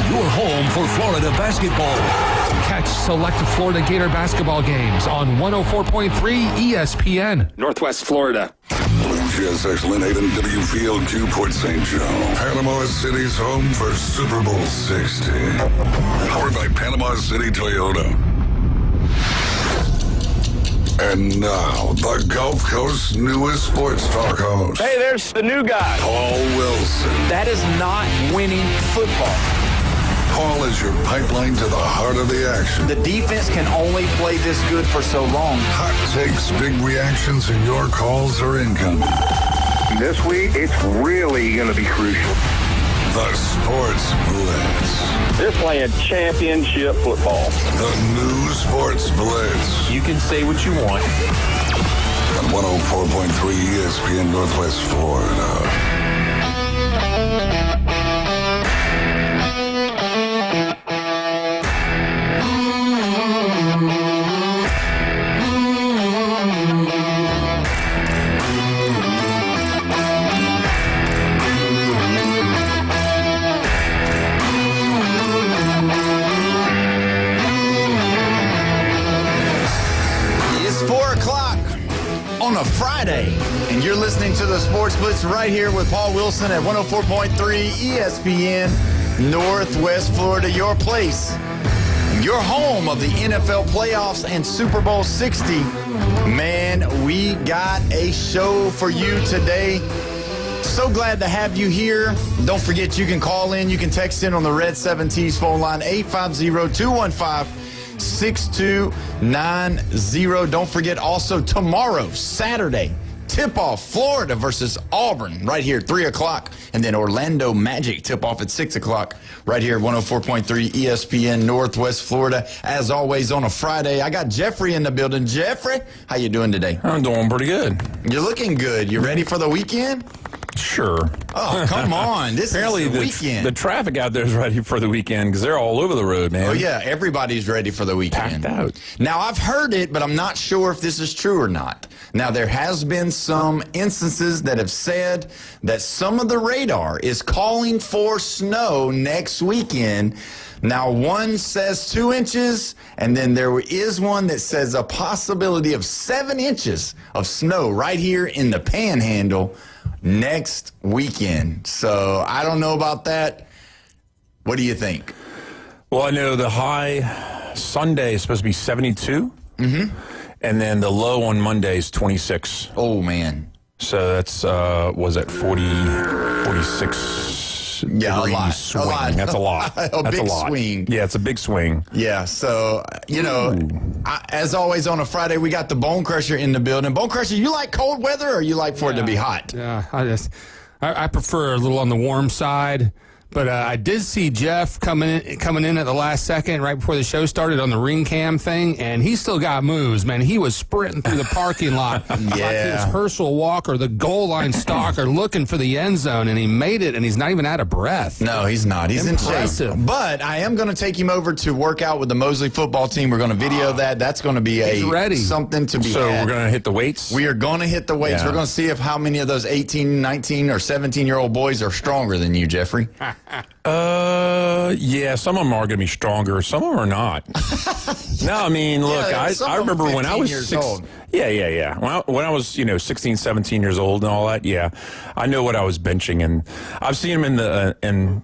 your home for Florida basketball. Catch select Florida Gator basketball games on 104.3 ESPN, Northwest Florida. WGSX Lynn Hayden, W Field, Q Port St. Joe. Panama City's home for Super Bowl 60. Powered by Panama City Toyota. And now, the Gulf Coast's newest sports talk host. Hey, there's the new guy. Paul Wilson. That is not winning football. Paul is your pipeline to the heart of the action. The defense can only play this good for so long. Hot takes, big reactions, and your calls are incoming. This week, it's really going to be crucial. The Sports Blitz. They're playing championship football. The new Sports Blitz. You can say what you want. On 104.3 ESPN Northwest Florida. On a Friday, and you're listening to the Sports Blitz right here with Paul Wilson at 104.3 ESPN Northwest Florida, your place, your home of the NFL playoffs and Super Bowl 60. Man, we got a show for you today. So glad to have you here. Don't forget, you can call in, you can text in on the Red 7T's phone line, 850-215-6290. Don't forget also tomorrow, Saturday, tip-off Florida versus Auburn right here at 3 o'clock. And then Orlando Magic tip-off at 6 o'clock right here at 104.3 ESPN Northwest Florida. As always on a Friday, I got Jeffrey in the building. Jeffrey, how you doing today? I'm doing pretty good. You're looking good. You ready for the weekend? Sure. Oh, come on. This Apparently is the weekend. The traffic out there is ready for the weekend because they're all over the road, man. Oh, yeah. Everybody's ready for the weekend. Packed out. Now, I've heard it, but I'm not sure if this is true or not. Now, there has been some instances that have said that some of the radar is calling for snow next weekend. Now, one says 2 inches, and then there is one that says a possibility of 7 inches of snow right here in the Panhandle next weekend. So I don't know about that. What do you think? Well, I know the high Sunday is supposed to be 72. Mm-hmm. And then the low on Monday is 26. Oh, man. So that's, was it 46 Yeah, a lot. swing. A lot. That's a lot. That's a big lot. swing. Yeah, it's a big swing. Yeah, so, as always on a Friday, we got the Bone Crusher in the building. Bone Crusher, you like cold weather or you like for it to be hot? Yeah, I prefer a little on the warm side. But I did see Jeff coming in at the last second, right before the show started, on the ring cam thing, and he still got moves, man. He was sprinting through the parking lot like his Herschel Walker, the goal line stalker, looking for the end zone, and he made it, and he's not even out of breath. No, he's not. He's impressive. in shape. But I am going to take him over to work out with the Mosley football team. We're going to video that. That's going to be something to be So had. we're going to hit the weights? We are going to hit the weights. Yeah. We're going to see if how many of those 18, 19, or 17-year-old boys are stronger than you, Jeffrey. Yeah, some of them are going to be stronger. Some of them are not. No, I mean, look, I remember when I was 15 years old. Yeah. When I was, 16, 17 years old and all that, yeah, I know what I was benching, and I've seen them in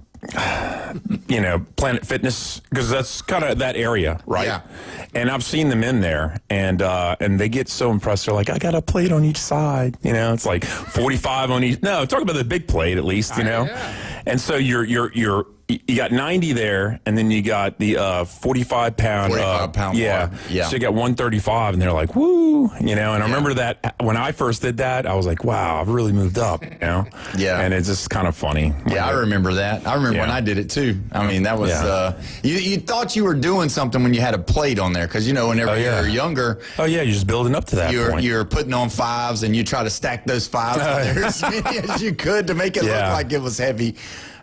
Planet Fitness, because that's kind of that area, right? Yeah. And I've seen them in there, and they get so impressed. They're like, I got a plate on each side. It's like 45 on each. No, talk about the big plate at least, Yeah. And so you got 90 there, and then you got the 45-pound. 45-pound yeah. bar. Yeah. So you got 135, and they're like, woo, And I remember that when I first did that, I was like, wow, I've really moved up, Yeah. And it's just kind of funny. Yeah, I remember that. I remember when I did it too. I mean, that was you thought you were doing something when you had a plate on there, because whenever you were younger. Oh yeah, you're just building up to that point. You're putting on fives, and you try to stack those fives on there as many as you could to make it look like it was heavy.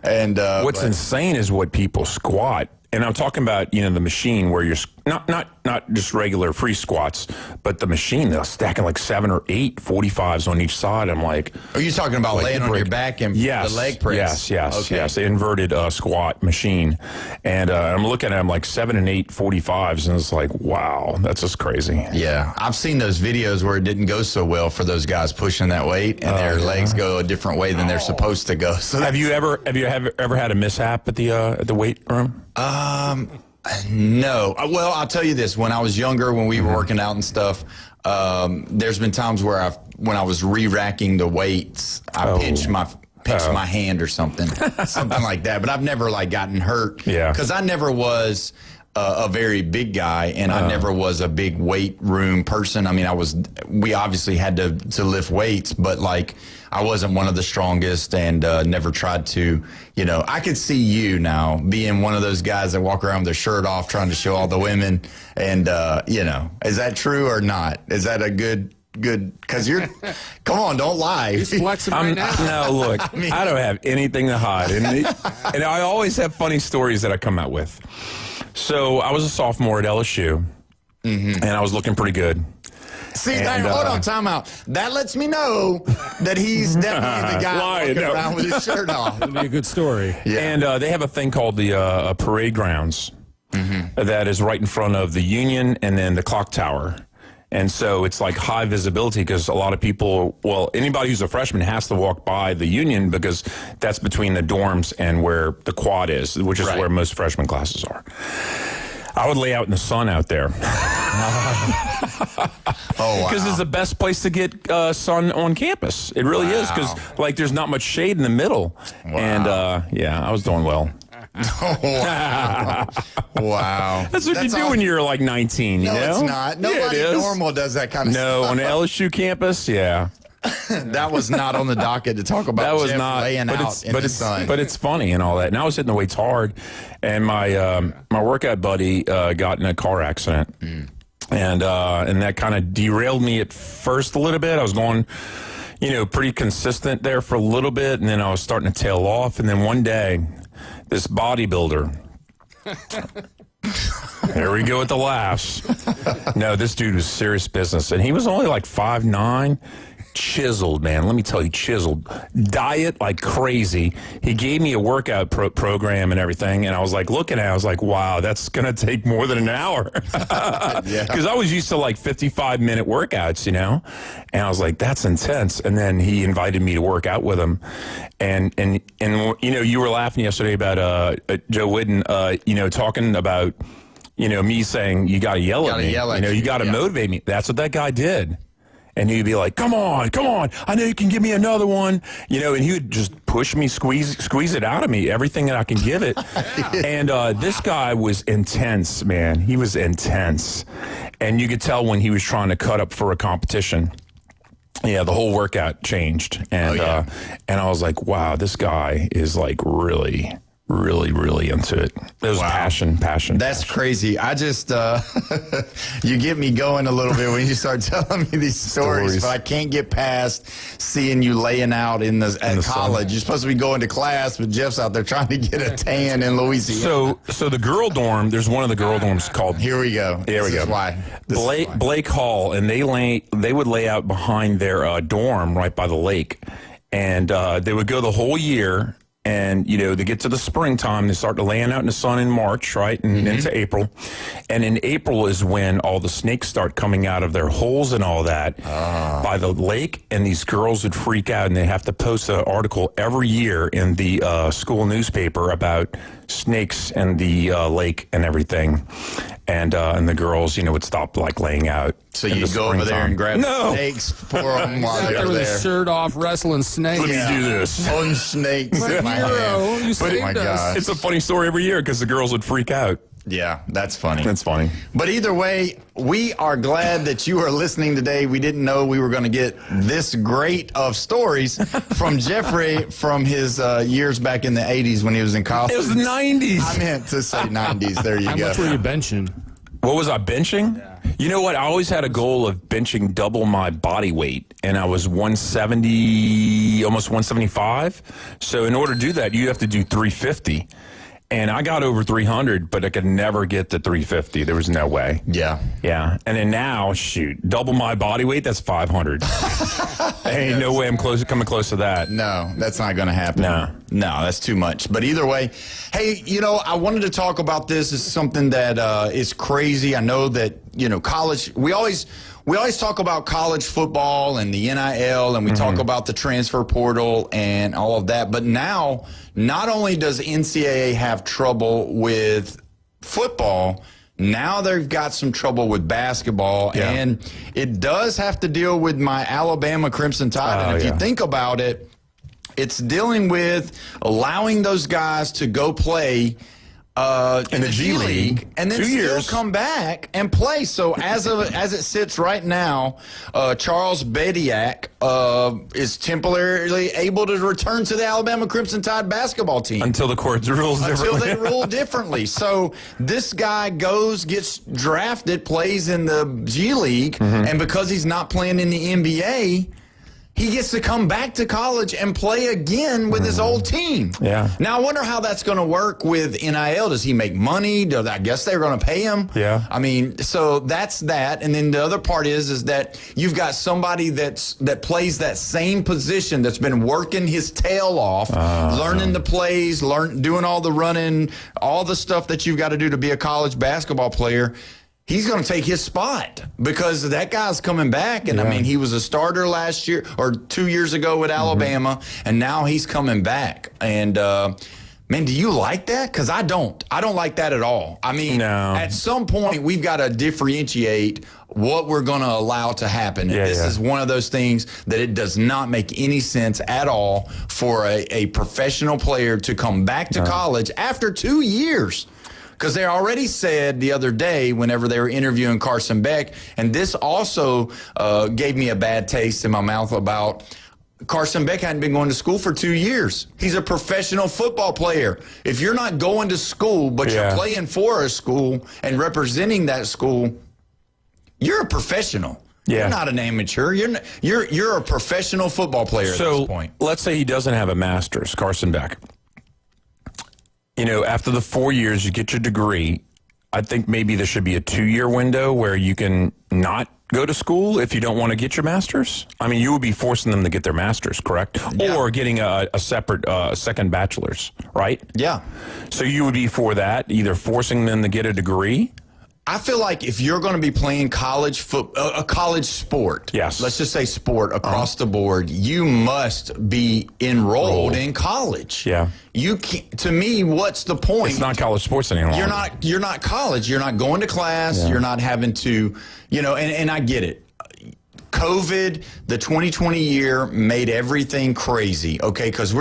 And what's insane is what people squat. And I'm talking about, the machine where you're not just regular free squats, but the machine, they're stacking like 7 or 8 45s on each side. I'm like, are you talking about laying on your back and the leg press? Yes. The inverted squat machine. And I'm looking at them like 7 and 8 45s, and it's like, wow, that's just crazy. Yeah, I've seen those videos where it didn't go so well for those guys pushing that weight, and their legs go a different way than they're supposed to go. So have you ever had a mishap at the weight room? No. Well, I'll tell you this. When I was younger, when we were working out and stuff, there's been times where when I was re-racking the weights, I pinched my hand or something like that. But I've never gotten hurt. Yeah. Because I never was a very big guy, and I never was a big weight room person. I mean, we obviously had to lift weights, but I wasn't one of the strongest, and never tried to, I could see you now being one of those guys that walk around with their shirt off trying to show all the women. And, is that true or not? Is that a good, because come on, don't lie. He's flexing right now. No, look, I don't have anything to hide. And I always have funny stories that I come out with. So I was a sophomore at LSU, and I was looking pretty good. See, hold on, time out. That lets me know that he's definitely the guy walking around with his shirt off. It'll be a good story. Yeah. And they have a thing called the parade grounds that is right in front of the Union and then the clock tower. And so it's like high visibility because a lot of people, anybody who's a freshman has to walk by the Union because that's between the dorms and where the quad is, which is where most freshman classes are. I would lay out in the sun out there. Because it's the best place to get sun on campus. It really is because there's not much shade in the middle. Wow. And I was doing well. Wow. That's what you do when you're 19, you know? No, it's not. Nobody normal does that kind of stuff. No, on the LSU campus, yeah. That was not on the docket to talk about. That was Jeff not laying out in the sun. But it's funny and all that. And I was hitting the weights hard, and my workout buddy got in a car accident, and that kind of derailed me at first a little bit. I was going, pretty consistent there for a little bit, and then I was starting to tail off. And then one day, this bodybuilder. Here we go with the laughs. No, this dude was serious business, and he was only 5'9". Chiseled, man. Let me tell you, chiseled. Diet like crazy. He gave me a workout program and everything, and I was looking at it, I was wow, that's going to take more than an hour. Because I was used to 55-minute workouts, and I was that's intense. And then he invited me to work out with him. And you were laughing yesterday about Joe Whidden, talking about, me saying, you got to yell at me. You got to motivate me. That's what that guy did. And he'd be like, come on, I know you can give me another one. And he would just push me, squeeze it out of me, everything that I can give it. And this guy was intense, man. He was intense. And you could tell when he was trying to cut up for a competition. Yeah, the whole workout changed. And and I was like, wow, this guy is really... really into it. It was passion. That's crazy. I just, you get me going a little bit when you start telling me these stories, but I can't get past seeing you laying out at college. You're supposed to be going to class, but Jeff's out there trying to get a tan in Louisiana. So the girl dorm, there's one of the girl dorms called... Here we go. Here we go. Blake Hall, and they would lay out behind their dorm right by the lake, and they would go the whole year. And, they get to the springtime, they start laying out in the sun in March, right, and into April. And in April is when all the snakes start coming out of their holes and all that by the lake. And these girls would freak out, and they have to post an article every year in the school newspaper about snakes and the lake and everything. And the girls, would stop laying out. So you go over there and grab snakes for them while they're with there. His shirt off, wrestling snakes. Let me do this. On snakes in my hand. Oh my God. It's a funny story every year because the girls would freak out. Yeah, that's funny. That's funny. But either way, we are glad that you are listening today. We didn't know we were going to get this great of stories from Jeffrey from his years back in the 80s when he was in college. It was the 90s. I meant to say 90s. There you go. How much were you benching? What was I benching? Yeah. You know what? I always had a goal of benching double my body weight, and I was 170, almost 175. So in order to do that, you have to do 350. and I got over 300, but I could never get to 350. There was no way. Yeah. Yeah. And then now, shoot, double my body weight, that's 500. Ain't no way I'm coming close to that. No, that's not going to happen. No, that's too much. But either way, hey, I wanted to talk about this. It's something that is crazy. I know that, college, we always talk about college football and the NIL, and we talk about the transfer portal and all of that. But now, not only does NCAA have trouble with football, now they've got some trouble with basketball, and it does have to deal with my Alabama Crimson Tide. And if you think about it, it's dealing with allowing those guys to go play in the G League and then still come back and play. So as it sits right now, Charles Bediak is temporarily able to return to the Alabama Crimson Tide basketball team until the court rules differently. Until they rule differently. So this guy gets drafted, plays in the G League, and because he's not playing in the NBA, he gets to come back to college and play again with his old team. Yeah. Now, I wonder how that's going to work with NIL. Does he make money? I guess they're going to pay him. Yeah. I mean, so that's that. And then the other part is that you've got somebody that plays that same position that's been working his tail off, learning the plays, doing all the running, all the stuff that you've got to do to be a college basketball player. He's going to take his spot because that guy's coming back. And, I mean, he was a starter last year or 2 years ago with Alabama, and now he's coming back. And, man, do you like that? Because I don't. I don't like that at all. I mean, at some point, we've got to differentiate what we're going to allow to happen. And this is one of those things that it does not make any sense at all for a professional player to come back to college after 2 years. Because they already said the other day whenever they were interviewing Carson Beck, and this also gave me a bad taste in my mouth about Carson Beck hadn't been going to school for 2 years. He's a professional football player. If you're not going to school, but you're playing for a school and representing that school, you're a professional. Yeah. You're not an amateur. You're a professional football player at this point. Let's say he doesn't have a master's, Carson Beck. After the 4 years, you get your degree. I think maybe there should be a 2-year window where you can not go to school if you don't want to get your master's. I mean, you would be forcing them to get their master's, correct? Yeah. Or getting a separate second bachelor's, right? Yeah. So you would be for that, either forcing them to get a degree. I feel like if you're going to be playing college a college sport, let's just say sport across the board, you must be enrolled in college. Yeah. You can't, to me, what's the point? It's not college sports anymore. You're not college. You're not going to class. Yeah. You're not having to, and I get it. COVID, the 2020 year made everything crazy, okay? Because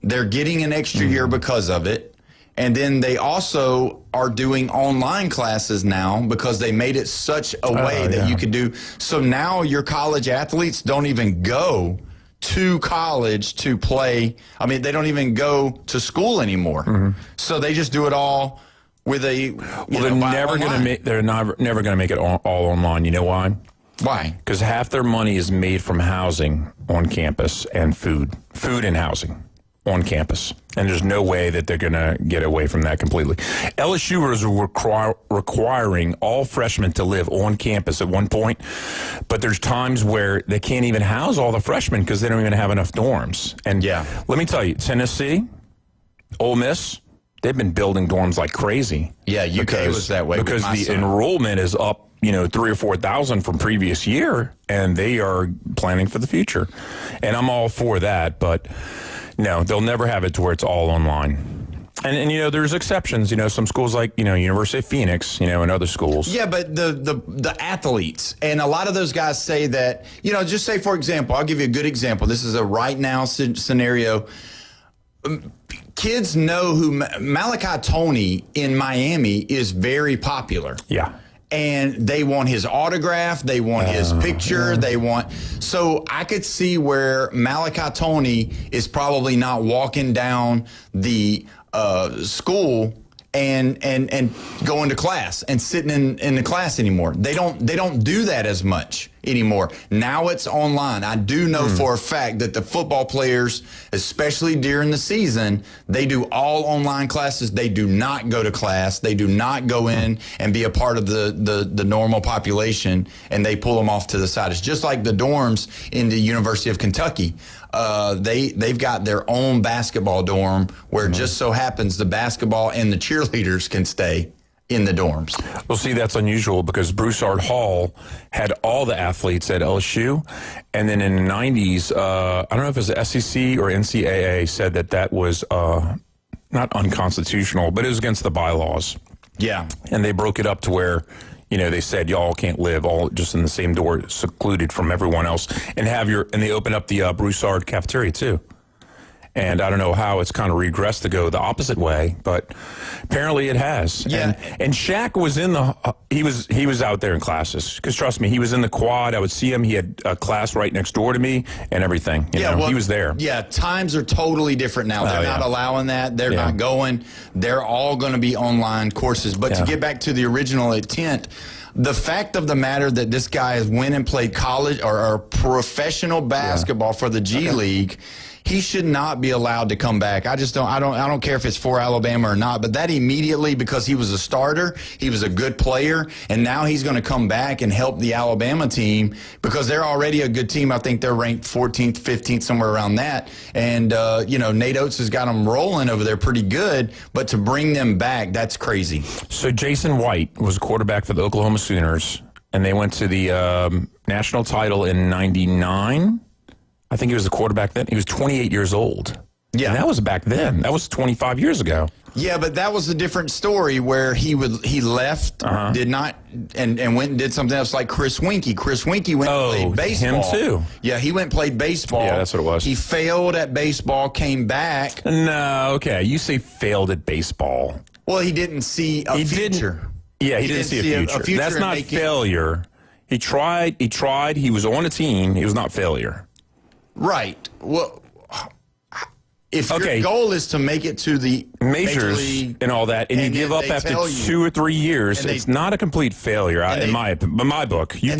they're getting an extra year because of it. And then they also are doing online classes now because they made it such a way that you could do. So now your college athletes don't even go to college to play. I mean, they don't even go to school anymore. So they just do it all with they're never going to make it all online. You know why? Why? Because half their money is made from housing on campus and food and housing on campus. And there's no way that they're going to get away from that completely. LSU is requiring all freshmen to live on campus at one point, but there's times where they can't even house all the freshmen because they don't even have enough dorms. And let me tell you, Tennessee, Ole Miss, they've been building dorms like crazy. Yeah, UK was that way. Because the enrollment is up, 3,000 or 4,000 from previous year, and they are planning for the future. And I'm all for that, but no, they'll never have it to where it's all online. And there's exceptions. Some schools like University of Phoenix, and other schools. Yeah, but the athletes and a lot of those guys say that just say for example, I'll give you a good example. This is a right now scenario. Kids know who Malachi Toney in Miami is very popular. Yeah. And they want his autograph. They want his picture. So I could see where Malachi Toney is probably not walking down the school and going to class and sitting in the class anymore. They don't do that as much anymore. Now it's online. I do know for a fact that the football players, especially during the season, they do all online classes. They do not go to class. They do not go in and be a part of the normal population, and they pull them off to the side. It's just like the dorms in the University of Kentucky. They've got their own basketball dorm where it just so happens the basketball and the cheerleaders can stay in the dorms. Well, see, that's unusual because Broussard Hall had all the athletes at LSU. And then in the 90s, I don't know if it was the SEC or NCAA said that was not unconstitutional, but it was against the bylaws. Yeah. And they broke it up to where, they said y'all can't live all just in the same door, secluded from everyone else, and they opened up the Broussard cafeteria too. And I don't know how it's kind of regressed to go the opposite way, but apparently it has. Yeah. And Shaq was in he was out there in classes. Because trust me, he was in the quad. I would see him. He had a class right next door to me and everything. He was there. Yeah, times are totally different now. They're not allowing that. They're not going. They're all going to be online courses. But to get back to the original intent, the fact of the matter that this guy has went and played college or professional basketball for the G League, he should not be allowed to come back. I don't care if it's for Alabama or not, but that immediately, because he was a starter, he was a good player, and now he's going to come back and help the Alabama team because they're already a good team. I think they're ranked 14th, 15th, somewhere around that. And, Nate Oates has got them rolling over there pretty good, but to bring them back, that's crazy. So Jason White was a quarterback for the Oklahoma Sooners, and they went to the national title in 99. I think he was the quarterback then. He was 28 years old. Yeah. And that was back then. That was 25 years ago. Yeah, but that was a different story where he left, did not, and went and did something else like Chris Winkie. Chris Winkie went and played baseball. Him too. Yeah, he went and played baseball. Yeah, that's what it was. He failed at baseball, came back. No, okay. You say failed at baseball. Well, he didn't see a future. Yeah, he didn't see a future. That's not failure. He tried. He was on a team. He was not failure. Right. Well, if your goal is to make it to the majors league, and all that, and you give up after 2 or 3 years, it's not a complete failure in my book. You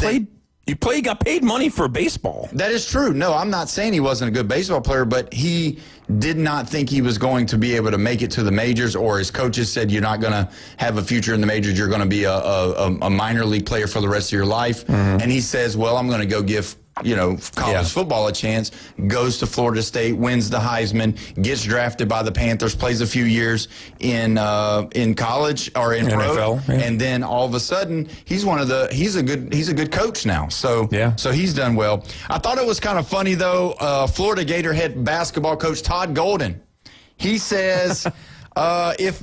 got paid money for baseball. That is true. No, I'm not saying he wasn't a good baseball player, but he did not think he was going to be able to make it to the majors, or his coaches said you're not going to have a future in the majors. You're going to be a minor league player for the rest of your life. And he says, well, I'm going to go give college football a chance, goes to Florida State, wins the Heisman, gets drafted by the Panthers, plays a few years in college or in NFL, pro, and then all of a sudden he's a good coach now. So he's done well. I thought it was kind of funny though. Florida Gator head basketball coach Todd Golden, he says if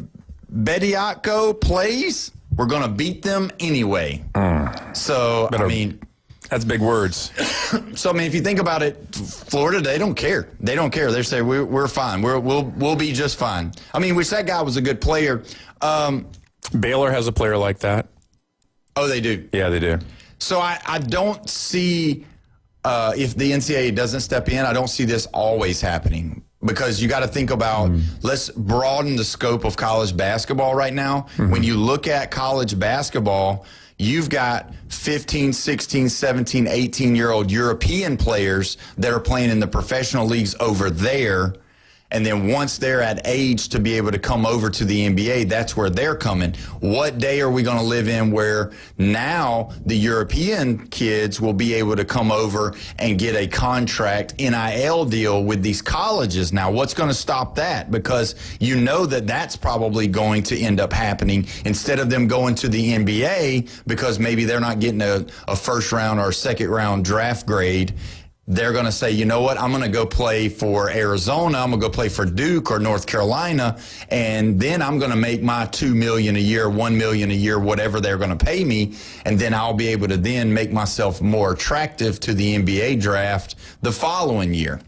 Bediako plays, we're going to beat them anyway. So that's big words. So, if you think about it, Florida, they don't care. They don't care. They say, we're fine. We'll be just fine. Which that guy was a good player. Baylor has a player like that. Oh, they do? Yeah, they do. So I don't see, if the NCAA doesn't step in, I don't see this always happening. Because you got to think about, let's broaden the scope of college basketball right now. When you look at college basketball, you've got 15, 16, 17, 18-year-old European players that are playing in the professional leagues over there. And then once they're at age to be able to come over to the NBA, that's where they're coming. What day are we going to live in where now the European kids will be able to come over and get a contract NIL deal with these colleges? Now, what's going to stop that? Because that's probably going to end up happening instead of them going to the NBA because maybe they're not getting a first round or second round draft grade. They're going to say, you know what, I'm going to go play for Arizona, I'm going to go play for Duke or North Carolina, and then I'm going to make my $2 million a year, $1 million a year, whatever they're going to pay me, and then I'll be able to then make myself more attractive to the NBA draft the following year.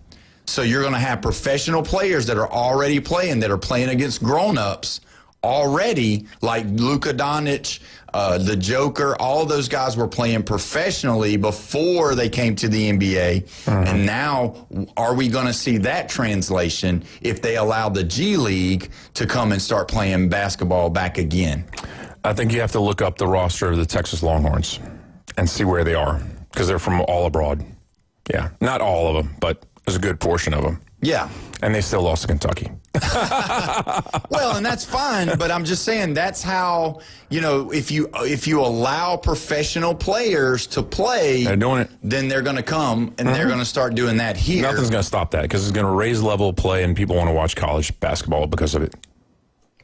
So you're going to have professional players that are already playing, that are playing against grown-ups already, like Luka Doncic, the Joker, all those guys were playing professionally before they came to the NBA. And now, are we going to see that translation if they allow the G League to come and start playing basketball back again? I think you have to look up the roster of the Texas Longhorns and see where they are. because they're from all abroad. Yeah, not all of them, but there's a good portion of them. Yeah. And they still lost to Kentucky. Well, and that's fine, but I'm just saying that's how, if you allow professional players to play, they're doing it. Then they're going to come and they're going to start doing that here. Nothing's going to stop that because it's going to raise the level of play and people want to watch college basketball because of it.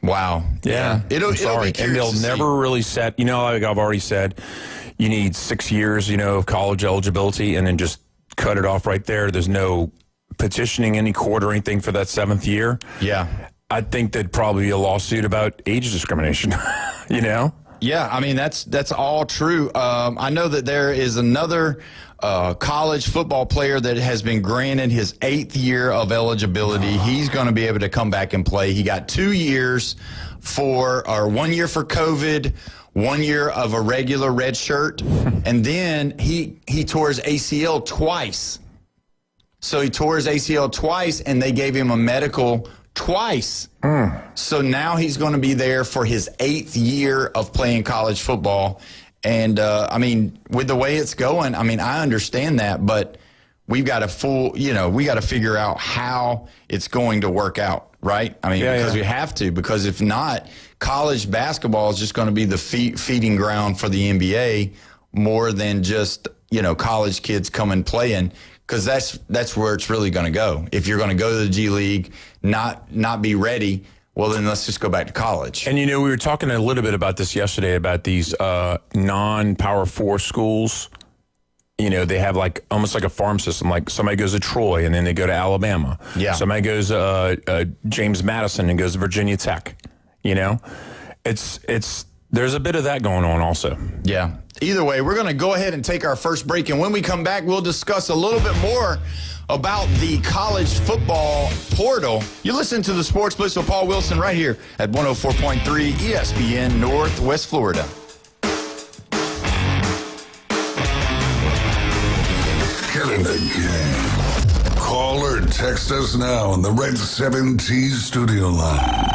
Wow. Yeah. It'll be curious and they'll never really set, like I've already said, you need 6 years, of college eligibility and then just cut it off right there. There's no petitioning any court or anything for that 7th year. Yeah. I think there'd probably be a lawsuit about age discrimination, Yeah, I mean, that's all true. I know that there is another college football player that has been granted his 8th year of eligibility. He's going to be able to come back and play. He got 2 years 1 year for COVID, 1 year of a regular red shirt, and then he tore his ACL twice. So he tore his ACL twice, and they gave him a medical twice. So now he's going to be there for his 8th year of playing college football. And, with the way it's going, I understand that, but we've got we got to figure out how it's going to work out, right? Because we have to, because if not, college basketball is just going to be the feeding ground for the NBA more than just, college kids coming playing. Because that's where it's really going to go. If you're going to go to the G League, not be ready, well, then let's just go back to college. And, we were talking a little bit about this yesterday about these non-Power 4 schools. They have almost like a farm system. Like somebody goes to Troy and then they go to Alabama. Yeah. Somebody goes James Madison and goes to Virginia Tech. There's a bit of that going on also. Yeah. Either way, we're going to go ahead and take our first break. And when we come back, we'll discuss a little bit more about the college football portal. You listen to the Sports Blitz with Paul Wilson right here at 104.3 ESPN Northwest Florida. Get in the game. Call or text us now on the Red 7T studio line.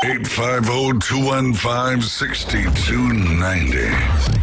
850-215-6290.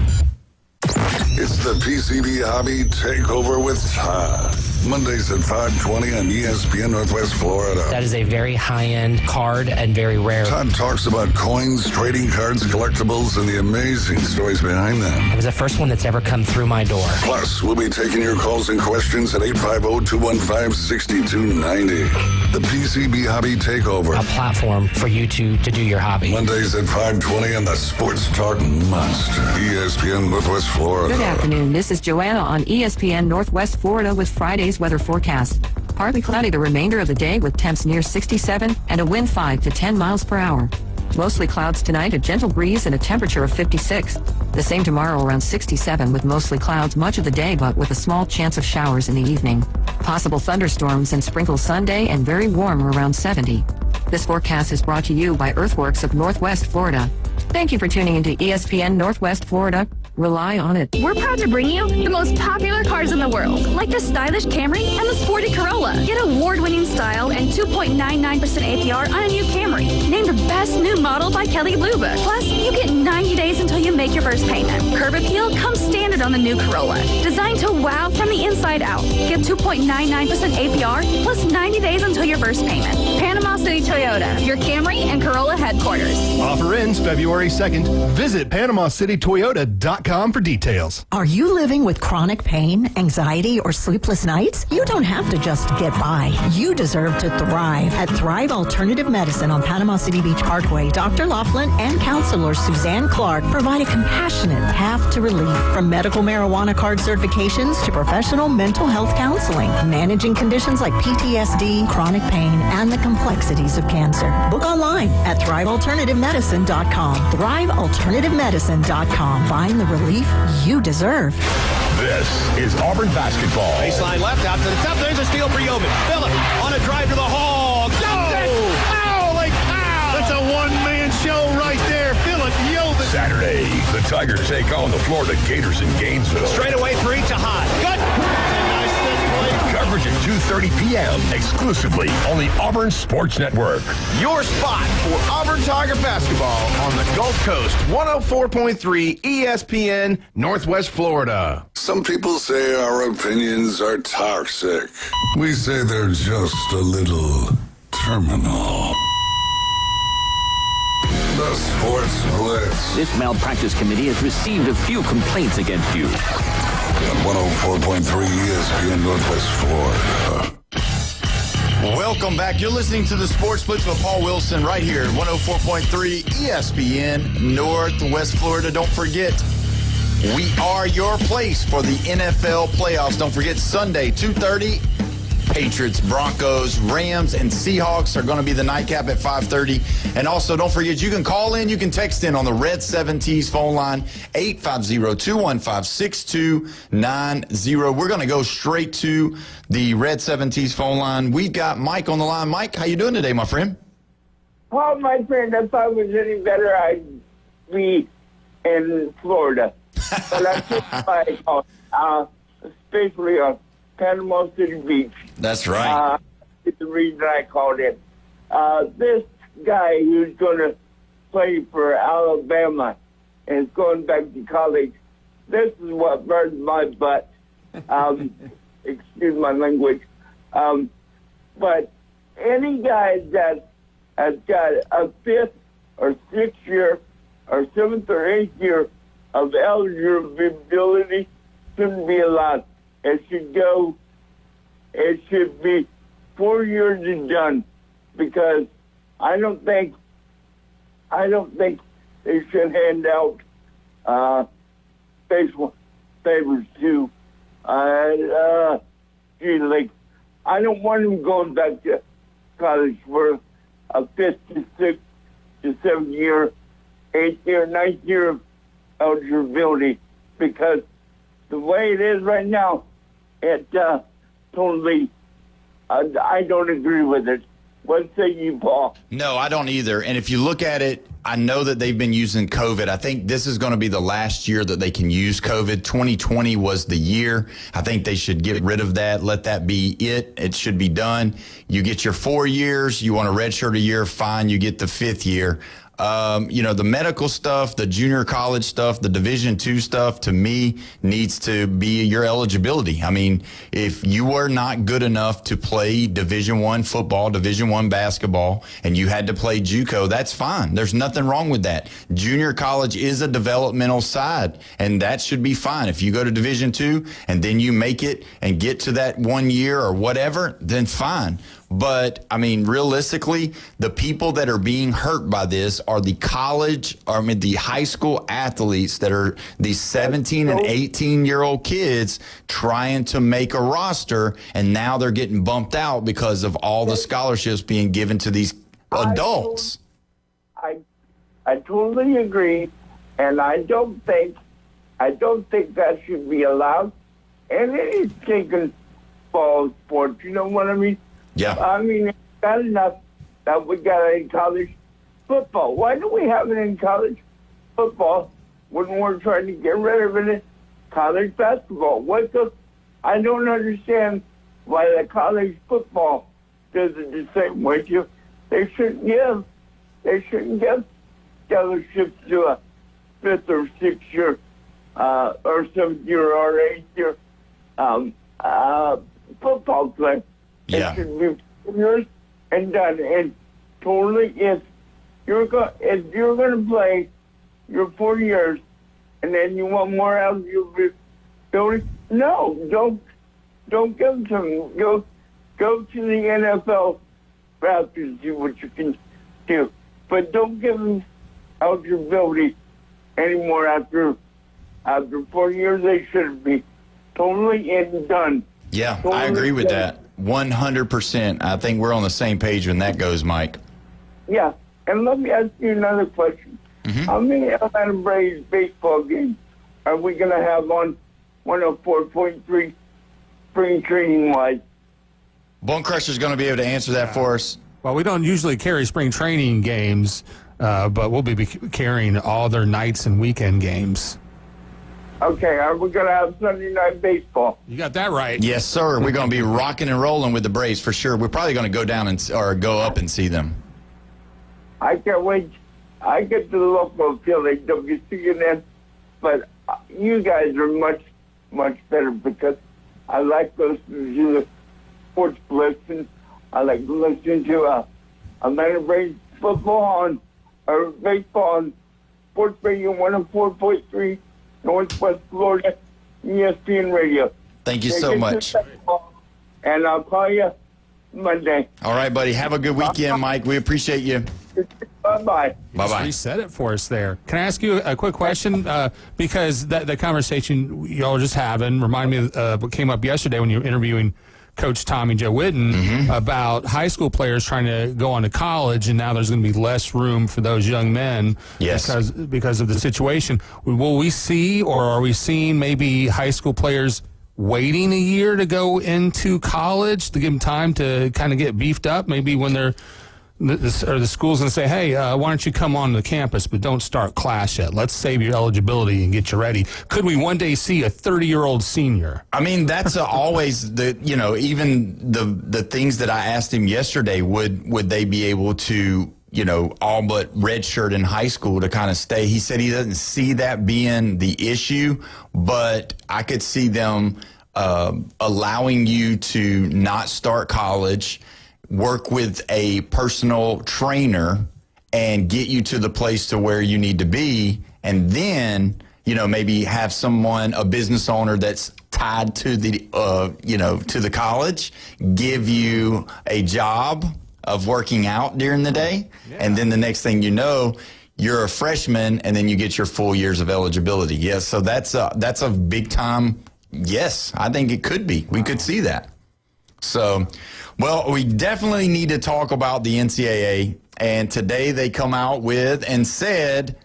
It's the PCB Hobby Takeover with Todd. Mondays at 5:20 on ESPN Northwest Florida. That is a very high-end card and very rare. Todd talks about coins, trading cards, collectibles, and the amazing stories behind them. It was the first one that's ever come through my door. Plus, we'll be taking your calls and questions at 850-215-6290. The PCB Hobby Takeover. A platform for you to do your hobby. Mondays at 5:20 on the Sports Talk Monster. ESPN Northwest Florida. Good afternoon. This is Joanna on ESPN Northwest Florida with Friday's weather forecast. Partly cloudy the remainder of the day with temps near 67 and a wind 5 to 10 miles per hour. Mostly clouds tonight, a gentle breeze and a temperature of 56. The same tomorrow around 67 with mostly clouds much of the day but with a small chance of showers in the evening. Possible thunderstorms and sprinkles Sunday and very warm around 70. This forecast is brought to you by Earthworks of Northwest Florida. Thank you for tuning into ESPN Northwest Florida. Rely on it. We're proud to bring you the most popular cars in the world, like the stylish Camry and the sporty Corolla. Get award-winning style and 2.99% APR on a new Camry. Named the best new model by Kelley Blue Book. Plus, you get 90 days until you make your first payment. Curb appeal comes standard on the new Corolla. Designed to wow from the inside out. Get 2.99% APR plus 90 days until your first payment. Panama City Toyota, your Camry and Corolla headquarters. Offer ends February 2nd. Visit PanamaCityToyota.com for details. Are you living with chronic pain, anxiety, or sleepless nights? You don't have to just get by. You deserve to thrive. At Thrive Alternative Medicine on Panama City Beach Parkway, Dr. Laughlin and counselor Suzanne Clark provide a compassionate path to relief. From medical marijuana card certifications to professional mental health counseling, managing conditions like PTSD, chronic pain, and the complexities of cancer. Book online at thrivealternativemedicine.com. Thrivealternativemedicine.com. Find the relief you deserve. This is Auburn basketball. Baseline left out to the top. There's a steal for Yeoman. Phillip on a drive to the hole. Holy cow! That's a one-man show right there. Phillip Yeoman. Saturday, the Tigers take on the Florida Gators in Gainesville. Straight away three to Hot. Good. Coverage at 2:30 p.m. exclusively on the Auburn Sports Network. Your spot for Auburn Tiger basketball on the Gulf Coast. 104.3 ESPN Northwest Florida. Some people say our opinions are toxic. We say they're just a little terminal. The Sports Blitz. This malpractice committee has received a few complaints against you. On 104.3 ESPN Northwest Florida. Welcome back. You're listening to the Sports Blitz with Paul Wilson right here at 104.3 ESPN Northwest Florida. Don't forget, we are your place for the NFL playoffs. Don't forget, Sunday, 2:30, Patriots, Broncos, Rams, and Seahawks are going to be the nightcap at 5:30. And also, don't forget, you can call in, you can text in on the Red 7Ts phone line, 850-215-6290. We're going to go straight to the Red 7Ts phone line. We've got Mike on the line. Mike, how you doing today, my friend? Well, my friend, if I was any better, I'd be in Florida. But I think especially on Panama City Beach. That's right. It's the reason I called in. This guy who's going to play for Alabama and is going back to college, this is what burned my butt. Excuse my language. But any guy that has got a 5th or 6th year or 7th or 8th year of eligibility shouldn't be allowed. It should be 4 years and done, because I don't think they should hand out special favors to like, I don't want him going back to college for a 5th to 6th to 7th year, 8th year, 9th year of eligibility, because the way it is right now, it totally, I don't agree with it. What say you, Paul? No, I don't either. And if you look at it, I know that they've been using COVID. I think this is going to be the last year that they can use COVID. 2020 was the year. I think they should get rid of that. Let that be it. It should be done. You get your 4 years. You want a redshirt a year, fine. You get the 5th year. The medical stuff, the junior college stuff, the Division II stuff, to me, needs to be your eligibility. I mean, if you were not good enough to play Division I football, Division I basketball, and you had to play JUCO, that's fine. There's nothing wrong with that. Junior college is a developmental side, and that should be fine. If you go to Division II and then you make it and get to that 1 year or whatever, then fine. But, I mean, realistically, the people that are being hurt by this are the the high school athletes that are these 17 and 18-year-old kids trying to make a roster, and now they're getting bumped out because of all the scholarships being given to these adults. I totally agree, and I don't think that should be allowed. And it is taken fall sports, you know what I mean? Yeah. I mean, it's not enough that we got it in college football. Why do we have it in college football when we're trying to get rid of it in college basketball? I don't understand why the college football does it the same way. They shouldn't give scholarships to a 5th or 6th year or 7th year or 8th year football player. Yeah. It should be 4 years and done. And totally, if you're going to play your 4 years and then you want more eligibility, no, don't give them to me. Go to the NFL draft and see what you can do. But don't give them eligibility anymore after 4 years. They should be totally and done. Yeah, I agree with that. 100%. I think we're on the same page when that goes, Mike. Yeah, and let me ask you another question. Mm-hmm. How many Atlanta Braves baseball games are we going to have on 104.3 spring training-wise? Bone Crusher's going to be able to answer that for us. Well, we don't usually carry spring training games, but we'll be carrying all their nights and weekend games. Okay, are we going to have Sunday night baseball? You got that right. Yes, sir. We're going to be rocking and rolling with the Braves for sure. We're probably going to go down or go up and see them. I can't wait. I get to the local field at WCNN, but you guys are much much better because I like listening to the Sports Blitz, and I like listening to Atlanta Braves football or baseball on Sports Radio 104.3 Northwest Florida ESPN Radio. Thank you so much. And I'll call you Monday. All right, buddy. Have a good weekend, Mike. We appreciate you. Bye-bye. Bye-bye. Reset it for us there. Can I ask you a quick question? Because the conversation y'all were just having reminded me of what came up yesterday when you were interviewing Coach Tommy Joe Whitten about high school players trying to go on to college, and now there's going to be less room for those young men because of the situation. Will we see, or are we seeing maybe high school players waiting a year to go into college to give them time to kind of get beefed up? Maybe when they're the school's going to say, hey, why don't you come on the campus, but don't start class yet. Let's save your eligibility and get you ready. Could we one day see a 30-year-old senior? I mean, that's always even the things that I asked him yesterday, would they be able to, all but redshirt in high school to kind of stay? He said he doesn't see that being the issue, but I could see them allowing you to not start college, work with a personal trainer, and get you to the place to where you need to be, and then maybe have someone, a business owner that's tied to the to the college, give you a job of working out during the day, and then the next thing you know, you're a freshman, and then you get your full years of eligibility. Yes, so that's a big time. Yes, I think it could be. We could see that. So, well, we definitely need to talk about the NCAA. And today they come out with and said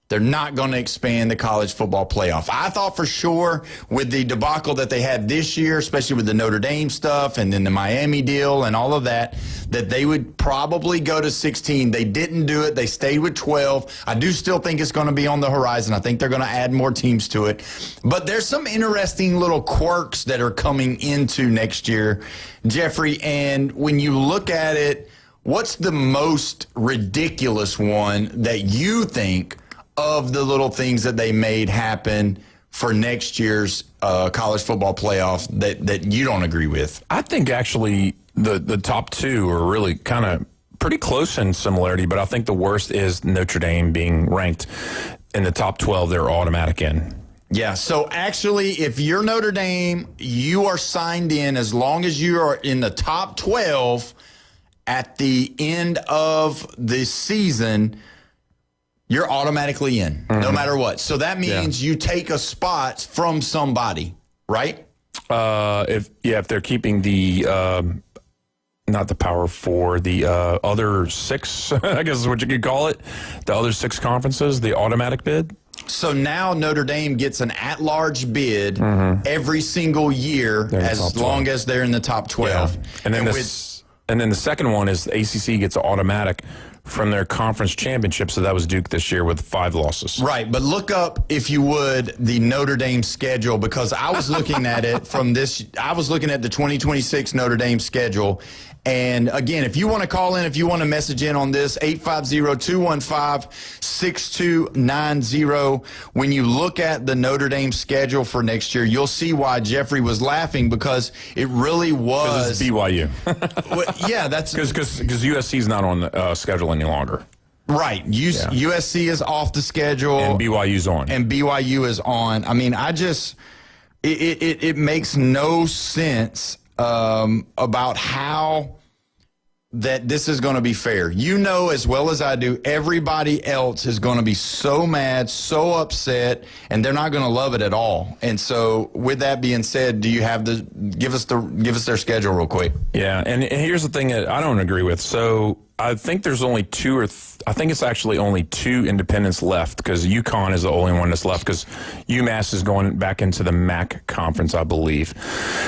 they're not going to expand the college football playoff. I thought for sure with the debacle that they had this year, especially with the Notre Dame stuff and then the Miami deal and all of that they would probably go to 16. They didn't do it. They stayed with 12. I do still think it's going to be on the horizon. I think they're going to add more teams to it. But there's some interesting little quirks that are coming into next year, Jeffrey. And when you look at it, what's the most ridiculous one that you think of the little things that they made happen for next year's college football playoff that you don't agree with? I think actually the top two are really kind of pretty close in similarity, but I think the worst is Notre Dame being ranked in the top 12. They're automatic in. Yeah, so actually, if you're Notre Dame, you are signed in as long as you are in the top 12 at the end of the season. You're automatically in, no matter what. So that means you take a spot from somebody, right? If they're keeping the not the Power Four, the other six, I guess is what you could call it, the other six conferences, the automatic bid. So now Notre Dame gets an at-large bid every single year as long as they're in the top 12. Yeah. And then the second one is the ACC gets automatic from their conference championship. So that was Duke this year with 5 losses. Right, but look up, if you would, the Notre Dame schedule, because I was looking at it from this. I was looking at the 2026 Notre Dame schedule. And again, if you want to call in, if you want to message in on this, 850-215-6290. When you look at the Notre Dame schedule for next year, you'll see why Jeffrey was laughing, because it really was. It's BYU. Well, yeah, that's because USC is not on the schedule any longer. Right. USC is off the schedule. And BYU's on. And BYU is on. I mean, it makes no sense about how that this is going to be fair. You know as well as I do, everybody else is going to be so mad, so upset, and they're not going to love it at all. And so, with that being said, do you have give us their schedule real quick? Yeah, and here's the thing that I don't agree with. So I think there's only I think it's actually only 2 independents left, because UConn is the only one that's left, because UMass is going back into the MAC conference, I believe.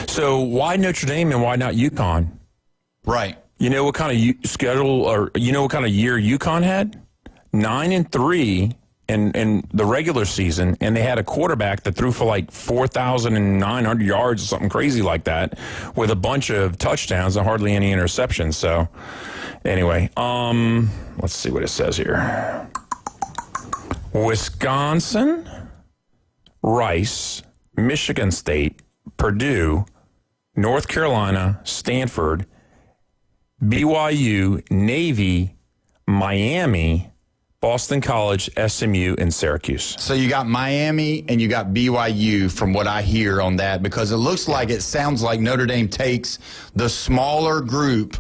So why Notre Dame and why not UConn? Right. You know what kind of schedule, or you know what kind of year UConn had? 9-3 in the regular season, and they had a quarterback that threw for like 4,900 yards or something crazy like that, with a bunch of touchdowns and hardly any interceptions. So anyway, let's see what it says here. Wisconsin, Rice, Michigan State, Purdue, North Carolina, Stanford, BYU, Navy, Miami, Boston College, SMU, and Syracuse. So you got Miami and you got BYU from what I hear on that, because it sounds like Notre Dame takes the smaller group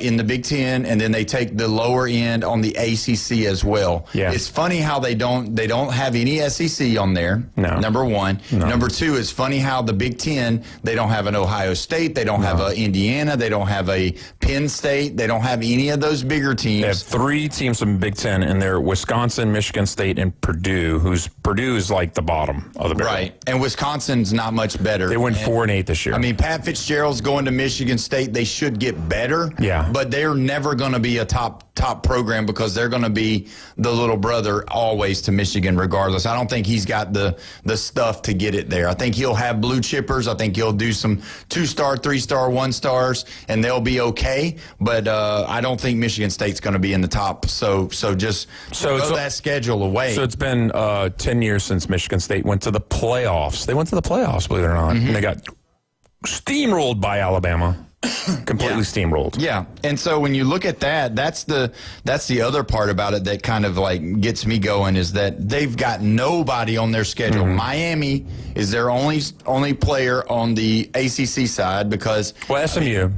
in the Big Ten, and then they take the lower end on the ACC as well. Yeah. It's funny how they don't have any SEC on there. No. Number one. No. Number two, it's funny how the Big Ten, they don't have an Ohio State, they don't have a Indiana, they don't have a Penn State, they don't have any of those bigger teams. They have 3 teams from the Big Ten, and they're Wisconsin, Michigan State, and Purdue. Purdue is like the bottom of the barrel. Right, and Wisconsin's not much better. They went 4-8 this year. I mean, Pat Fitzgerald's going to Michigan State. They should get better. Yeah. But they're never going to be a top program, because they're going to be the little brother always to Michigan regardless. I don't think he's got the stuff to get it there. I think he'll have blue chippers. I think he'll do some 2-star, 3-star, 1-stars, and they'll be okay. But I don't think Michigan State's going to be in the top. So just throw that schedule away. So it's been 10 years since Michigan State went to the playoffs. They went to the playoffs, believe it or not. And they got steamrolled by Alabama. Completely steamrolled. Yeah, and so when you look at that, that's the other part about it that kind of like gets me going, is that they've got nobody on their schedule. Miami is their only player on the ACC side, because SMU.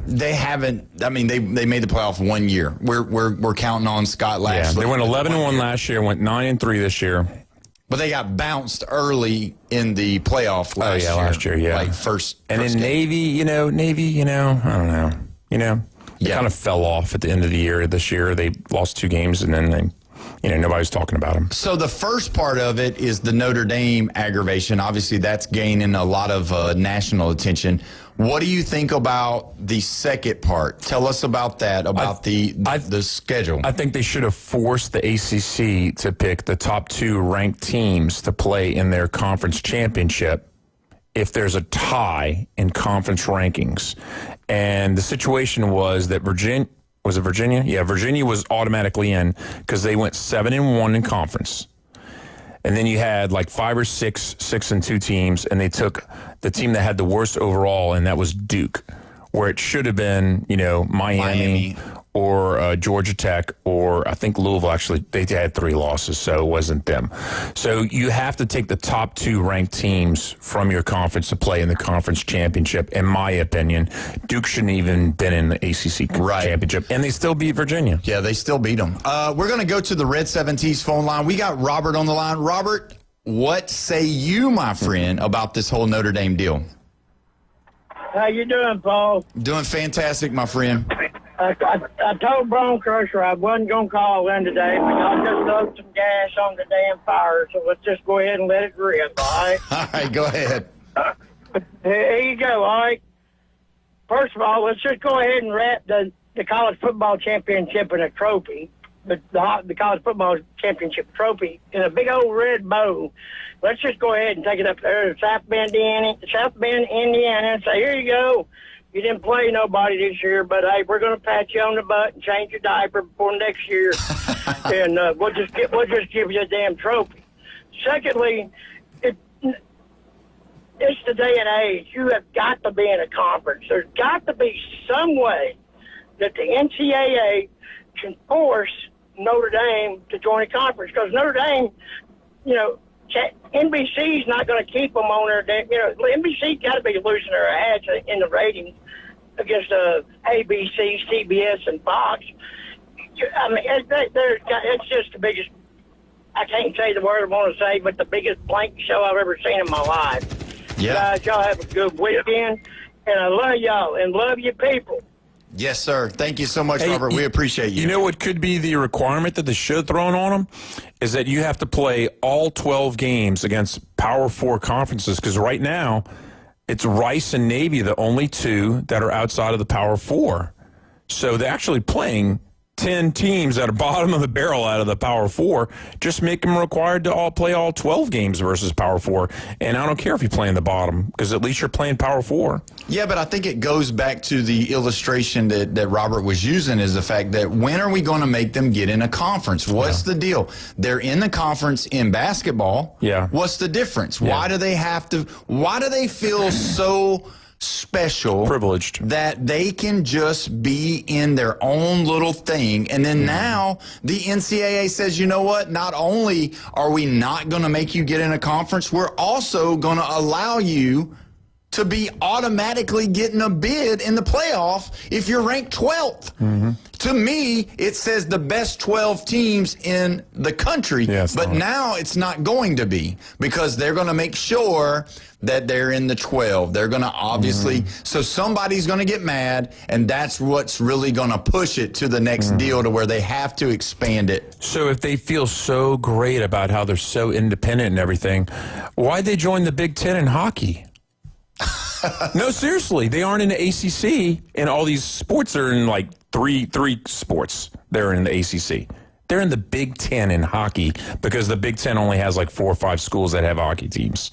They haven't. I mean, they made the playoff 1 year. We're counting on Scott Lashley. Yeah, they went 11-1 last year, went 9-3 this year. But they got bounced early in the playoff last year. Yeah. Like first then game. Navy, I don't know. They kind of fell off at the end of the year. This year, they lost 2 games, and then nobody's talking about them. So the first part of it is the Notre Dame aggravation. Obviously, that's gaining a lot of national attention. What do you think about the second part? Tell us about that, about the schedule. I think they should have forced the ACC to pick the top 2 ranked teams to play in their conference championship if there's a tie in conference rankings. And the situation was that Virginia? Yeah, Virginia was automatically in because they went 7-1 in conference. And then you had like 5 or 6 6-2 teams, and they took the team that had the worst overall, and that was Duke, where it should have been, Miami. Or Georgia Tech, or I think Louisville. Actually, they had 3 losses, so it wasn't them. So you have to take the top 2 ranked teams from your conference to play in the conference championship. In my opinion, Duke shouldn't even been in the ACC championship, and they still beat Virginia. Yeah, they still beat them. We're going to go to the Red 17's phone line. We got Robert on the line. Robert, what say you, my friend, about this whole Notre Dame deal? How you doing, Paul? Doing fantastic, my friend. I told Bone Crusher I wasn't going to call in today, but y'all just throw some gas on the damn fire, so let's just go ahead and let it rip, all right? All right, go ahead. Here you go, all right? First of all, let's just go ahead and wrap the college football championship in a trophy, the college football championship trophy, in a big old red bow. Let's just go ahead and take it up there to South Bend, Indiana, and say, here you go. You didn't play nobody this year, but hey, we're going to pat you on the butt and change your diaper before next year, and we'll just give you a damn trophy. Secondly, it's the day and age. You have got to be in a conference. There's got to be some way that the NCAA can force Notre Dame to join a conference, because Notre Dame, NBC's not going to keep them on their, NBC's got to be losing their edge in the ratings against ABC, CBS, and Fox. I mean, it's just the biggest, I can't say the word I want to say, but the biggest blank show I've ever seen in my life. Yeah. Guys, y'all have a good weekend, and I love y'all and love you people. Yes, sir. Thank you so much, Robert. We appreciate you. You know what could be the requirement that they should have thrown on them? Is that you have to play all 12 games against Power 4 conferences, because right now it's Rice and Navy, the only 2 that are outside of the Power 4. So they're actually playing 10 teams that are bottom of the barrel out of the Power 4, just make them required to all play all 12 games versus Power 4. And I don't care if you play in the bottom, because at least you're playing Power 4. Yeah, but I think it goes back to the illustration that Robert was using, is the fact that when are we going to make them get in a conference? What's the deal? They're in the conference in basketball. Yeah. What's the difference? Yeah. Why do they feel so special, privileged, that they can just be in their own little thing? And then now the NCAA says, you know what, not only are we not going to make you get in a conference, we're also going to allow you to be automatically getting a bid in the playoff if you're ranked 12th. To me, it says the best 12 teams in the country, but now it's not going to be, because they're going to make sure that they're in the 12. They're going to obviously, so somebody's going to get mad, and that's what's really going to push it to the next deal, to where they have to expand it. So if they feel so great about how they're so independent and everything, why'd they join the Big Ten in hockey? No, seriously, they aren't in the ACC, and all these sports are in like three sports. They're in the ACC. They're in the Big Ten in hockey, because the Big Ten only has like 4 or 5 schools that have hockey teams.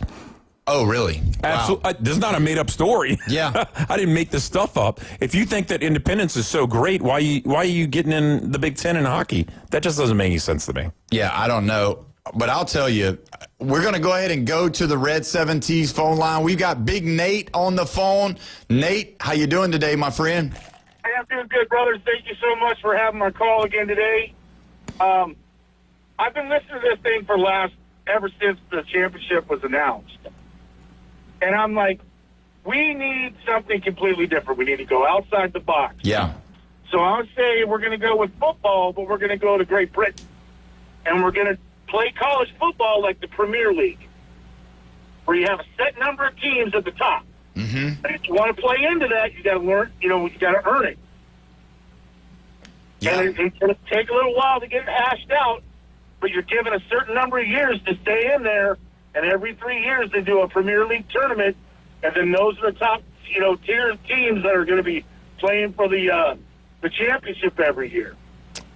Oh, really? Absolutely. Wow. This is not a made-up story. Yeah. I didn't make this stuff up. If you think that independence is so great, why are you getting in the Big Ten in hockey? That just doesn't make any sense to me. Yeah, I don't know. But I'll tell you, we're going to go ahead and go to the Red 7 T's phone line. We've got Big Nate on the phone. Nate, how you doing today, my friend? Hey, I'm doing good, brothers. Thank you so much for having my call again today. I've been listening to this thing ever since the championship was announced. And I'm like, we need something completely different. We need to go outside the box. Yeah. So I would say we're going to go with football, but we're going to go to Great Britain. And we're going to play college football like the Premier League, where you have a set number of teams at the top. And if you want to play into that, you got to learn, you got to earn it. Yeah. And it's going to take a little while to get it hashed out, but you're given a certain number of years to stay in there, and every 3 years they do a Premier League tournament, and then those are the top, tier teams that are going to be playing for the championship every year.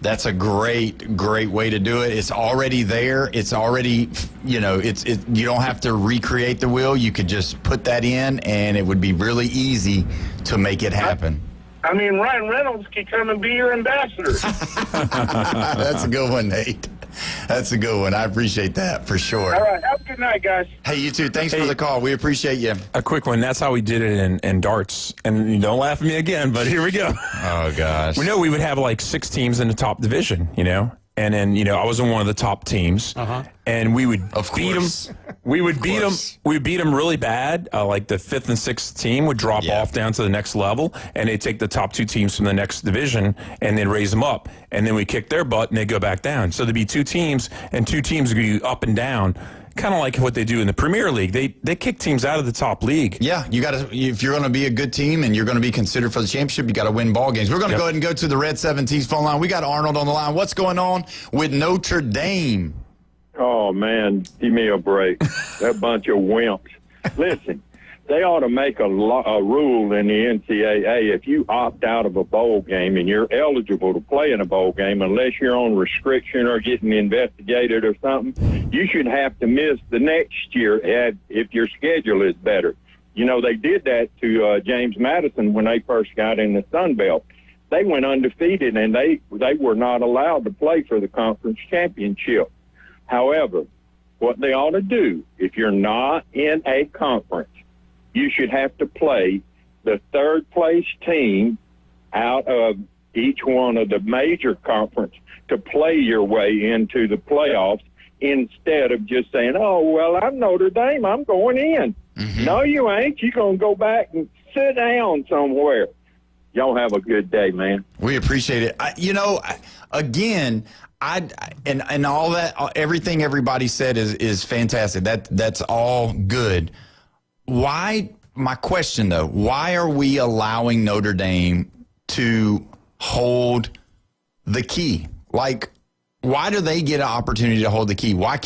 That's a great way to do it. It's already there. It's already, you don't have to recreate the wheel. You could just put that in, and it would be really easy to make it happen. I mean, Ryan Reynolds can come and be your ambassador. That's a good one, Nate. That's a good one. I appreciate that for sure. All right. Have a good night, guys. Hey, you too. Thanks for the call. We appreciate you. A quick one. That's how we did it in darts. And you don't laugh at me again, but here we go. Oh, gosh. We know we would have like 6 teams in the top division, And then, I was in one of the top teams. And we would beat them. We would beat them. We would beat them really bad. Like the 5th and 6th team would drop off down to the next level, and they'd take the top 2 teams from the next division and then raise them up. And then we kick their butt and they go back down. So there'd be 2 teams, and 2 teams would be up and down. Kind of like what they do in the Premier League. They kick teams out of the top league. Yeah, you got to. If you're going to be a good team and you're going to be considered for the championship, you got to win ball games. We're going to go ahead and go to the Red 7 T's phone line. We got Arnold on the line. What's going on with Notre Dame? Oh man, give me a break. That bunch of wimps. Listen, they ought to make a rule in the NCAA. If you opt out of a bowl game and you're eligible to play in a bowl game, unless you're on restriction or getting investigated or something, you should have to miss the next year if your schedule is better. They did that to James Madison when they first got in the Sun Belt. They went undefeated, and they were not allowed to play for the conference championship. However, what they ought to do, if you're not in a conference, you should have to play the 3rd place team out of each one of the major conference to play your way into the playoffs, instead of just saying, oh, well, I'm Notre Dame, I'm going in. No, you ain't. You're going to go back and sit down somewhere. Y'all have a good day, man. We appreciate it. Again, and all that, everything everybody said is fantastic. That's all good. Why? My question though, why are we allowing Notre Dame to hold the key? Like, why do they get an opportunity to hold the key? Why?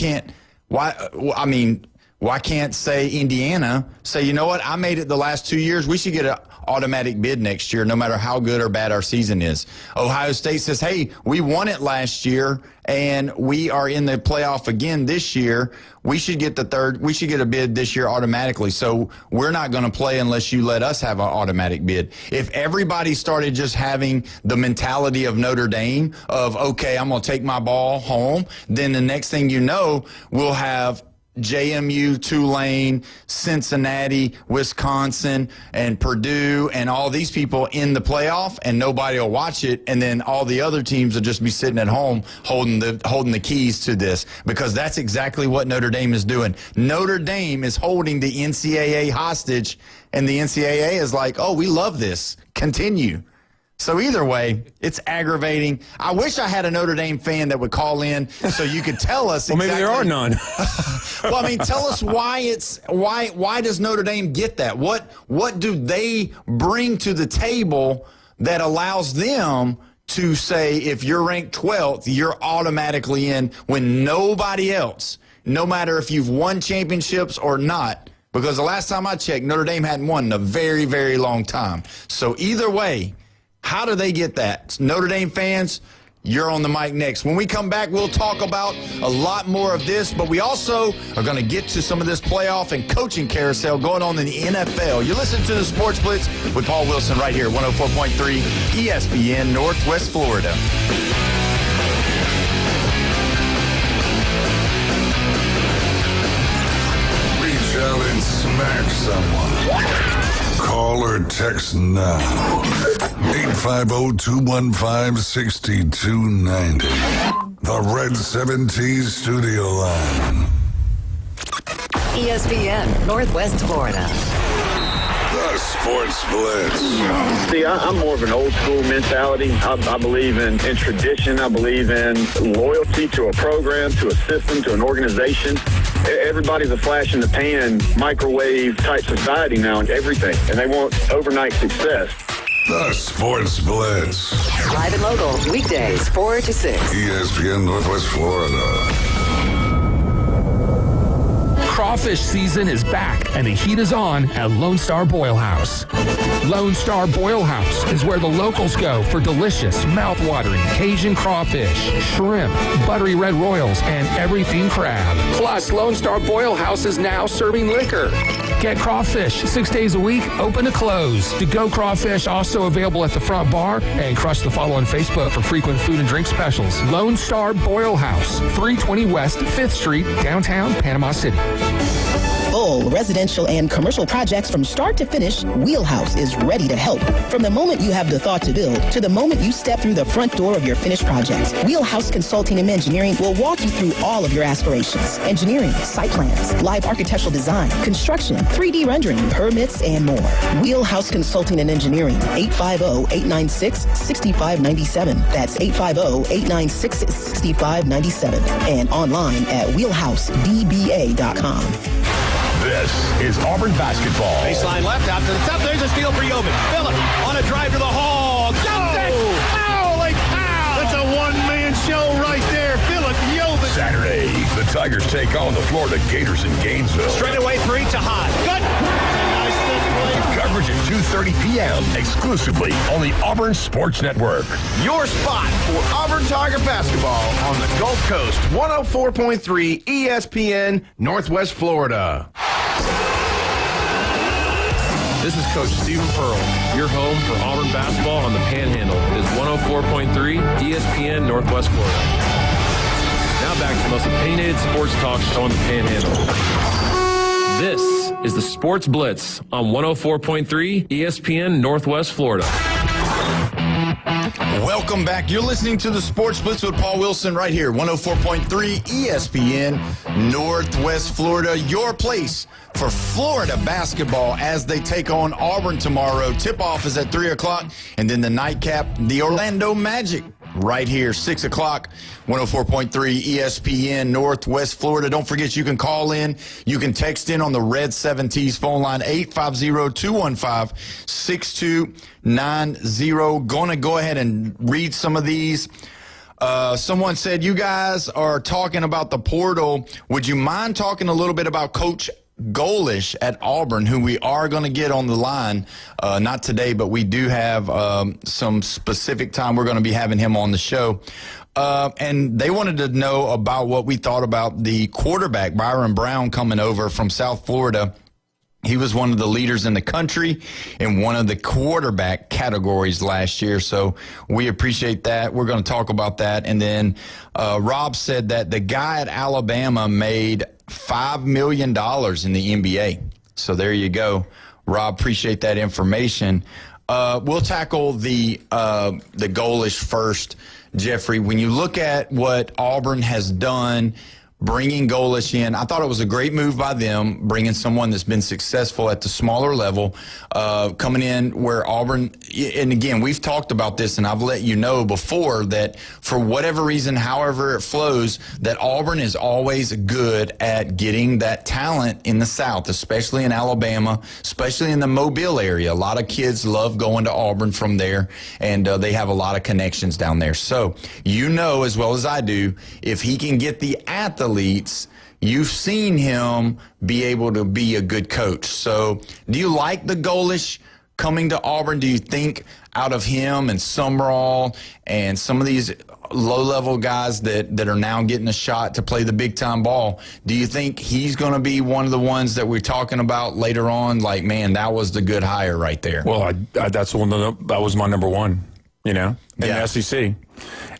I mean, Why can't, say, Indiana say, you know what, I made it the last 2 years. We should get an automatic bid next year, no matter how good or bad our season is. Ohio State says, hey, we won it last year, and we are in the playoff again this year. We should get a bid this year automatically. So we're not going to play unless you let us have an automatic bid. If everybody started just having the mentality of Notre Dame of, okay, I'm going to take my ball home, then the next thing you know, we'll have JMU, Tulane, Cincinnati, Wisconsin, and Purdue, and all these people in the playoff, and nobody will watch it, and then all the other teams will just be sitting at home holding the keys to this, because that's exactly what Notre Dame is doing. Notre Dame is holding the NCAA hostage, and the NCAA is like, oh, we love this. Continue. So either way, it's aggravating. I wish I had a Notre Dame fan that would call in so you could tell us well, exactly. Maybe there are none. Well, I mean, tell us why does Notre Dame get that? What do they bring to the table that allows them to say, if you're ranked 12th, you're automatically in, when nobody else, no matter if you've won championships or not, because the last time I checked, Notre Dame hadn't won in a very, very long time. So either way, how do they get that? Notre Dame fans, you're on the mic next. When we come back, we'll talk about a lot more of this, but we also are going to get to some of this playoff and coaching carousel going on in the NFL. You listen to the Sports Blitz with Paul Wilson right here, 104.3 ESPN, Northwest Florida. Reach out and smack someone. Call or text now. 850-215-6290. The Red 17 studio line. ESPN, Northwest Florida. The Sports Blitz. See, I'm more of an old school mentality. I believe in tradition. I believe in loyalty to a program, to a system, to an organization. Everybody's a flash in the pan, microwave type society now and everything, and they want overnight success. The Sports Blitz. Live and local, weekdays, 4 to 6. ESPN Northwest Florida. Crawfish season is back, and the heat is on at Lone Star Boil House. Lone Star Boil House is where the locals go for delicious, mouth-watering Cajun crawfish, shrimp, buttery red royals, and everything crab. Plus, Lone Star Boil House is now serving liquor. Get crawfish 6 days a week, open to close. To-go crawfish also available at the front bar, and crush the follow on Facebook for frequent food and drink specials. Lone Star Boil House, 320 West 5th Street, downtown Panama City. Full residential and commercial projects from start to finish, Wheelhouse is ready to help. From the moment you have the thought to build to the moment you step through the front door of your finished project, Wheelhouse Consulting and Engineering will walk you through all of your aspirations. Engineering, site plans, live architectural design, construction, 3D rendering, permits, and more. Wheelhouse Consulting and Engineering, 850-896-6597. That's 850-896-6597. And online at wheelhousedba.com. This is Auburn basketball. Baseline left out to the top. There's a steal for Yeoman. Phillip on a drive to the hall. Got it! Holy cow! That's a one-man show right there. Phillip Yeoman. Saturday, the Tigers take on the Florida Gators in Gainesville. Straightaway three to High. Good. Nice play. Coverage at 2:30 p.m. exclusively on the Auburn Sports Network. Your spot for Auburn Tiger basketball on the Gulf Coast. 104.3 ESPN, Northwest Florida. This is Coach Stephen Pearl. Your home for Auburn basketball on the Panhandle is 104.3 ESPN Northwest Florida. Now back to the most opinionated sports talk show on the Panhandle. This is the Sports Blitz on 104.3 ESPN Northwest Florida. Welcome back. You're listening to the Sports Blitz with Paul Wilson right here, 104.3 ESPN Northwest Florida, your place for Florida basketball as they take on Auburn tomorrow. Tip-off is at 3 o'clock, and then the nightcap, the Orlando Magic, right here, 6 o'clock, 104.3 ESPN Northwest Florida. Don't forget, you can call in. You can text in on the Red 7T's phone line, 850-215-6290. Going to go ahead and read some of these. Someone said, you guys are talking about the portal. Would you mind talking a little bit about Coach Golish at Auburn, who we are going to get on the line, not today, but we do have some specific time we're going to be having him on the show. And they wanted to know about what we thought about the quarterback, Byron Brown, coming over from South Florida. He was one of the leaders in the country in one of the quarterback categories last year, so we appreciate that. We're going to talk about that. And then Rob said that the guy at Alabama made $5 million in the NBA. So there you go. Rob, appreciate that information. We'll tackle the Golish first, Jeffrey. When you look at what Auburn has done, bringing Golish in, I thought it was a great move by them, bringing someone that's been successful at the smaller level, coming in where Auburn, and again, we've talked about this, and I've let you know before that for whatever reason, however it flows, that Auburn is always good at getting that talent in the South, especially in Alabama, especially in the Mobile area. A lot of kids love going to Auburn from there, and they have a lot of connections down there. So you know as well as I do, if he can get the athletes, you've seen him be able to be a good coach. So do you like the Golish coming to Auburn? Do you think out of him and Summerall and some of these low-level guys that are now getting a shot to play the big-time ball, do you think he's going to be one of the ones that we're talking about later on? Like, man, that was the good hire right there. Well, that was my number one, in the SEC.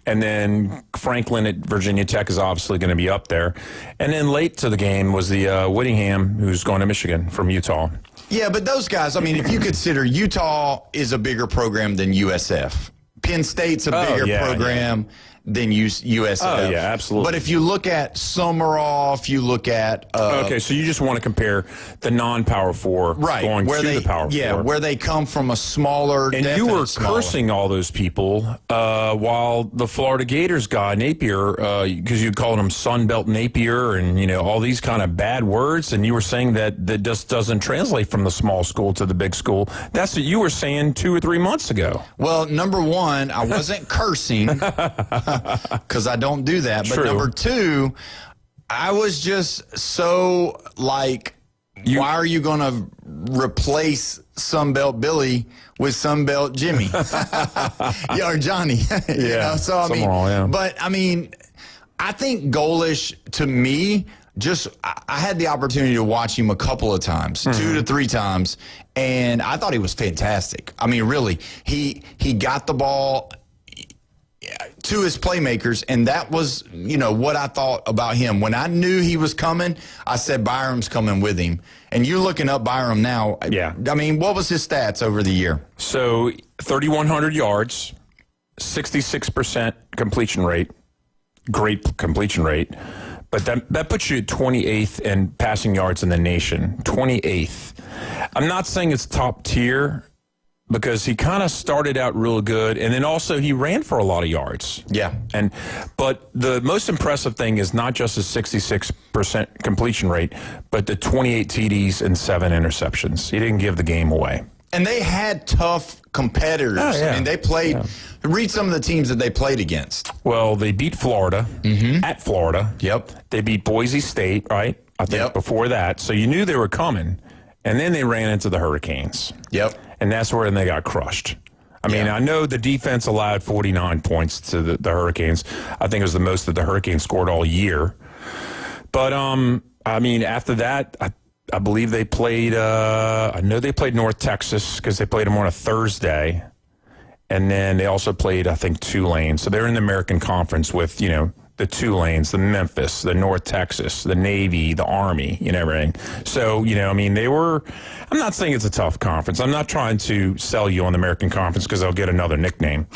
And then Franklin at Virginia Tech is obviously going to be up there. And then late to the game was the Whittingham, who's going to Michigan from Utah. Yeah, but those guys, I mean, if you consider Utah is a bigger program than USF. Penn State's a bigger program than USF. Oh, yeah, absolutely. But if you look at Summerall, if you look at... okay, so you just want to compare the non-Power Four going to the Power Four. Yeah, where they come from a smaller... And you were cursing all those people while the Florida Gators guy, Napier, because you called him Sunbelt Napier and, all these kind of bad words, and you were saying that just doesn't translate from the small school to the big school. That's what you were saying 2 or 3 months ago. Well, number one, I wasn't cursing... because I don't do that. But number two, I was just so like, why are you going to replace Sunbelt Billy with Sunbelt Jimmy? Or Johnny. So, I mean, but I mean, I think Golish, to me, I had the opportunity to watch him a couple of times, 2 to 3 times, and I thought he was fantastic. I mean, really, he got the ball to his playmakers, and that was, what I thought about him. When I knew he was coming, I said Byram's coming with him. And you're looking up Byram now. Yeah. I mean, what was his stats over the year? So 3,100 yards, 66% completion rate, great completion rate. But that puts you at 28th in passing yards in the nation, 28th. I'm not saying it's top tier, because he kind of started out real good, and then also he ran for a lot of yards. Yeah. But the most impressive thing is not just his 66% completion rate, but the 28 TDs and 7 interceptions. He didn't give the game away. And they had tough competitors. Oh, yeah. I mean, they played. Yeah. Read some of the teams that they played against. Well, they beat Florida at Florida. Yep. They beat Boise State, right? I think before that. So you knew they were coming. And then they ran into the Hurricanes. Yep. And that's where they got crushed. I mean, I know the defense allowed 49 points to the Hurricanes. I think it was the most that the Hurricanes scored all year. But, I mean, after that, I believe they played, I know they played North Texas because they played them on a Thursday. And then they also played, I think, Tulane. So they're in the American Conference with, the Tulanes, the Memphis, the North Texas, the Navy, the Army, everything. So, I mean, I'm not saying it's a tough conference. I'm not trying to sell you on the American Conference because I'll get another nickname.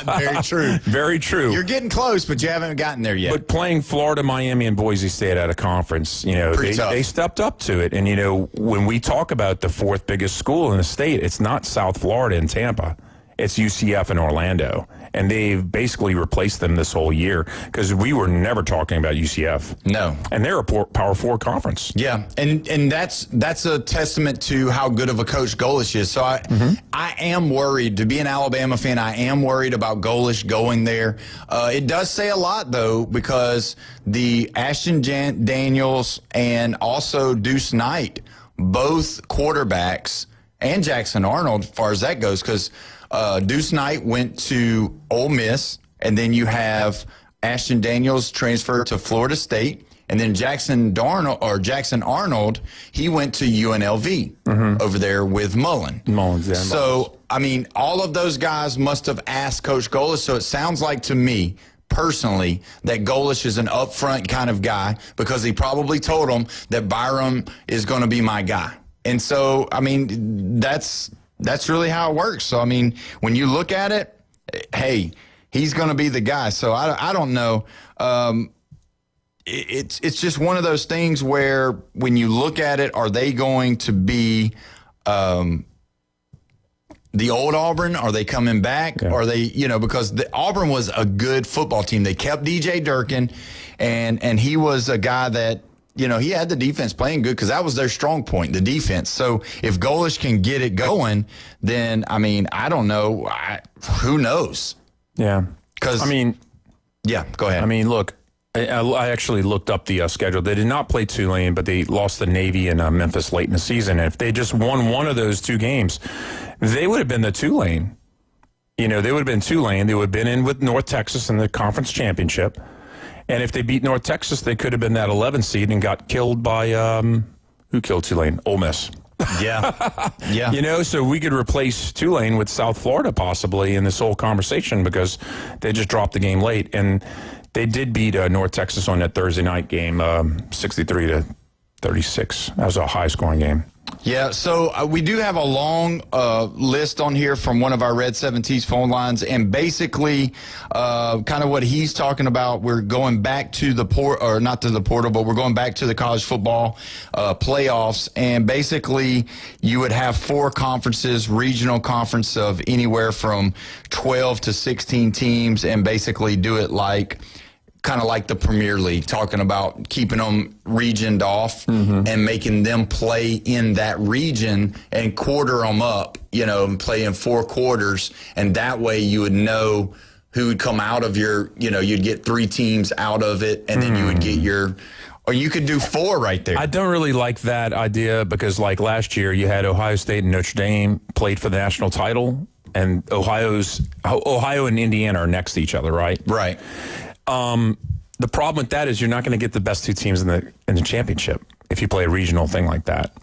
Very true. Very true. You're getting close, but you haven't gotten there yet. But playing Florida, Miami, and Boise State at a conference, they stepped up to it. And, when we talk about the 4th biggest school in the state, it's not South Florida and Tampa. It's UCF and Orlando. and they've basically replaced them this whole year because we were never talking about UCF. No. And they're a Power 4 conference. Yeah, and that's a testament to how good of a coach Golish is. So I am worried. To be an Alabama fan, I am worried about Golish going there. It does say a lot, though, because the Ashton Daniels and also Deuce Knight, both quarterbacks, and Jackson Arnold, as far as that goes, because Deuce Knight went to Ole Miss, and then you have Ashton Daniels transferred to Florida State, and then Jackson Arnold, he went to UNLV over there with Mullins. Yeah, so, I mean, all of those guys must have asked Coach Golish, so it sounds like to me, personally, that Golish is an upfront kind of guy because he probably told him that Byram is going to be my guy. And so, I mean, that's really how it works. So, I mean, when you look at it, hey, he's going to be the guy. So, I don't know. It's just one of those things where when you look at it, are they going to be the old Auburn? Are they coming back? Yeah. Are they, because Auburn was a good football team. They kept DJ Durkin, and he was a guy that, he had the defense playing good because that was their strong point, the defense. So if Golish can get it going, then, I mean, I don't know. Who knows? Yeah. Because, yeah, go ahead. I mean, look, I actually looked up the schedule. They did not play Tulane, but they lost the Navy and Memphis late in the season. And if they just won one of those two games, they would have been the Tulane. They would have been Tulane. They would have been in with North Texas in the conference championship. And if they beat North Texas, they could have been that 11 seed and got killed by, who killed Tulane? Ole Miss. Yeah. Yeah. So we could replace Tulane with South Florida possibly in this whole conversation because they just dropped the game late. And they did beat North Texas on that Thursday night game, 63-36. That was a high-scoring game. Yeah, so we do have a long list on here from one of our Red 7T's phone lines, and basically kind of what he's talking about, we're going back to the not to the portal, but we're going back to the college football playoffs, and basically you would have 4 conferences, regional conference of anywhere from 12 to 16 teams, and basically do it kind of like the Premier League, talking about keeping them regioned off and making them play in that region and quarter them up, and play in 4 quarters. And that way you would know who would come out of your, you'd get 3 teams out of it, and then you would get or you could do 4 right there. I don't really like that idea because last year you had Ohio State and Notre Dame played for the national title, and Ohio and Indiana are next to each other, right? Right. The problem with that is you're not going to get the best 2 teams in the championship if you play a regional thing like that.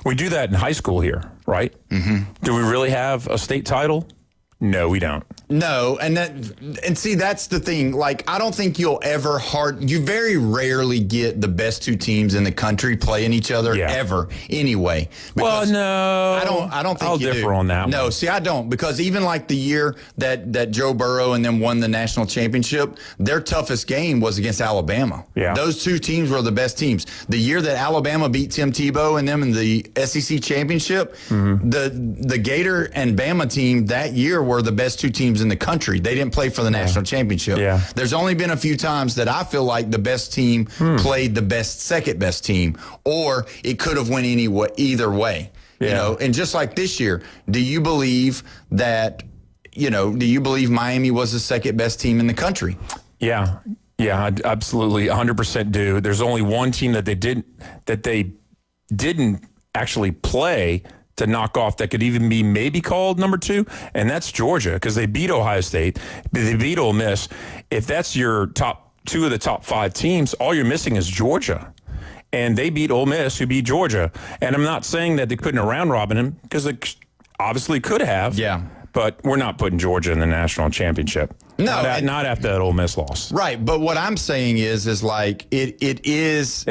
We do that in high school here, right? Mm-hmm. Do we really have a state title? No, we don't. No, and see, that's the thing. I don't think you'll ever you very rarely get the best 2 teams in the country playing each other ever anyway. Well, no. I don't think I'll you differ do. on that. No, see, I don't, because even the year that Joe Burrow and them won the national championship, their toughest game was against Alabama. Yeah. Those 2 teams were the best teams. The year that Alabama beat Tim Tebow and them in the SEC championship, the Gator and Bama team that year were the best 2 teams in the country. They didn't play for the national championship. Yeah. There's only been a few times that I feel like the best team played the second best team, or it could have went either way. Yeah. And just like this year, do you believe Miami was the second best team in the country? Yeah. Yeah, I absolutely 100% do. There's only one team that they didn't actually play to knock off that could even be maybe called number 2, and that's Georgia, because they beat Ohio State, they beat Ole Miss. If that's your top 2 of the top 5 teams, all you're missing is Georgia. And they beat Ole Miss, who beat Georgia. And I'm not saying that they couldn't have round robin them, because they obviously could have. Yeah. But we're not putting Georgia in the national championship. No, not after that Ole Miss loss. Right, but what I'm saying is It's 1-2. It's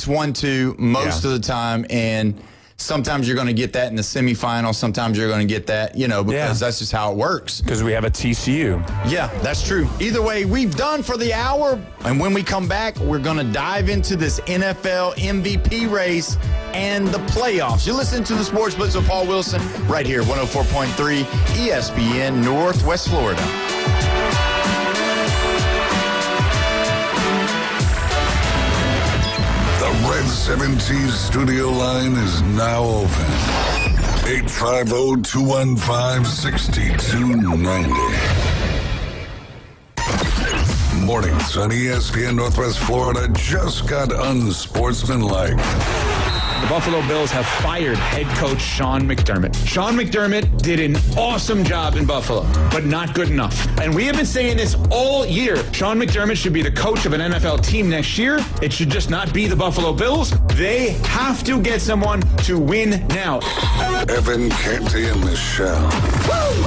1-2 most of the time, and sometimes you're going to get that in the semifinals. Sometimes you're going to get that, because that's just how it works. Because we have a TCU. Yeah, that's true. Either way, we've done for the hour. And when we come back, we're going to dive into this NFL MVP race and the playoffs. You listen to the Sports Blitz with Paul Wilson right here, 104.3 ESPN Northwest Florida. The Red 70s studio line is now open. 850-215-6290. Mornings on ESPN Northwest Florida just got unsportsmanlike. The Buffalo Bills have fired head coach Sean McDermott. Sean McDermott did an awesome job in Buffalo, but not good enough. And we have been saying this all year. Sean McDermott should be the coach of an NFL team next year. It should just not be the Buffalo Bills. They have to get someone to win now. Evan, Canty, and Michelle.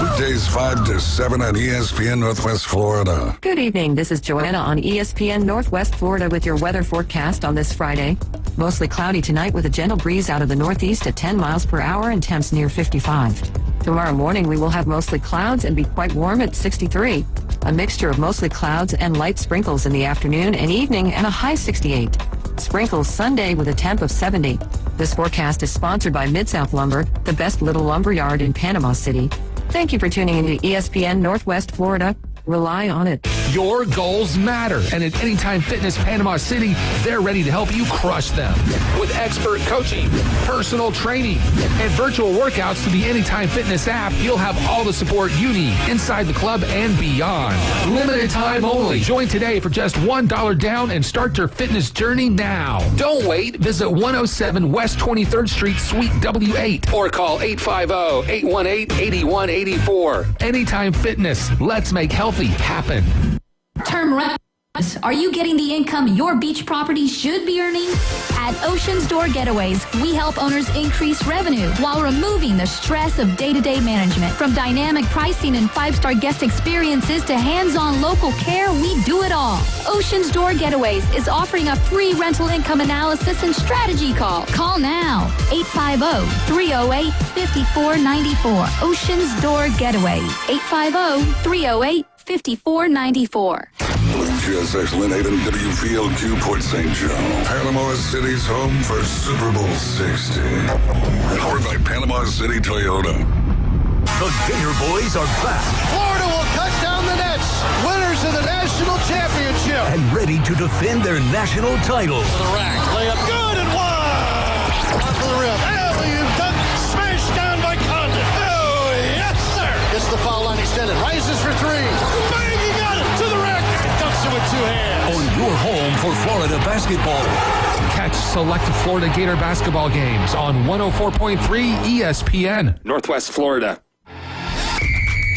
Weekdays 5 to 7 on ESPN Northwest Florida. Good evening. This is Joanna on ESPN Northwest Florida with your weather forecast on this Friday. Mostly cloudy tonight with a gentle breeze out of the northeast at 10 miles per hour and temps near 55. Tomorrow morning we will have mostly clouds and be quite warm at 63. A mixture of mostly clouds and light sprinkles in the afternoon and evening and a high 68. Sprinkles Sunday with a temp of 70. This forecast is sponsored by Mid-South Lumber, the best little lumber yard in Panama City. Thank you for tuning into ESPN Northwest Florida. Rely on it. Your goals matter, and at Anytime Fitness Panama City, they're ready to help you crush them. With expert coaching, personal training, and virtual workouts through the Anytime Fitness app, you'll have all the support you need inside the club and beyond. Limited time only. Join today for just $1 down and start your fitness journey now. Don't wait. Visit 107 West 23rd Street, Suite W8, or call 850-818-8184. Anytime Fitness. Let's make healthy happen. Term rent. Are you getting the income your beach property should be earning? At Ocean's Door Getaways, we help owners increase revenue while removing the stress of day-to-day management. From dynamic pricing and five-star guest experiences to hands-on local care, we do it all. Ocean's Door Getaways is offering a free rental income analysis and strategy call. Call now, 850-308-5494. Ocean's Door Getaways, 850-308-5494. GSX Lynn WFLQ Port St. Joe. Panama City's home for Super Bowl 60. Powered by Panama City Toyota. The Gator Boys are back. Florida will cut down the nets. Winners of the national championship. And ready to defend their national title. The rack. Layup good and one. Off of the rim. Alley-oop dunk. Smashed down by Condon. Oh, yes, sir. Gets the foul line extended. Rises for three. Bang, he got it to the rack. Dunks it with two hands. On your home for Florida basketball. Catch select Florida Gator basketball games on 104.3 ESPN, Northwest Florida.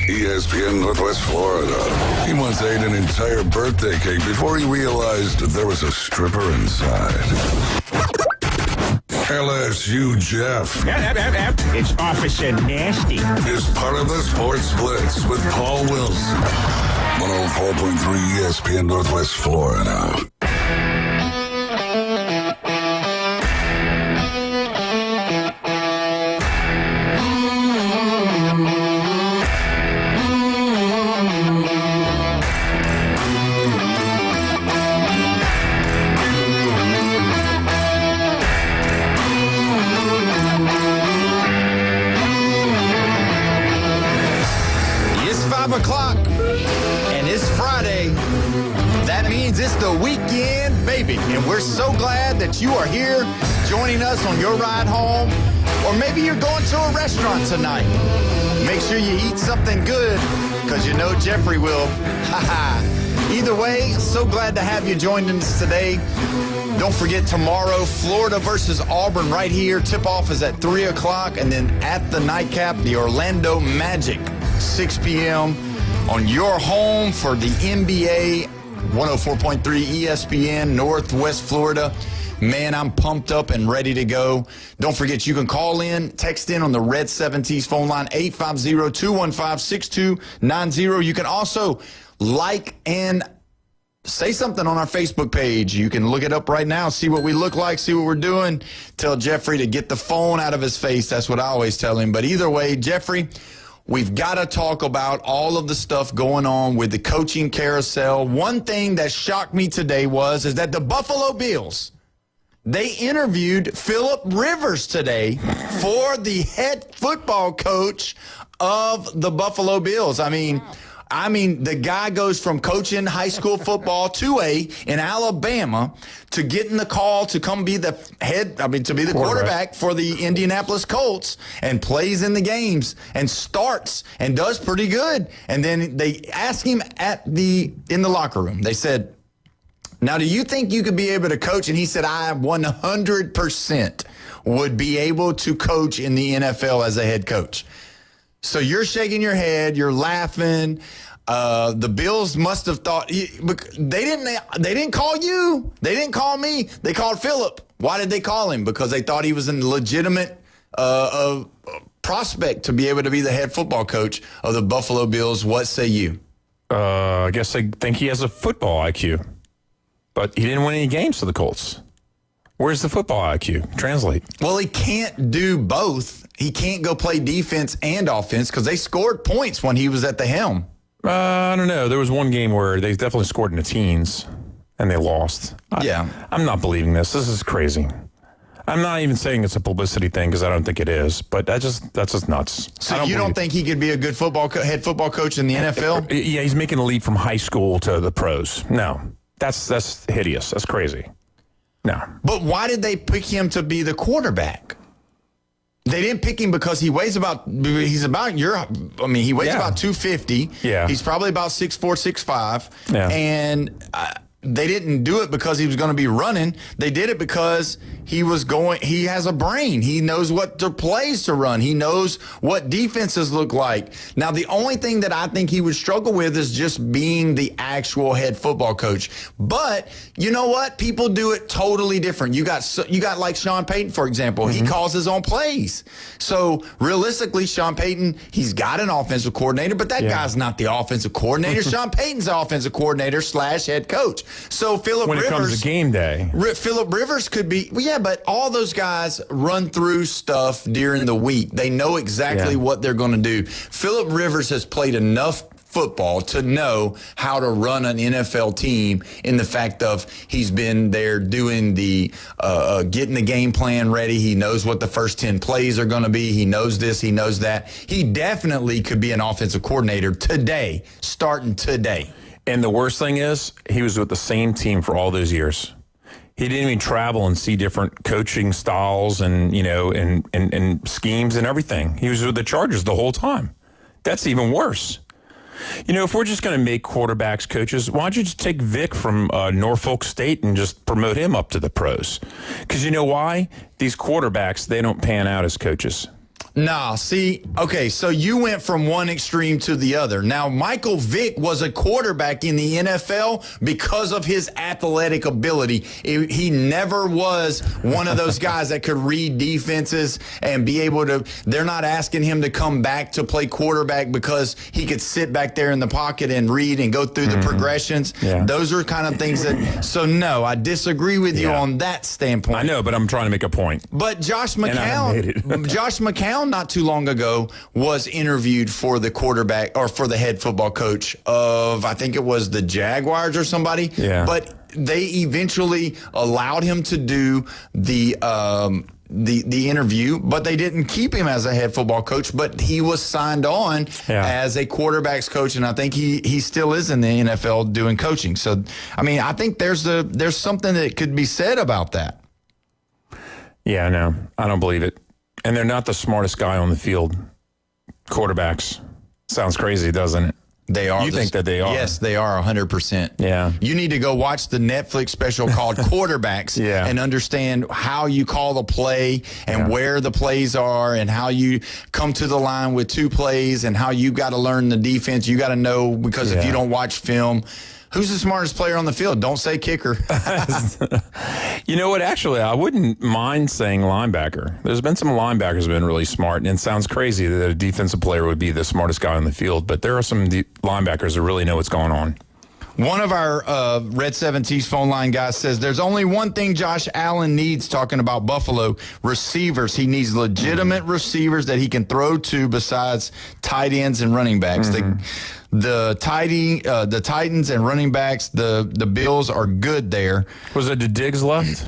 ESPN Northwest Florida. He once ate an entire birthday cake before he realized there was a stripper inside. LSU Jeff. It's Officer Nasty. Is part of the Sports Blitz with Paul Wilson. 104.3 ESPN Northwest Florida. It's 5 o'clock, and it's Friday. That means it's the weekend, baby. And we're so glad that you are here joining us on your ride home. Or maybe you're going to a restaurant tonight. Make sure you eat something good, because you know Jeffrey will. Either way, so glad to have you joining us today. Don't forget tomorrow, Florida versus Auburn right here. Tip-off is at 3 o'clock. And then at the nightcap, the Orlando Magic, 6 p.m. on your home for the NBA, 104.3 ESPN, Northwest Florida. Man, I'm pumped up and ready to go. Don't forget, you can call in, text in on the Red 70s phone line, 850-215-6290. You can also like and say something on our Facebook page. You can look it up right now, see what we look like, see what we're doing. Tell Jeffrey to get the phone out of his face. That's what I always tell him. But either way, Jeffrey, we've got to talk about all of the stuff going on with the coaching carousel. One thing that shocked me today is that the Buffalo Bills, they interviewed Phillip Rivers today for the head football coach of the Buffalo Bills. I mean, I mean, the guy goes from coaching high school football 2A in Alabama to getting the call to come be the quarterback for the Indianapolis Colts and plays in the games and starts and does pretty good. And then they asked him in the locker room. They said, "Now, do you think you could be able to coach?" And he said, "I 100% would be able to coach in the NFL as a head coach." So you're shaking your head, you're laughing. The Bills must have thought they didn't call you. They didn't call me. They called Philip. Why did they call him? Because they thought he was a legitimate prospect to be able to be the head football coach of the Buffalo Bills. What say you? I guess they think he has a football IQ, but he didn't win any games for the Colts. Where's the football IQ? Translate. Well, he can't do both. He can't go play defense and offense because they scored points when he was at the helm. I don't know. There was one game where they definitely scored in the teens, and they lost. I'm not believing this. This is crazy. I'm not even saying it's a publicity thing because I don't think it is, but that's just nuts. So you don't think he could be a good head football coach in the NFL? Yeah, he's making a leap from high school to the pros. No, that's hideous. That's crazy. No. But why did they pick him to be the quarterback? They didn't pick him because he weighs about 250. Yeah. He's probably about 6'4", 6'5". Yeah. And they didn't do it because he was going to be running. They did it because he has a brain. He knows what the plays to run. He knows what defenses look like. Now, the only thing that I think he would struggle with is just being the actual head football coach. But you know what? People do it totally different. You got like Sean Payton, for example. He calls his own plays. So realistically, Sean Payton, he's got an offensive coordinator, but that guy's not the offensive coordinator. Sean Payton's the offensive coordinator / head coach. So Philip Rivers, when it comes to game day, Philip Rivers could be, but all those guys run through stuff during the week. They know exactly what they're going to do. Philip Rivers has played enough football to know how to run an NFL team in the fact of he's been there doing the getting the game plan ready. He knows what the first 10 plays are going to be. He knows this. He knows that. He definitely could be an offensive coordinator today, starting today. And the worst thing is, he was with the same team for all those years. He didn't even travel and see different coaching styles and schemes and everything. He was with the Chargers the whole time. That's even worse. If we're just going to make quarterbacks coaches, why don't you just take Vic from Norfolk State and just promote him up to the pros? Because you know why? These quarterbacks, they don't pan out as coaches. Nah, see, okay, so you went from one extreme to the other. Now, Michael Vick was a quarterback in the NFL because of his athletic ability. He never was one of those guys that could read defenses and be able to, they're not asking him to come back to play quarterback because he could sit back there in the pocket and read and go through the progressions. Yeah. Those are kind of things that, so no, I disagree with you on that standpoint. I know, but I'm trying to make a point. But Josh McCown, not too long ago, was interviewed for the quarterback or for the head football coach of, I think it was the Jaguars or somebody. Yeah. But they eventually allowed him to do the interview, but they didn't keep him as a head football coach, but he was signed on as a quarterback's coach, and I think he still is in the NFL doing coaching. So, I mean, I think there's something that could be said about that. Yeah, no, I don't believe it. And they're not the smartest guy on the field, quarterbacks. Sounds crazy, doesn't it? They are. You think that they are? Yes, they are 100%. Yeah. You need to go watch the Netflix special called Quarterbacks and understand how you call the play and where the plays are and how you come to the line with two plays and how you got to learn the defense. You got to know, because if you don't watch film, who's the smartest player on the field? Don't say kicker. You know what? Actually, I wouldn't mind saying linebacker. There's been some linebackers who have been really smart, and it sounds crazy that a defensive player would be the smartest guy on the field, but there are some linebackers that really know what's going on. One of our Red 7T's phone line guys says there's only one thing Josh Allen needs, talking about Buffalo, receivers. He needs legitimate receivers that he can throw to besides tight ends and running backs. The Titans and running backs, the Bills are good there. Was it the Diggs left?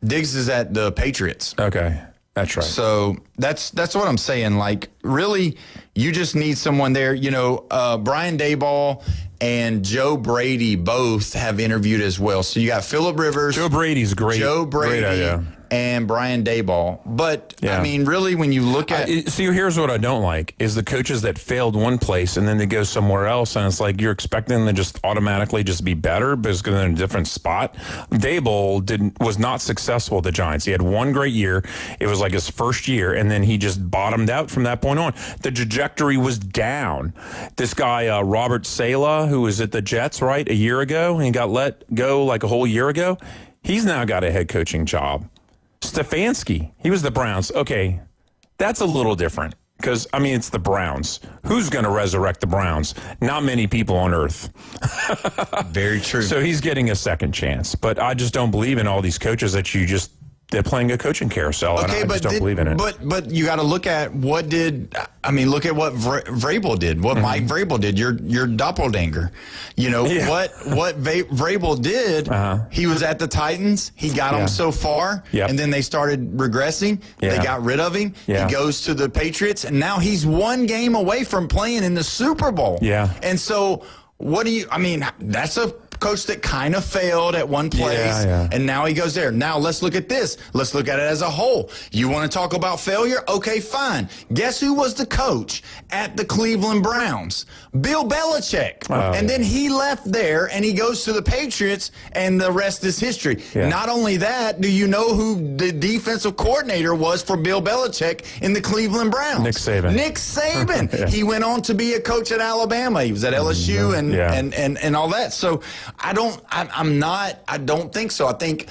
Diggs is at the Patriots. Okay. That's right. So that's what I'm saying. Like, really, you just need someone there. You know, Brian Daboll and Joe Brady both have interviewed as well. So you got Phillip Rivers. Joe Brady's great. Joe Brady. Great idea. And Brian Daboll. But, Yeah. I mean, really, when you look at... See, here's what I don't like, is the coaches that failed one place and then they go somewhere else, and it's like you're expecting them to just automatically just be better because they're in a different spot. Daboll was not successful at the Giants. He had one great year. It was like his first year, and then he just bottomed out from that point on. The trajectory was down. This guy, Robert Saleh, who was at the Jets, right, a year ago, and he got let go like a whole year ago, he's now got a head coaching job. Stefanski, he was the Browns. Okay, that's a little different because, I mean, it's the Browns. Who's going to resurrect the Browns? Not many people on earth. Very true. So he's getting a second chance. But I just don't believe in all these coaches that they're playing a coaching carousel. Okay, and I just don't believe in it. But you got to look at look at what Vrabel did, what Mike Vrabel did, your doppelganger. You know, what Vrabel did, he was at the Titans, he got them so far, and then they started regressing, they got rid of him, he goes to the Patriots, and now he's one game away from playing in the Super Bowl. Yeah. And so, that's a coach that kind of failed at one place, and now he goes there. Now let's look at this. Let's look at it as a whole. You want to talk about failure? Okay, fine. Guess who was the coach at the Cleveland Browns? Bill Belichick. And then he left there, and he goes to the Patriots, and the rest is history. Yeah. Not only that, do you know who the defensive coordinator was for Bill Belichick in the Cleveland Browns? Nick Saban. Nick Saban. He went on to be a coach at Alabama. He was at LSU and all that. So I don't think so. I think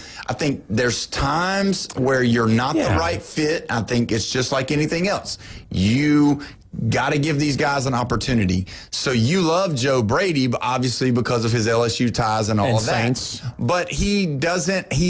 there's times where you're not the right fit. I think it's just like anything else. You got to give these guys an opportunity. So you love Joe Brady, obviously because of his LSU ties and all of that. But he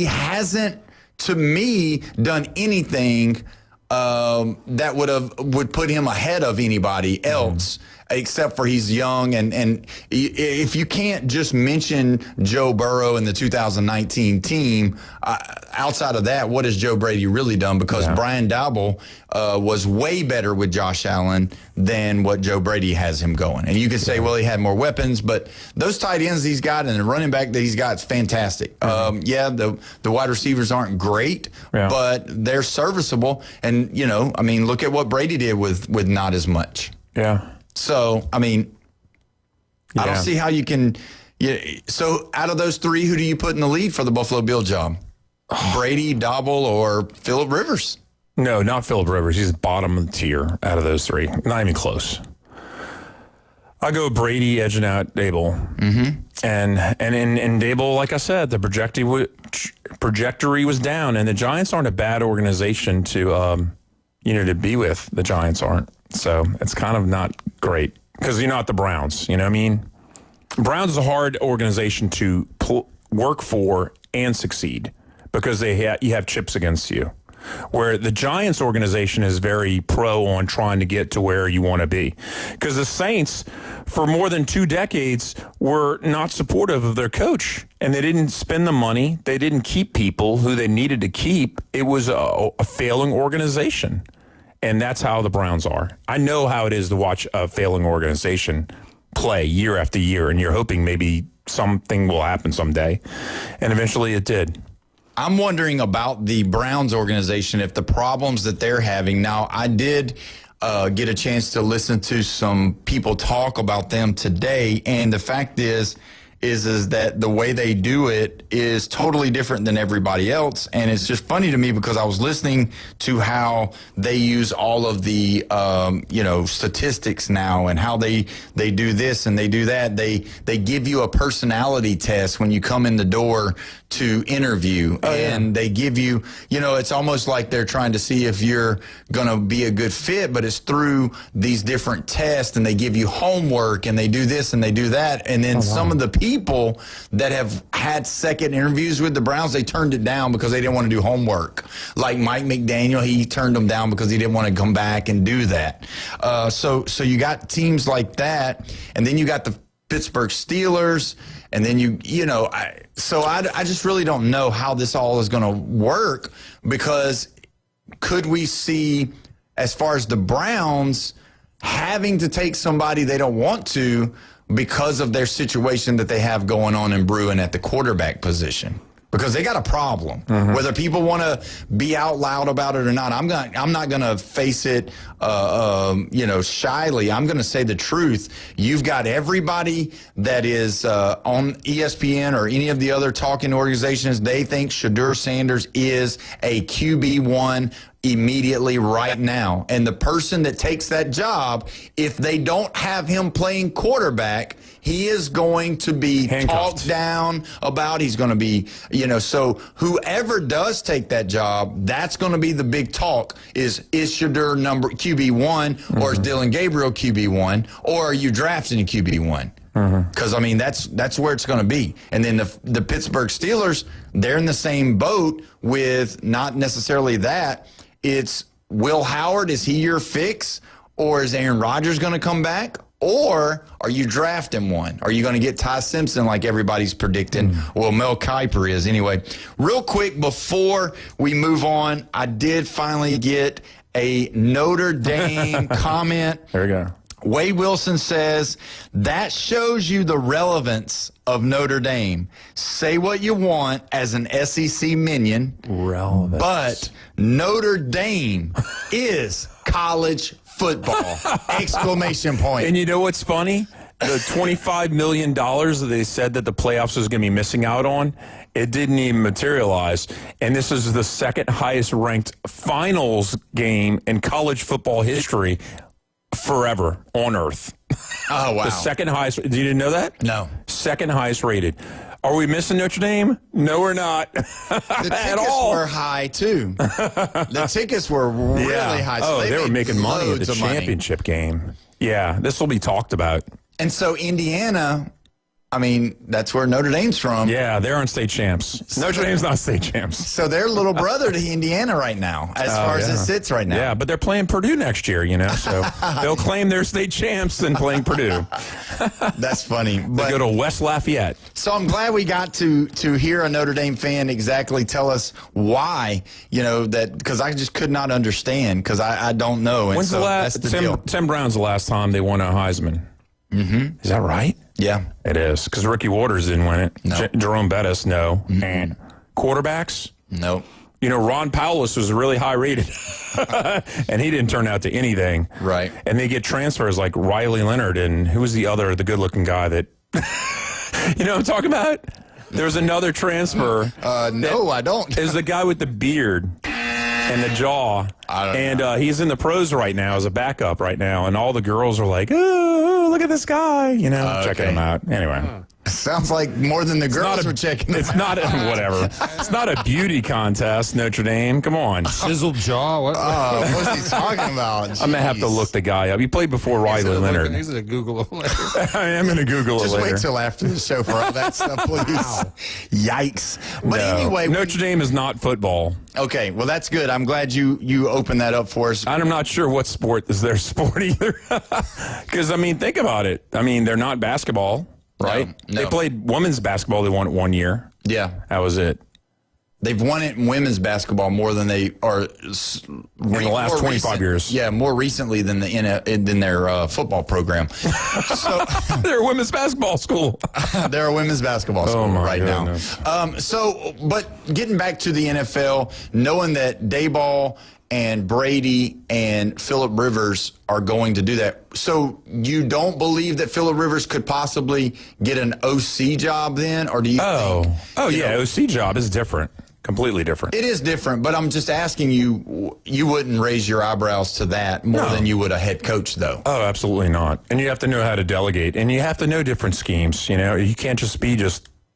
hasn't, to me, done anything that would put him ahead of anybody else. Except for he's young, and if you can't just mention Joe Burrow and the 2019 team, outside of that, what has Joe Brady really done? Because Brian Daboll was way better with Josh Allen than what Joe Brady has him going. And you could say, well, he had more weapons, but those tight ends he's got and the running back that he's got is fantastic. The wide receivers aren't great, but they're serviceable. And, look at what Brady did with not as much. Yeah. So, I don't see how you can. So, out of those three, who do you put in the lead for the Buffalo Bill job? Brady, Daboll, or Phillip Rivers? No, not Phillip Rivers. He's bottom of the tier out of those three. Not even close. I go Brady edging out Daboll. And Daboll, like I said, the trajectory was down, and the Giants aren't a bad organization to be with. The Giants aren't. So it's kind of not great because you're not the Browns. You know what I mean? Browns is a hard organization to work for and succeed because you have chips against you. Where the Giants organization is very pro on trying to get to where you want to be. Because the Saints, for more than 2 decades, were not supportive of their coach. And they didn't spend the money. They didn't keep people who they needed to keep. It was a failing organization. And that's how the Browns are. I know how it is to watch a failing organization play year after year, and you're hoping maybe something will happen someday. And eventually it did. I'm wondering about the Browns organization, if the problems that they're having. Now, I did get a chance to listen to some people talk about them today, and the fact is that the way they do it is totally different than everybody else. And it's just funny to me because I was listening to how they use all of the, statistics now and how they do this and they do that. They give you a personality test when you come in the door to interview. And they give you, it's almost like they're trying to see if you're going to be a good fit, but it's through these different tests, and they give you homework and they do this and they do that. And then some of the people that have had second interviews with the Browns, they turned it down because they didn't want to do homework. Like Mike McDaniel, he turned them down because he didn't want to come back and do that. So you got teams like that, and then you got the Pittsburgh Steelers, and then I just really don't know how this all is going to work because could we see, as far as the Browns, having to take somebody they don't want to because of their situation that they have going on in brewing at the quarterback position? Because they got a problem. Whether people want to be out loud about it or not, I'm not going to face it, shyly. I'm going to say the truth. You've got everybody that is on ESPN or any of the other talking organizations. They think Shedeur Sanders is a QB1 immediately right now. And the person that takes that job, if they don't have him playing quarterback, he is going to be talked down about. He's going to be, so whoever does take that job, that's going to be the big talk is Shedeur QB1 or is Dylan Gabriel QB1 or are you drafting a QB1? Because, that's where it's going to be. And then the Pittsburgh Steelers, they're in the same boat with not necessarily that. It's Will Howard, is he your fix? Or is Aaron Rodgers going to come back? Or are you drafting one? Are you going to get Ty Simpson like everybody's predicting? Well, Mel Kiper is. Anyway, real quick before we move on, I did finally get a Notre Dame comment. There we go. Wade Wilson says, that shows you the relevance of Notre Dame. Say what you want as an SEC minion. Relevance. But Notre Dame is college football! Exclamation point. And you know what's funny? The $25 million that they said that the playoffs was going to be missing out on, it didn't even materialize. And this is the second highest ranked finals game in college football history forever on earth. Oh, wow. The second highest. You didn't know that? No. Second highest rated. Are we missing Notre Dame? No, we're not. The tickets were high, too. The tickets were really high. So they were making money at the championship game. Yeah, this will be talked about. And so Indiana, that's where Notre Dame's from. Yeah, they're on state champs. Notre Dame's not state champs. So they're little brother to Indiana right now, as far as it sits right now. Yeah, but they're playing Purdue next year, so they'll claim they're state champs and playing Purdue. That's funny. They go to West Lafayette. So I'm glad we got to hear a Notre Dame fan exactly tell us why, because I just could not understand, because I don't know. And When's the last? Tim Brown's the last time they won a Heisman. Is that right? Yeah. It is, because Ricky Waters didn't win it. No. Jerome Bettis, no. And quarterbacks? No. Ron Powlus was really high rated, and he didn't turn out to anything. Right. And they get transfers like Riley Leonard, and who was the good-looking guy that, you know what I'm talking about? There's another transfer. No, I don't. Is the guy with the beard and the jaw. I don't know. He's in the pros right now as a backup right now, and all the girls are like, oh, look at this guy, checking him out. Anyway. Sounds like more than the girls were checking. It's not whatever. It's not a beauty contest, Notre Dame. Come on. Chiseled jaw. What? What's he talking about? I'm going to have to look the guy up. He played before Riley Leonard. He's going to Google it later. I am going to Google it later. Just wait till after the show for all that stuff, please. Wow. Yikes. But anyway. Notre Dame is not football. Okay, well, that's good. I'm glad you opened that up for us. I'm not sure what sport is their sport either. Because, think about it. They're not basketball. Right? No. They played women's basketball. They won it 1 year. Yeah. That was it. They've won it in women's basketball more than they are in the last 25 years. Yeah, more recently than their football program. So they're a women's basketball school. They're a women's basketball school right goodness. now. But getting back to the NFL, knowing that Dayball and Brady and Phillip Rivers are going to do that. So you don't believe that Phillip Rivers could possibly get an OC job then? Or do you think? OC job is different. Completely different. It is different, but I'm just asking you wouldn't raise your eyebrows to that more than you would a head coach, though. Oh, absolutely not. And you have to know how to delegate, and you have to know different schemes. You can't just be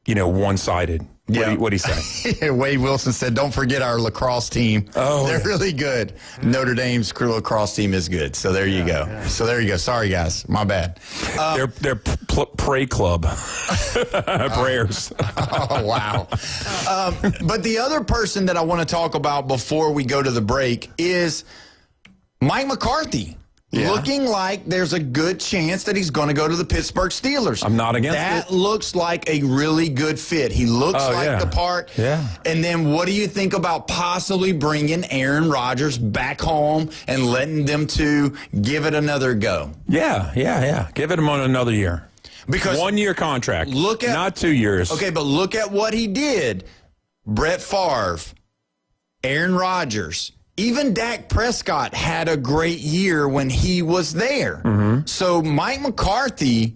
one-sided. Yeah. What'd he say? Wade Wilson said, don't forget our lacrosse team. Oh, they're really good. Notre Dame's lacrosse team is good. So there you go. Yeah. So there you go. Sorry, guys. My bad. They're pray club. Prayers. Oh, wow. But the other person that I want to talk about before we go to the break is Mike McCarthy. looking like there's a good chance that he's going to go to the Pittsburgh Steelers. I'm not against that. it. That looks like a really good fit. He looks like the part. Yeah. And then what do you think about possibly bringing Aaron Rodgers back home and letting them two give it another go? Yeah. Give it him on another year. Because 1 year contract. Look at not 2 years. Okay, but look at what he did. Brett Favre, Aaron Rodgers, even Dak Prescott had a great year when he was there. Mm-hmm. So Mike McCarthy,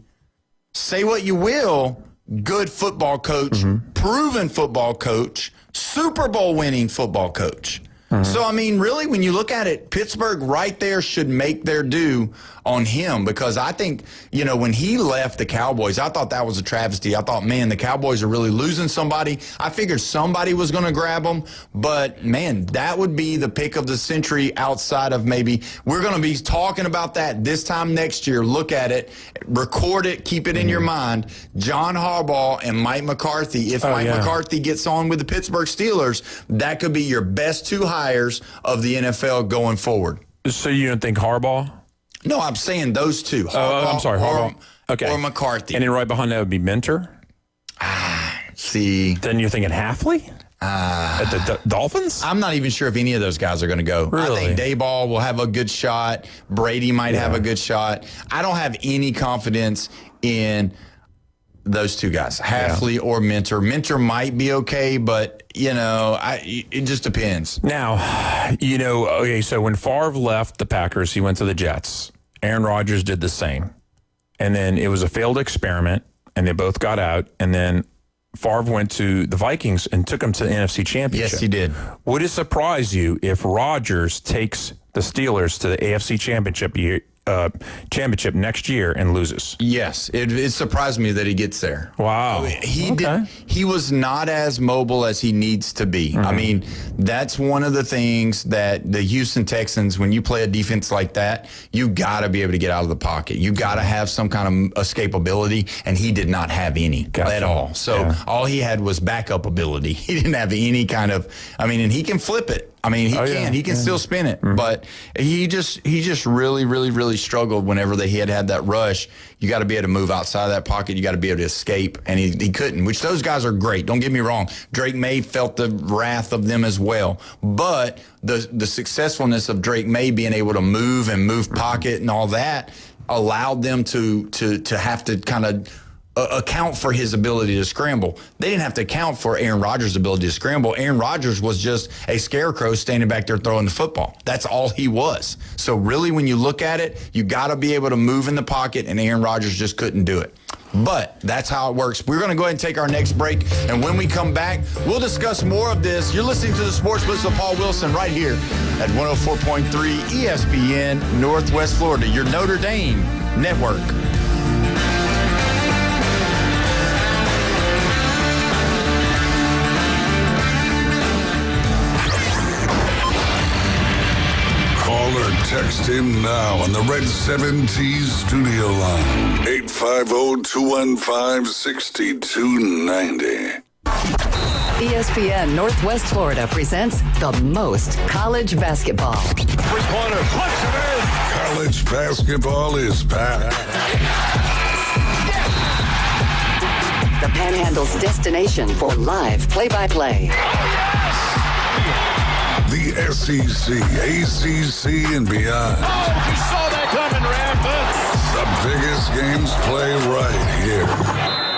say what you will, good football coach, proven football coach, Super Bowl winning football coach. So, I mean, really, when you look at it, Pittsburgh right there should make their due on him, because I think, when he left the Cowboys, I thought that was a travesty. I thought, man, the Cowboys are really losing somebody. I figured somebody was going to grab him, but, man, that would be the pick of the century outside of maybe we're going to be talking about that this time next year. Look at it, record it, keep it in your mind. John Harbaugh and Mike McCarthy. If Mike McCarthy gets on with the Pittsburgh Steelers, that could be your best two hires of the NFL going forward. So you don't think Harbaugh? No, I'm saying those two. Harbaugh, I'm sorry, Harbaugh. Or McCarthy. And then right behind that would be Minter? See. Then you're thinking Halfley? At the Dolphins? I'm not even sure if any of those guys are going to go. Really? I think Dayball will have a good shot. Brady might have a good shot. I don't have any confidence in those two guys, Halfley or Minter. Minter might be okay, but, it just depends. Now, so when Favre left the Packers, he went to the Jets. Aaron Rodgers did the same. And then it was a failed experiment, and they both got out. And then Favre went to the Vikings and took them to the NFC Championship. Yes, he did. Would it surprise you if Rodgers takes the Steelers to the AFC championship next year and loses? Yes, it surprised me that he gets there. Wow. He was not as mobile as he needs to be. I mean, that's one of the things that the Houston Texans, when you play a defense like that, you got to be able to get out of the pocket. You got to have some kind of escapability, and he did not have any at all. So all he had was backup ability. He didn't have any kind of, and he can flip it. He can still spin it, but he just really, really, really struggled whenever he had that rush. You got to be able to move outside of that pocket. You got to be able to escape, and he couldn't, which those guys are great. Don't get me wrong. Drake May felt the wrath of them as well, but the successfulness of Drake May being able to move pocket and all that allowed them to have to kind of account for his ability to scramble. They didn't have to account for Aaron Rodgers' ability to scramble. Aaron Rodgers was just a scarecrow standing back there throwing the football. That's all he was. So really, when you look at it, you got to be able to move in the pocket, and Aaron Rodgers just couldn't do it. But that's how it works. We're going to go ahead and take our next break, and when we come back, we'll discuss more of this. You're listening to the Sports Blitz with Paul Wilson right here at 104.3 ESPN Northwest Florida, your Notre Dame network. Text him now on the Red 7T studio line, 850-215-6290. ESPN Northwest Florida presents the most college basketball. Three-pointer, flips it in. College basketball is back. The Panhandle's destination for live play-by-play. The SEC, ACC, and beyond. Oh, he saw that coming, Rampant. The biggest games play right here.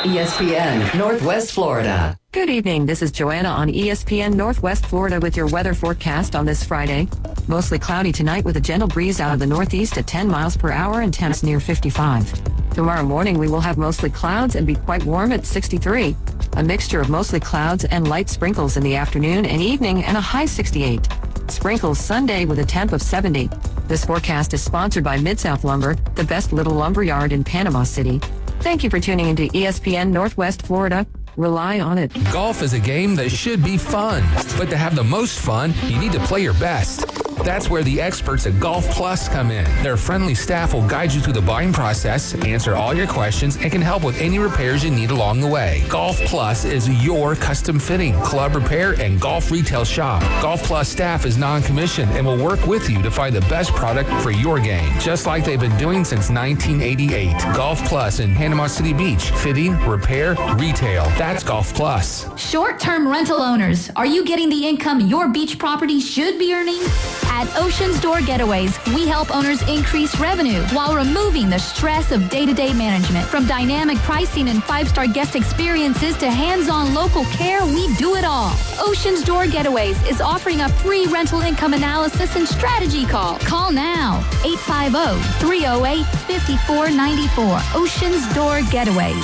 ESPN Northwest Florida. Good evening. This is Joanna on ESPN Northwest Florida with your weather forecast on this Friday. Mostly cloudy tonight with a gentle breeze out of the northeast at 10 miles per hour and temps near 55. Tomorrow morning we will have mostly clouds and be quite warm at 63. A mixture of mostly clouds and light sprinkles in the afternoon and evening and a high 68. Sprinkles Sunday with a temp of 70. This forecast is sponsored by Mid-South Lumber, the best little lumber yard in Panama City. Thank you for tuning into ESPN Northwest Florida. Rely on it. Golf is a game that should be fun, but to have the most fun, you need to play your best. That's where the experts at Golf Plus come in. Their friendly staff will guide you through the buying process, answer all your questions, and can help with any repairs you need along the way. Golf Plus is your custom fitting, club repair, and golf retail shop. Golf Plus staff is non-commissioned and will work with you to find the best product for your game, just like they've been doing since 1988. Golf Plus in Panama City Beach. Fitting, repair, retail. That's Golf Plus. Short-term rental owners, are you getting the income your beach property should be earning? At Ocean's Door Getaways, we help owners increase revenue while removing the stress of day-to-day management. From dynamic pricing and 5-star guest experiences to hands-on local care, we do it all. Ocean's Door Getaways is offering a free rental income analysis and strategy call. Call now, 850-308-5494. Ocean's Door Getaways,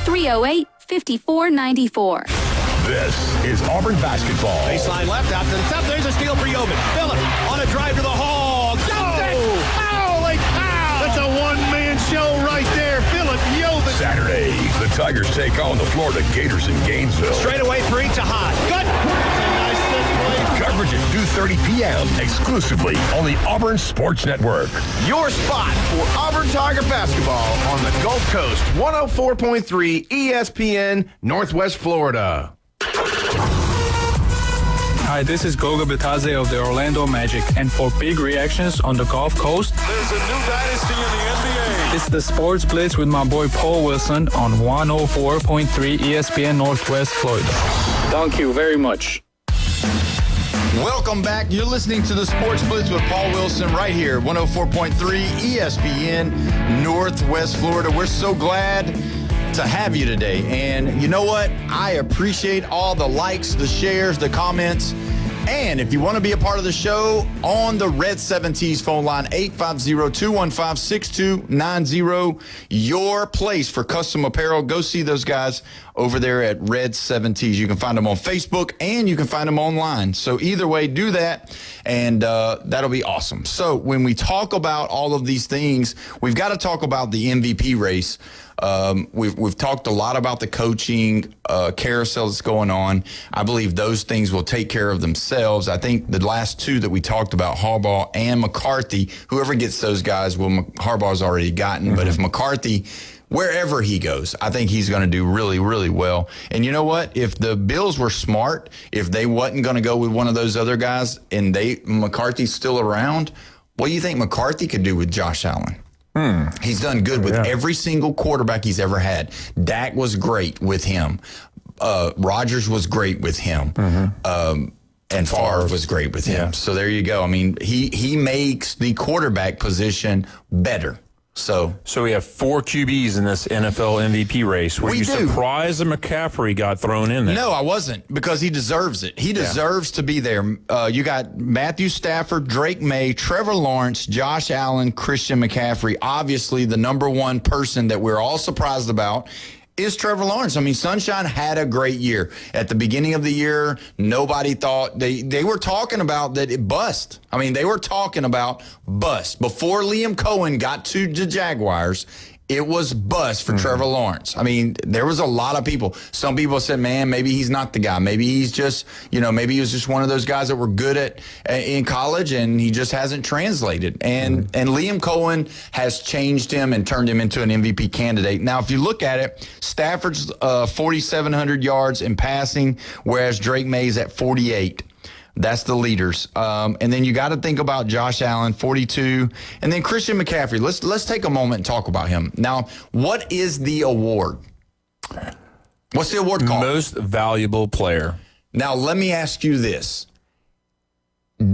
850-308-5494. This is Auburn basketball. Baseline left out to the top. There's a steal for Yeoman. Phillip on a drive to the hole. Holy cow! That's a one-man show right there. Phillip Yeoman. Saturday, the Tigers take on the Florida Gators in Gainesville. Straight away three to Hot. Good. Coverage at 2:30 p.m. exclusively on the Auburn Sports Network. Your spot for Auburn Tiger basketball on the Gulf Coast. 104.3 ESPN, Northwest Florida. Hi, this is Goga Bitadze of the Orlando Magic, and for big reactions on the Gulf Coast, There's a new dynasty in the NBA. it's the Sports Blitz with my boy Paul Wilson on 104.3 ESPN Northwest Florida. Thank you very much. Welcome back. You're listening to the Sports Blitz with Paul Wilson right here, 104.3 ESPN, Northwest Florida. We're so glad to have you today. And you know what? I appreciate all the likes, the shares, the comments. And if you want to be a part of the show, on the Red 7T's phone line, 850-215-6290, your place for custom apparel. Go see those guys over there at Red 7T's. You can find them on Facebook and you can find them online. So either way, do that, and that'll be awesome. So when we talk about all of these things, we've got to talk about the MVP race. We've talked a lot about the coaching carousel that's going on. I believe those things will take care of themselves. I think the last two that we talked about, Harbaugh and McCarthy, whoever gets those guys, Harbaugh's already gotten. Mm-hmm. But if McCarthy, wherever he goes, I think he's going to do really, really well. And you know what? If the Bills were smart, if they wasn't going to go with one of those other guys and McCarthy's still around, what do you think McCarthy could do with Josh Allen? He's done good with every single quarterback he's ever had. Dak was great with him. Rodgers was great with him. And Favre was great with him. Yeah. So there you go. I mean, he makes the quarterback position better. So we have 4 QBs in this NFL MVP race. Were you surprised that McCaffrey got thrown in there? No, I wasn't, because he deserves it. He deserves to be there. You got Matthew Stafford, Drake May, Trevor Lawrence, Josh Allen, Christian McCaffrey. Obviously, the number one person that we're all surprised about is Trevor Lawrence. I mean, Sunshine had a great year. At the beginning of the year, nobody thought they were talking about that it bust. I mean, they were talking about bust. Before Liam Cohen got to the Jaguars, it was bust for Trevor Lawrence. I mean, there was a lot of people. Some people said, man, maybe he's not the guy. Maybe he's just, maybe he was just one of those guys that were good in college and he just hasn't translated. And Liam Cohen has changed him and turned him into an MVP candidate. Now, if you look at it, Stafford's 4,700 yards in passing, whereas Drake May's at 48. That's the leaders. And then you got to think about Josh Allen, 42. And then Christian McCaffrey. Let's take a moment and talk about him. Now, what is the award? What's the award called? Most valuable player. Now, let me ask you this.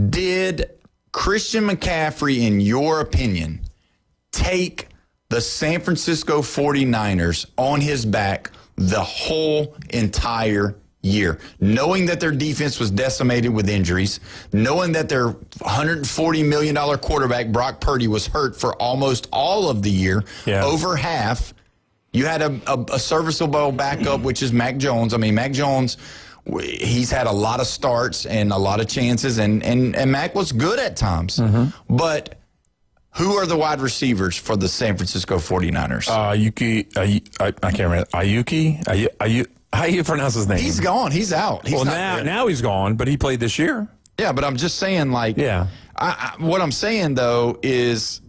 Did Christian McCaffrey, in your opinion, take the San Francisco 49ers on his back the whole entire year, knowing that their defense was decimated with injuries, knowing that their $140 million quarterback, Brock Purdy, was hurt for almost all of the year, over half? You had a serviceable backup, which is Mac Jones. I mean, Mac Jones, he's had a lot of starts and a lot of chances, and Mac was good at times. But who are the wide receivers for the San Francisco 49ers? I can't remember. Ayuki? How do you pronounce his name? He's gone. He's out. Now he's gone, but he played this year. Yeah, but I'm just saying, like, what I'm saying, though, is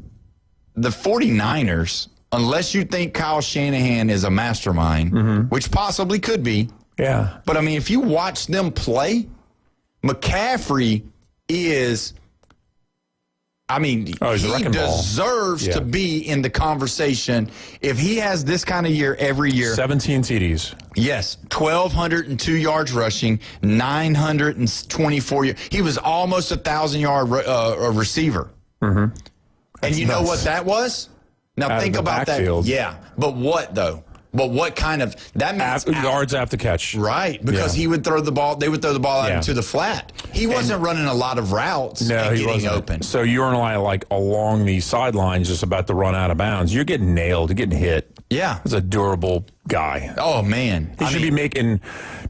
the 49ers, unless you think Kyle Shanahan is a mastermind, which possibly could be. Yeah. But, I mean, if you watch them play, McCaffrey is, I mean, he deserves to be in the conversation. If he has this kind of year every year. 17 TDs. Yes, 1,202 yards rushing, 924 yards. He was almost a 1,000-yard receiver. And you know what that was? Now think about that. Yeah, but what, though? But what kind of that means yards after catch, right? Because he would throw the ball. They would throw the ball out into the flat. He wasn't running a lot of routes. No, and he getting wasn't open. So you're like along the sidelines, just about to run out of bounds. You're getting nailed. You're getting hit. Yeah, he's a durable guy. Oh man, he should be making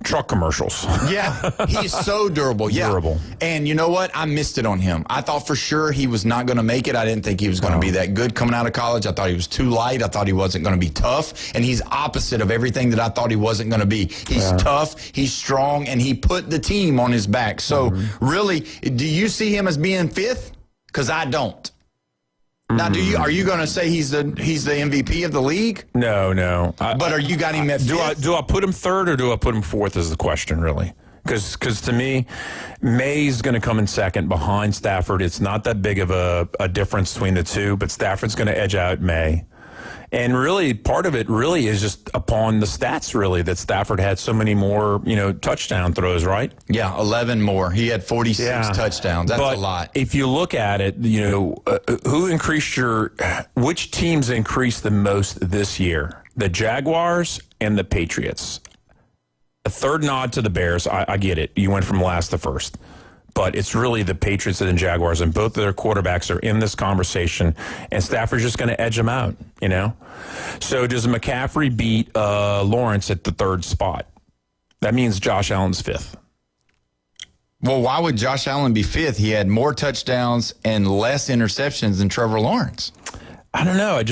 truck commercials. Yeah, he's so durable. Yeah, durable. And you know what? I missed it on him. I thought for sure he was not going to make it. I didn't think he was going to be that good coming out of college. I thought he was too light. I thought he wasn't going to be tough. And he's opposite of everything that I thought he wasn't going to be. He's tough. He's strong, and he put the team on his back. So really, do you see him as being fifth? Because I don't. Now, are you going to say he's the MVP of the league? No. But are you got him at fifth? Do I put him third or do I put him fourth is the question, really. Because to me, May's going to come in second behind Stafford. It's not that big of a difference between the two, but Stafford's going to edge out May. And really, part of it really is just upon the stats, really, that Stafford had so many more, touchdown throws, right? Yeah, 11 more. He had 46 touchdowns. That's a lot. If you look at it, which teams increased the most this year? The Jaguars and the Patriots. A third nod to the Bears. I get it. You went from last to first. But it's really the Patriots and the Jaguars, and both of their quarterbacks are in this conversation, and Stafford's just going to edge them out, So does McCaffrey beat Lawrence at the third spot? That means Josh Allen's fifth. Well, why would Josh Allen be fifth? He had more touchdowns and less interceptions than Trevor Lawrence. I don't know. I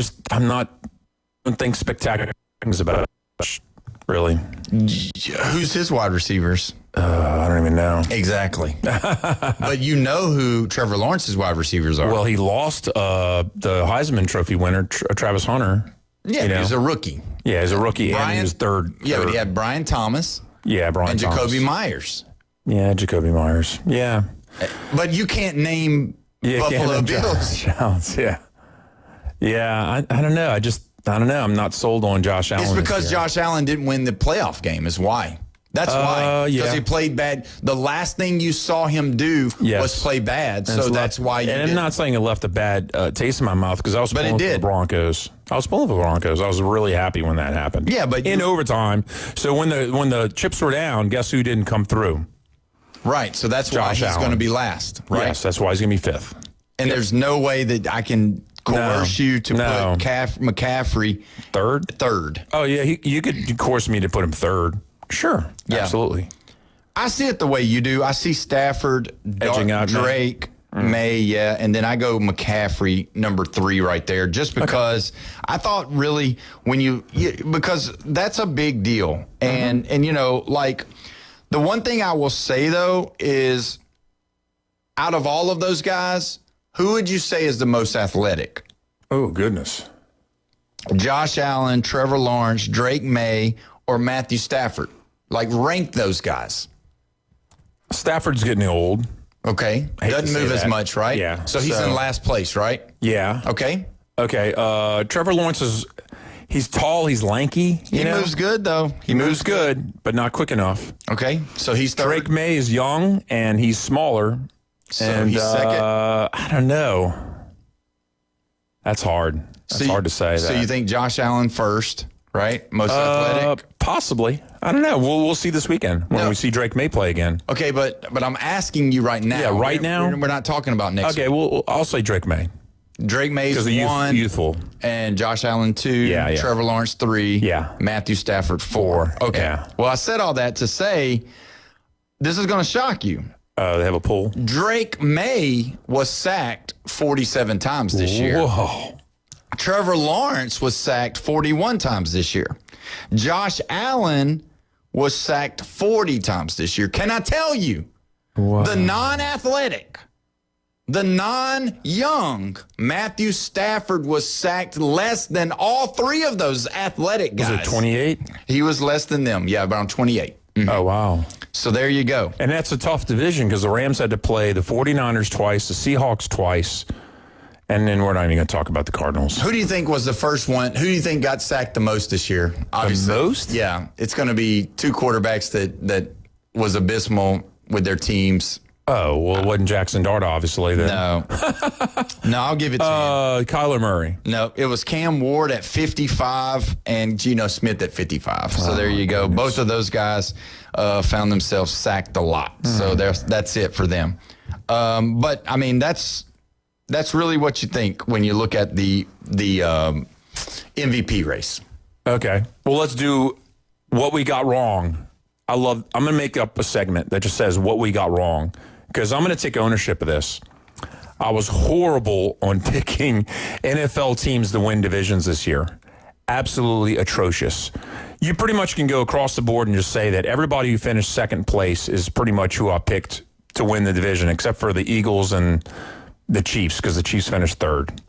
don't think spectacular things about it, really. Who's his wide receivers? I don't even know. Exactly. But you know who Trevor Lawrence's wide receivers are. Well, he lost the Heisman Trophy winner, Travis Hunter. Yeah, he was a rookie. Yeah, he's a rookie, and he was third. Yeah, but he had Brian Thomas. Yeah, and Jacoby Myers. Yeah, Jacoby Myers. Yeah. But you can't name Buffalo Bills. Yeah, I don't know. I don't know. I'm not sold on Josh Allen. It's because Josh Allen didn't win the playoff game is why. That's why. Because he played bad. The last thing you saw him do was play bad. So that's why you And I'm not saying it left a bad taste in my mouth because I was pulling for the Broncos. I was really happy when that happened. Yeah, but in overtime. So when the chips were down, guess who didn't come through? Right. So that's why he's going to be last. Right. Yes, that's why he's going to be fifth. And there's no way that I can coerce you to put McCaffrey third. Oh, yeah. You could coerce me to put him third. Sure. Yeah. Absolutely. I see it the way you do. I see Stafford, edging out Drake, May, and then I go McCaffrey, number 3 right there, just because I thought really because that's a big deal. And the one thing I will say, though, is out of all of those guys, who would you say is the most athletic? Oh, goodness. Josh Allen, Trevor Lawrence, Drake May, or Matthew Stafford? Rank those guys. Stafford's getting old. Okay. Doesn't move as much, right? Yeah. So he's in last place, right? Yeah. Okay. Trevor Lawrence he's tall, he's lanky. He moves good, though. He moves good, but not quick enough. Okay. So he's third. Drake May is young, and he's smaller. So he's second? I don't know. That's hard. That's hard to say. So you think Josh Allen first, right? Most athletic? Possibly. I don't know. We'll see this weekend when we see Drake May play again. Okay, but I'm asking you right now. Yeah, right now? We're not talking about next week. Okay, well, I'll say Drake May. Drake May's 1. Youthful. And Josh Allen 2. Yeah. Trevor Lawrence 3. Yeah. Matthew Stafford 4. Okay. Yeah. Well, I said all that to say this is going to shock you. They have a poll. Drake May was sacked 47 times this year. Whoa. Trevor Lawrence was sacked 41 times this year. Josh Allen was sacked 40 times this year. Can I tell you The non-athletic, the non-young Matthew Stafford was sacked less than all three of those athletic guys. Was it 28? He was less than them. Yeah, around 28. Mm-hmm. Oh, wow. So there you go. And that's a tough division because the Rams had to play the 49ers twice, the Seahawks twice, and then we're not even going to talk about the Cardinals. Who do you think was the first one? Who do you think got sacked the most this year? Obviously. The most? Yeah. It's going to be two quarterbacks that was abysmal with their teams. Oh, well, it wasn't Jackson Dart, obviously. Then. No. No, I'll give it to you. Kyler Murray. No, it was Cam Ward at 55 and Geno Smith at 55. So there you go. Goodness. Both of those guys found themselves sacked a lot. So that's it for them. But, I mean, that's really what you think when you look at the MVP race. Okay. Well, let's do what we got wrong. I'm going to make up a segment that just says what we got wrong because I'm going to take ownership of this. I was horrible on picking NFL teams to win divisions this year. Absolutely atrocious. You pretty much can go across the board and just say that everybody who finished second place is pretty much who I picked to win the division, except for the Eagles and the Chiefs, because the Chiefs finished third.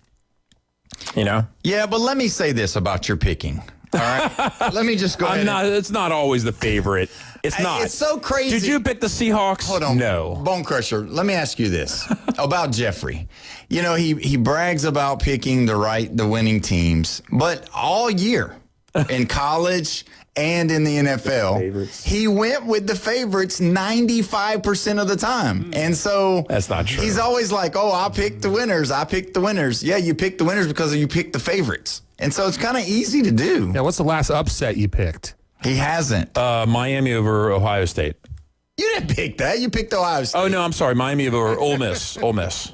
You know? Yeah, but let me say this about your picking. All right. Let me just go ahead. It's not always the favorite. It's not. It's so crazy. Did you pick the Seahawks? Hold on. No. Bone Crusher, let me ask you this about Jeffrey. You know, he brags about picking the winning teams, but all year in college and in the NFL, he went with the favorites 95% of the time. And so that's not true. He's always like, "Oh, I picked the winners. I picked the winners." Yeah, you picked the winners because you picked the favorites. And so it's kind of easy to do. Yeah, what's the last upset you picked? He hasn't. Miami over Ohio State. You didn't pick that. You picked Ohio State. Oh, no, I'm sorry. Miami over Ole Miss. Ole Miss.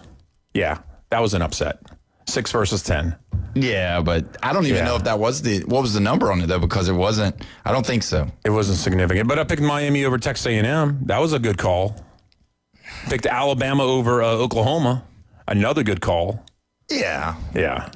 Yeah, that was an upset. 6 versus 10. Yeah, but I don't even know if that was what was the number on it, though, because it wasn't. I don't think so. It wasn't significant. But I picked Miami over Texas A&M. That was a good call. Picked Alabama over Oklahoma. Another good call. Yeah. Yeah.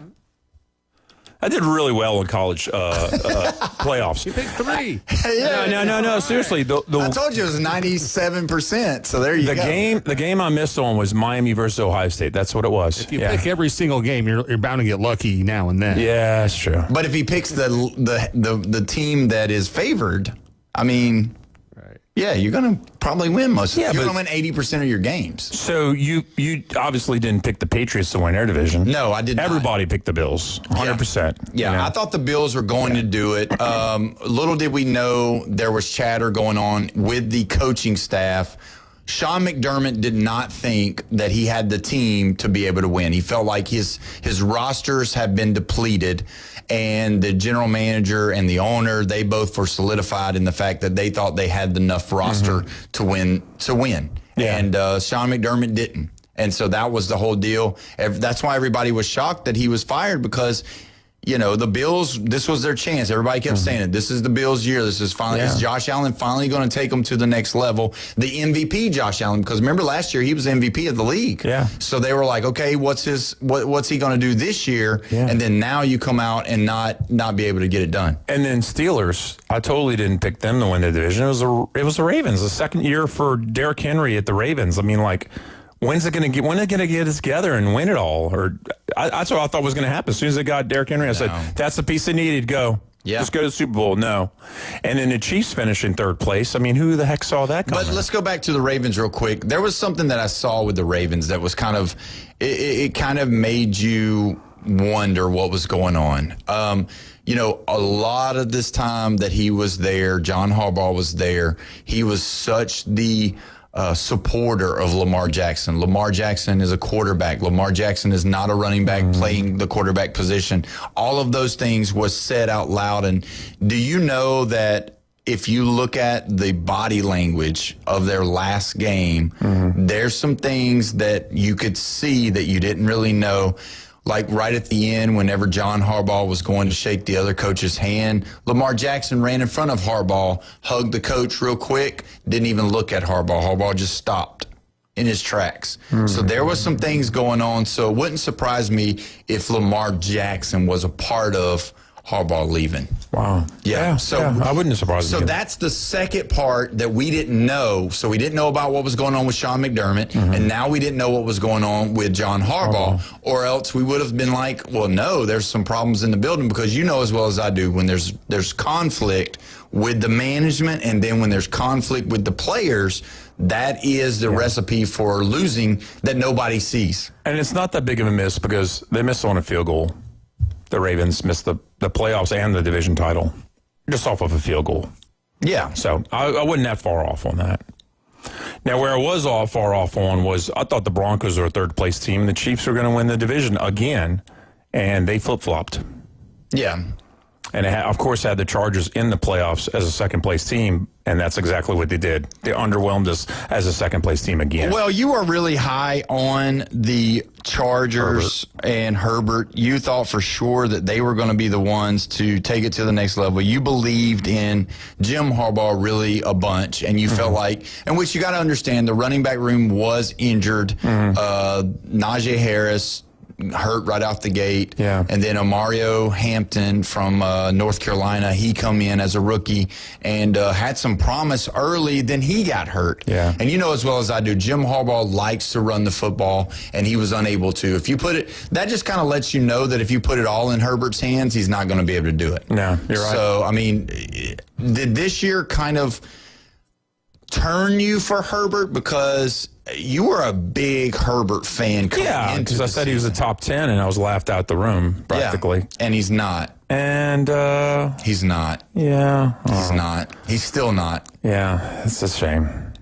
I did really well in college playoffs. You picked 3. No. Seriously, I told you it was 97%. So there you go. The game I missed on was Miami versus Ohio State. That's what it was. If you pick every single game, you're bound to get lucky now and then. Yeah, that's true. But if he picks the team that is favored, I mean, yeah, you're going to probably win most of it. You're going to win 80% of your games. So you obviously didn't pick the Patriots to win their division. No, I did not. Everybody picked the Bills, 100%. Yeah, you know? I thought the Bills were going to do it. Little did we know there was chatter going on with the coaching staff. Sean McDermott did not think that he had the team to be able to win. He felt like his rosters have been depleted, and the general manager and the owner, they both were solidified in the fact that they thought they had enough roster to win. Yeah. And Sean McDermott didn't. And so that was the whole deal. That's why everybody was shocked that he was fired, because you know, the Bills, this was their chance. Everybody kept saying it. This is the Bills' year. This is finally, is Josh Allen finally going to take them to the next level? The MVP, Josh Allen, because remember last year he was MVP of the league. Yeah. So they were like, okay, what's he going to do this year? Yeah. And then now you come out and not be able to get it done. And then Steelers, I totally didn't pick them to win the division. It was the Ravens. The second year for Derrick Henry at the Ravens. I mean, like, when are they going to get it together and win it all? Or that's what I thought was going to happen. As soon as they got Derrick Henry, I said, that's the piece they needed. Go. Yeah. Just go to the Super Bowl. No. And then the Chiefs finish in third place. I mean, who the heck saw that coming? But let's go back to the Ravens real quick. There was something that I saw with the Ravens that was kind of, it kind of made you wonder what was going on. You know, a lot of this time that he was there, John Harbaugh was there, he was such the supporter of Lamar Jackson. Lamar Jackson is a quarterback. Lamar Jackson is not a running back playing the quarterback position. All of those things was said out loud. And do you know that if you look at the body language of their last game, there's some things that you could see that you didn't really know. Like right at the end, whenever John Harbaugh was going to shake the other coach's hand, Lamar Jackson ran in front of Harbaugh, hugged the coach real quick, didn't even look at Harbaugh. Harbaugh just stopped in his tracks. So there was some things going on. So it wouldn't surprise me if Lamar Jackson was a part of Harbaugh leaving. Wow. Yeah. I wouldn't surprise me. So that's the second part that we didn't know. So we didn't know about what was going on with Sean McDermott, and now we didn't know what was going on with John Harbaugh, or else we would have been like, well, no, there's some problems in the building, because you know as well as I do when there's conflict with the management, and then when there's conflict with the players, that is the recipe for losing that nobody sees. And it's not that big of a miss because they missed on a field goal. The Ravens missed the playoffs and the division title just off of a field goal. Yeah. So I wasn't that far off on that. Now, where I was far off on was I thought the Broncos are a third-place team, and the Chiefs were going to win the division again, and they flip-flopped. Yeah. And, of course, had the Chargers in the playoffs as a second-place team, and that's exactly what they did. They underwhelmed us as a second-place team again. Well, you are really high on the Chargers and Herbert. You thought for sure that they were going to be the ones to take it to the next level. You believed in Jim Harbaugh really a bunch, and you felt like, and which you got to understand, the running back room was injured. Najee Harris hurt right off the gate. Yeah. And then Mario Hampton from North Carolina, he come in as a rookie and had some promise early, then he got hurt. Yeah. And you know as well as I do, Jim Harbaugh likes to run the football, and he was unable to. If you put it, that just kind of lets you know that if you put it all in Herbert's hands, he's not going to be able to do it. No, you're right. So, I mean, did this year kind of turn you for Herbert? Because you were a big Herbert fan coming into because I said he was a top 10, and I was laughed out the room practically. Yeah, and he's not. And he's not. Yeah. He's not. He's still not. Yeah, it's a shame.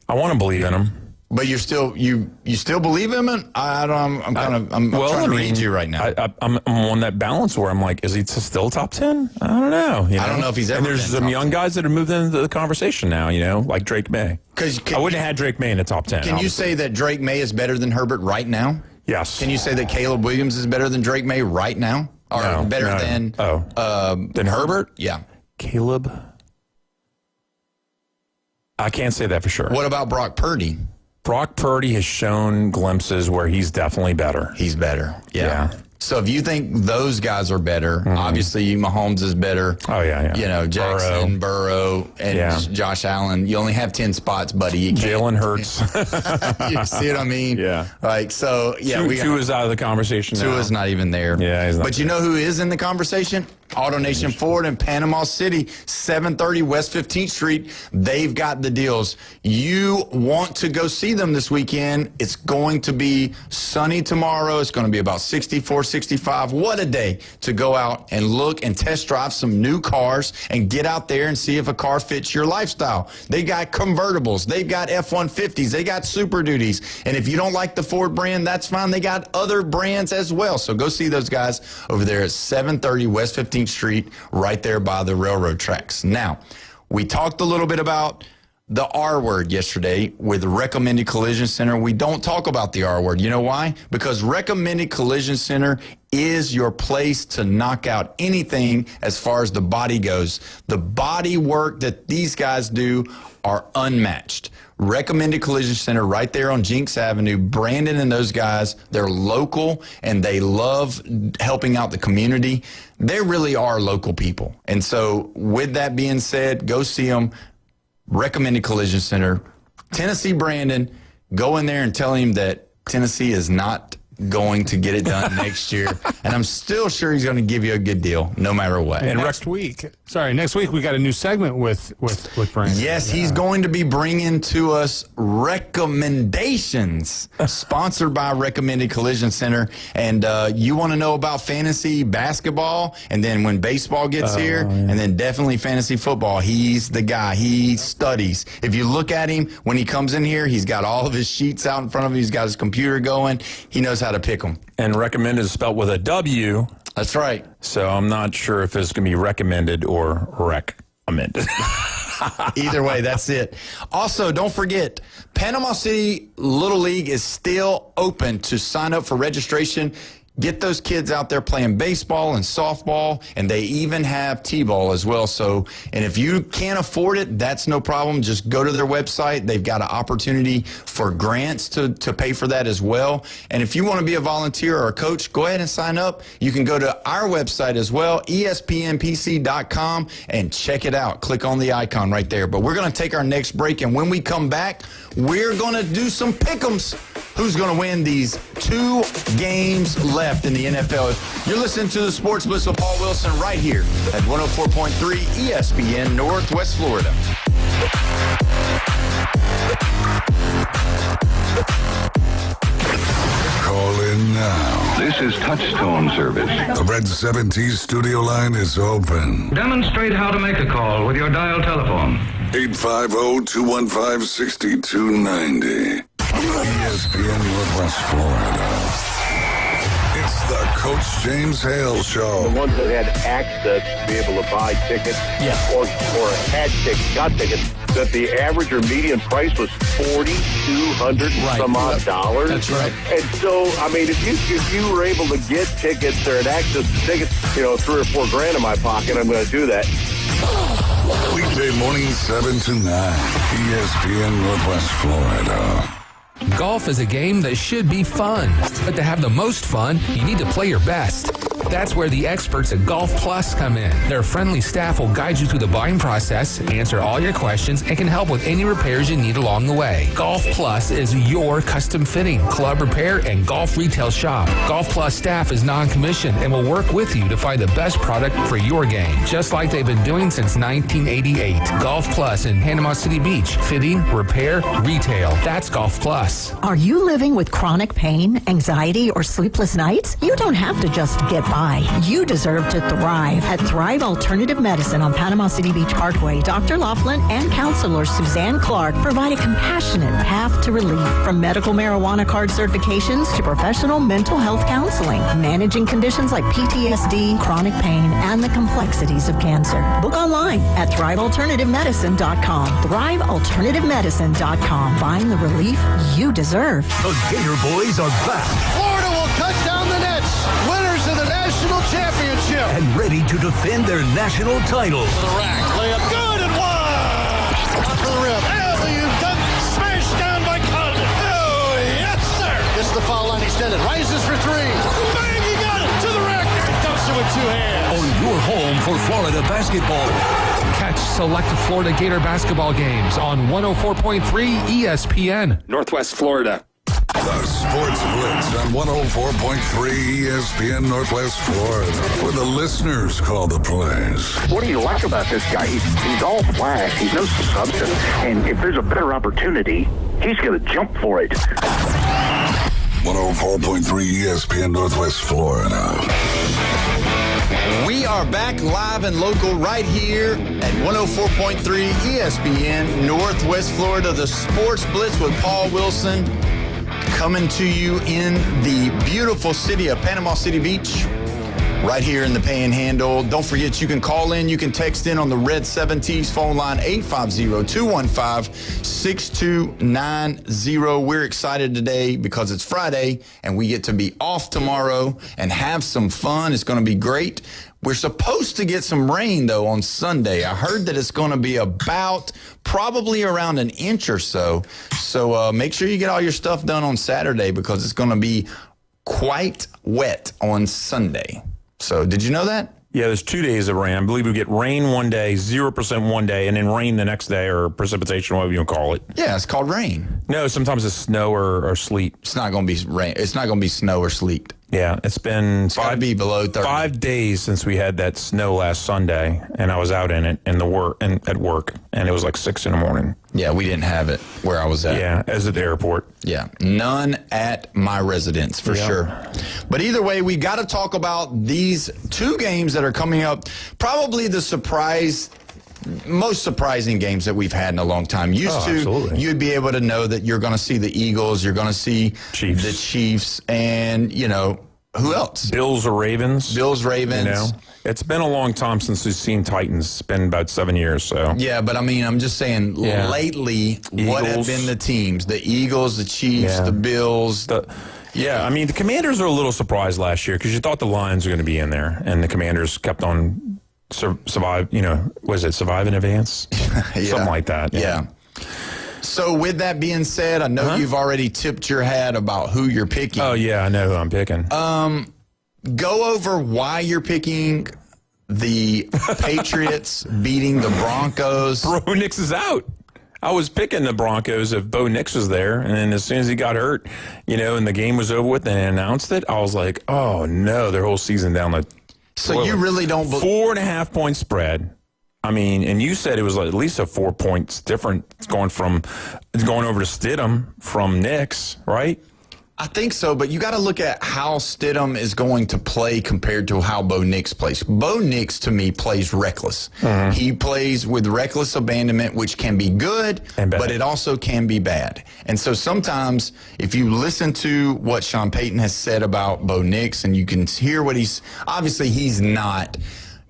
I want to believe in him. But you're still you still believe him? And I'm trying to read you right now. I'm on that balance where I'm like, is he still top 10? I don't know. I don't know if he's ever. And there's some young guys that have moved into the conversation now. Like Drake May. Because I wouldn't have had Drake May in the top 10. Can you say that Drake May is better than Herbert right now? Yes. Can you say that Caleb Williams is better than Drake May right now, or than Herbert? Yeah. Caleb. I can't say that for sure. What about Brock Purdy? Brock Purdy has shown glimpses where he's definitely better. He's better. Yeah. So if you think those guys are better, obviously Mahomes is better. Oh, yeah. You know, Jackson, Burrow, and Josh Allen. You only have 10 spots, buddy. You can't. Jalen Hurts. You see what I mean? Yeah. Like, so, yeah. Two is out of the conversation now. Two is not even there. Yeah, he's not. But you know who is in the conversation? AutoNation Ford in Panama City, 730 West 15th Street. They've got the deals. You want to go see them this weekend. It's going to be sunny tomorrow. It's going to be about 64, 65. What a day to go out and look and test drive some new cars and get out there and see if a car fits your lifestyle. They got convertibles. They've got F-150s. They got Super Duties. And if you don't like the Ford brand, that's fine. They got other brands as well. So go see those guys over there at 730 West 15th Street, right there by the railroad tracks. Now, we talked a little bit about the R word yesterday with Recommended Collision Center. We don't talk about the R word. You know why? Because Recommended Collision Center is your place to knock out anything as far as the body goes. The body work that these guys do are unmatched. Recommended Collision Center right there on Jinx Avenue. Brandon and those guys, they're local and they love helping out the community. They really are local people. And so with that being said, go see them. Recommended Collision Center. Tennessee Brandon, go in there and tell him that Tennessee is not going to get it done next year. And I'm still sure he's going to give you a good deal no matter what. And next week we got a new segment with Brandon. Yes, he's going to be bringing to us recommendations sponsored by Recommended Collision Center. And you want to know about fantasy basketball, and then when baseball gets here, and then definitely fantasy football, he's the guy. He studies. If you look at him when he comes in here, he's got all of his sheets out in front of him. He's got his computer going. He knows how to pick them. And recommended is spelled with a W. That's right. So I'm not sure if it's going to be recommended or recommended. Either way, that's it. Also, don't forget, Panama City Little League is still open to sign up for registration. Get those kids out there playing baseball and softball, and they even have t-ball as well. So, and if you can't afford it, that's no problem. Just go to their website. They've got an opportunity for grants to pay for that as well. And if you want to be a volunteer or a coach, go ahead and sign up. You can go to our website as well, espnpc.com, and check it out. Click on the icon right there. But we're going to take our next break, and when we come back, we're going to do some pick'ems. Who's going to win these 2 games left in the NFL? You're listening to the Sports Blitz with Paul Wilson right here at 104.3 ESPN Northwest Florida. Call in now. This is Touchstone Service. The Red 70 studio line is open. Demonstrate how to make a call with your dial telephone. 850-215-6290. ESPN Northwest Florida. It's the Coach James Hale Show. The ones that had access to be able to buy tickets or had tickets, got tickets, that the average or median price was $4,200 some odd dollars. That's right. And so, I mean, if you were able to get tickets or had access to tickets, $3 or $4 grand in my pocket, I'm going to do that. Weekday morning 7 to 9. ESPN Northwest Florida. Golf is a game that should be fun, but to have the most fun, you need to play your best. That's where the experts at Golf Plus come in. Their friendly staff will guide you through the buying process, answer all your questions, and can help with any repairs you need along the way. Golf Plus is your custom fitting, club repair, and golf retail shop. Golf Plus staff is non-commissioned and will work with you to find the best product for your game, just like they've been doing since 1988. Golf Plus in Panama City Beach. Fitting, repair, retail. That's Golf Plus. Are you living with chronic pain, anxiety, or sleepless nights? You don't have to just get by. You deserve to thrive. At Thrive Alternative Medicine on Panama City Beach Parkway, Dr. Laughlin and counselor Suzanne Clark provide a compassionate path to relief. From medical marijuana card certifications to professional mental health counseling, managing conditions like PTSD, chronic pain, and the complexities of cancer. Book online at thrivealternativemedicine.com. Thrivealternativemedicine.com. Find the relief you deserve. The Gator Boys are back. Florida will cut down the nets. Winners of the national championship. And ready to defend their national title. To the rack. Layup good and wide. Up for the rim. Alley-oop dunk. Smashed down by Condon. Oh, yes, sir. Gets the foul line extended. Rises for 3. Bang, he got it. To the rack. Dumps it with 2 hands. On your home for Florida basketball. Catch select Florida Gator basketball games on 104.3 ESPN, Northwest Florida. The Sports Blitz on 104.3 ESPN Northwest Florida, where the listeners call the plays. What do you like about this guy? He's all flash. He's no substance. And if there's a better opportunity, he's going to jump for it. 104.3 ESPN Northwest Florida. We are back live and local right here at 104.3 ESPN Northwest Florida, the Sports Blitz with Paul Wilson, coming to you in the beautiful city of Panama City Beach, right here in the Panhandle. Don't forget, you can call in, you can text in on the Red 70s phone line, 850-215-6290. We're excited today because it's Friday and we get to be off tomorrow and have some fun. It's going to be great. We're supposed to get some rain, though, on Sunday. I heard that it's going to be probably around an inch or so. So make sure you get all your stuff done on Saturday because it's going to be quite wet on Sunday. So did you know that? Yeah, there's 2 days of rain. I believe we get rain one day, 0% one day, and then rain the next day, or precipitation, whatever you want to call it. Yeah, it's called rain. No, sometimes it's snow or sleet. It's not going to be rain. It's not going to be snow or sleet. Yeah, it's been be below 30. 5 days since we had that snow last Sunday, and I was out in it at work, and it was like 6 in the morning. Yeah, we didn't have it where I was at. Yeah, as at the airport. Yeah, none at my residence for sure. But either way, we got to talk about these 2 games that are coming up. Probably the most surprising games that we've had in a long time. Absolutely. You'd be able to know that you're going to see the Eagles, you're going to see the Chiefs, and, who else? Bills or Ravens. Bills, Ravens. It's been a long time since we've seen Titans. It's been about 7 years, so. Yeah, but I mean, I'm just saying, lately, what have been the teams? The Eagles, the Chiefs, the Bills. Yeah, I mean, the Commanders are a little surprised last year because you thought the Lions were going to be in there, and the Commanders kept on survive. Was it survive in advance? Something like that. Yeah. So with that being said, I know you've already tipped your hat about who you're picking. Oh, yeah, I know who I'm picking. Go over why you're picking the Patriots beating the Broncos. Bo Nix is out. I was picking the Broncos if Bo Nix was there, and then as soon as he got hurt, and the game was over with and they announced it, I was like, oh, no, their whole season down the So toilet. you really don't believe 4.5 point spread. I mean, and you said it was at least a 4 points different going over to Stidham from Nix, right? I think so, but you got to look at how Stidham is going to play compared to how Bo Nix plays. Bo Nix, to me, plays reckless. He plays with reckless abandonment, which can be good, but it also can be bad. And so sometimes, if you listen to what Sean Payton has said about Bo Nix, and you can hear what he's not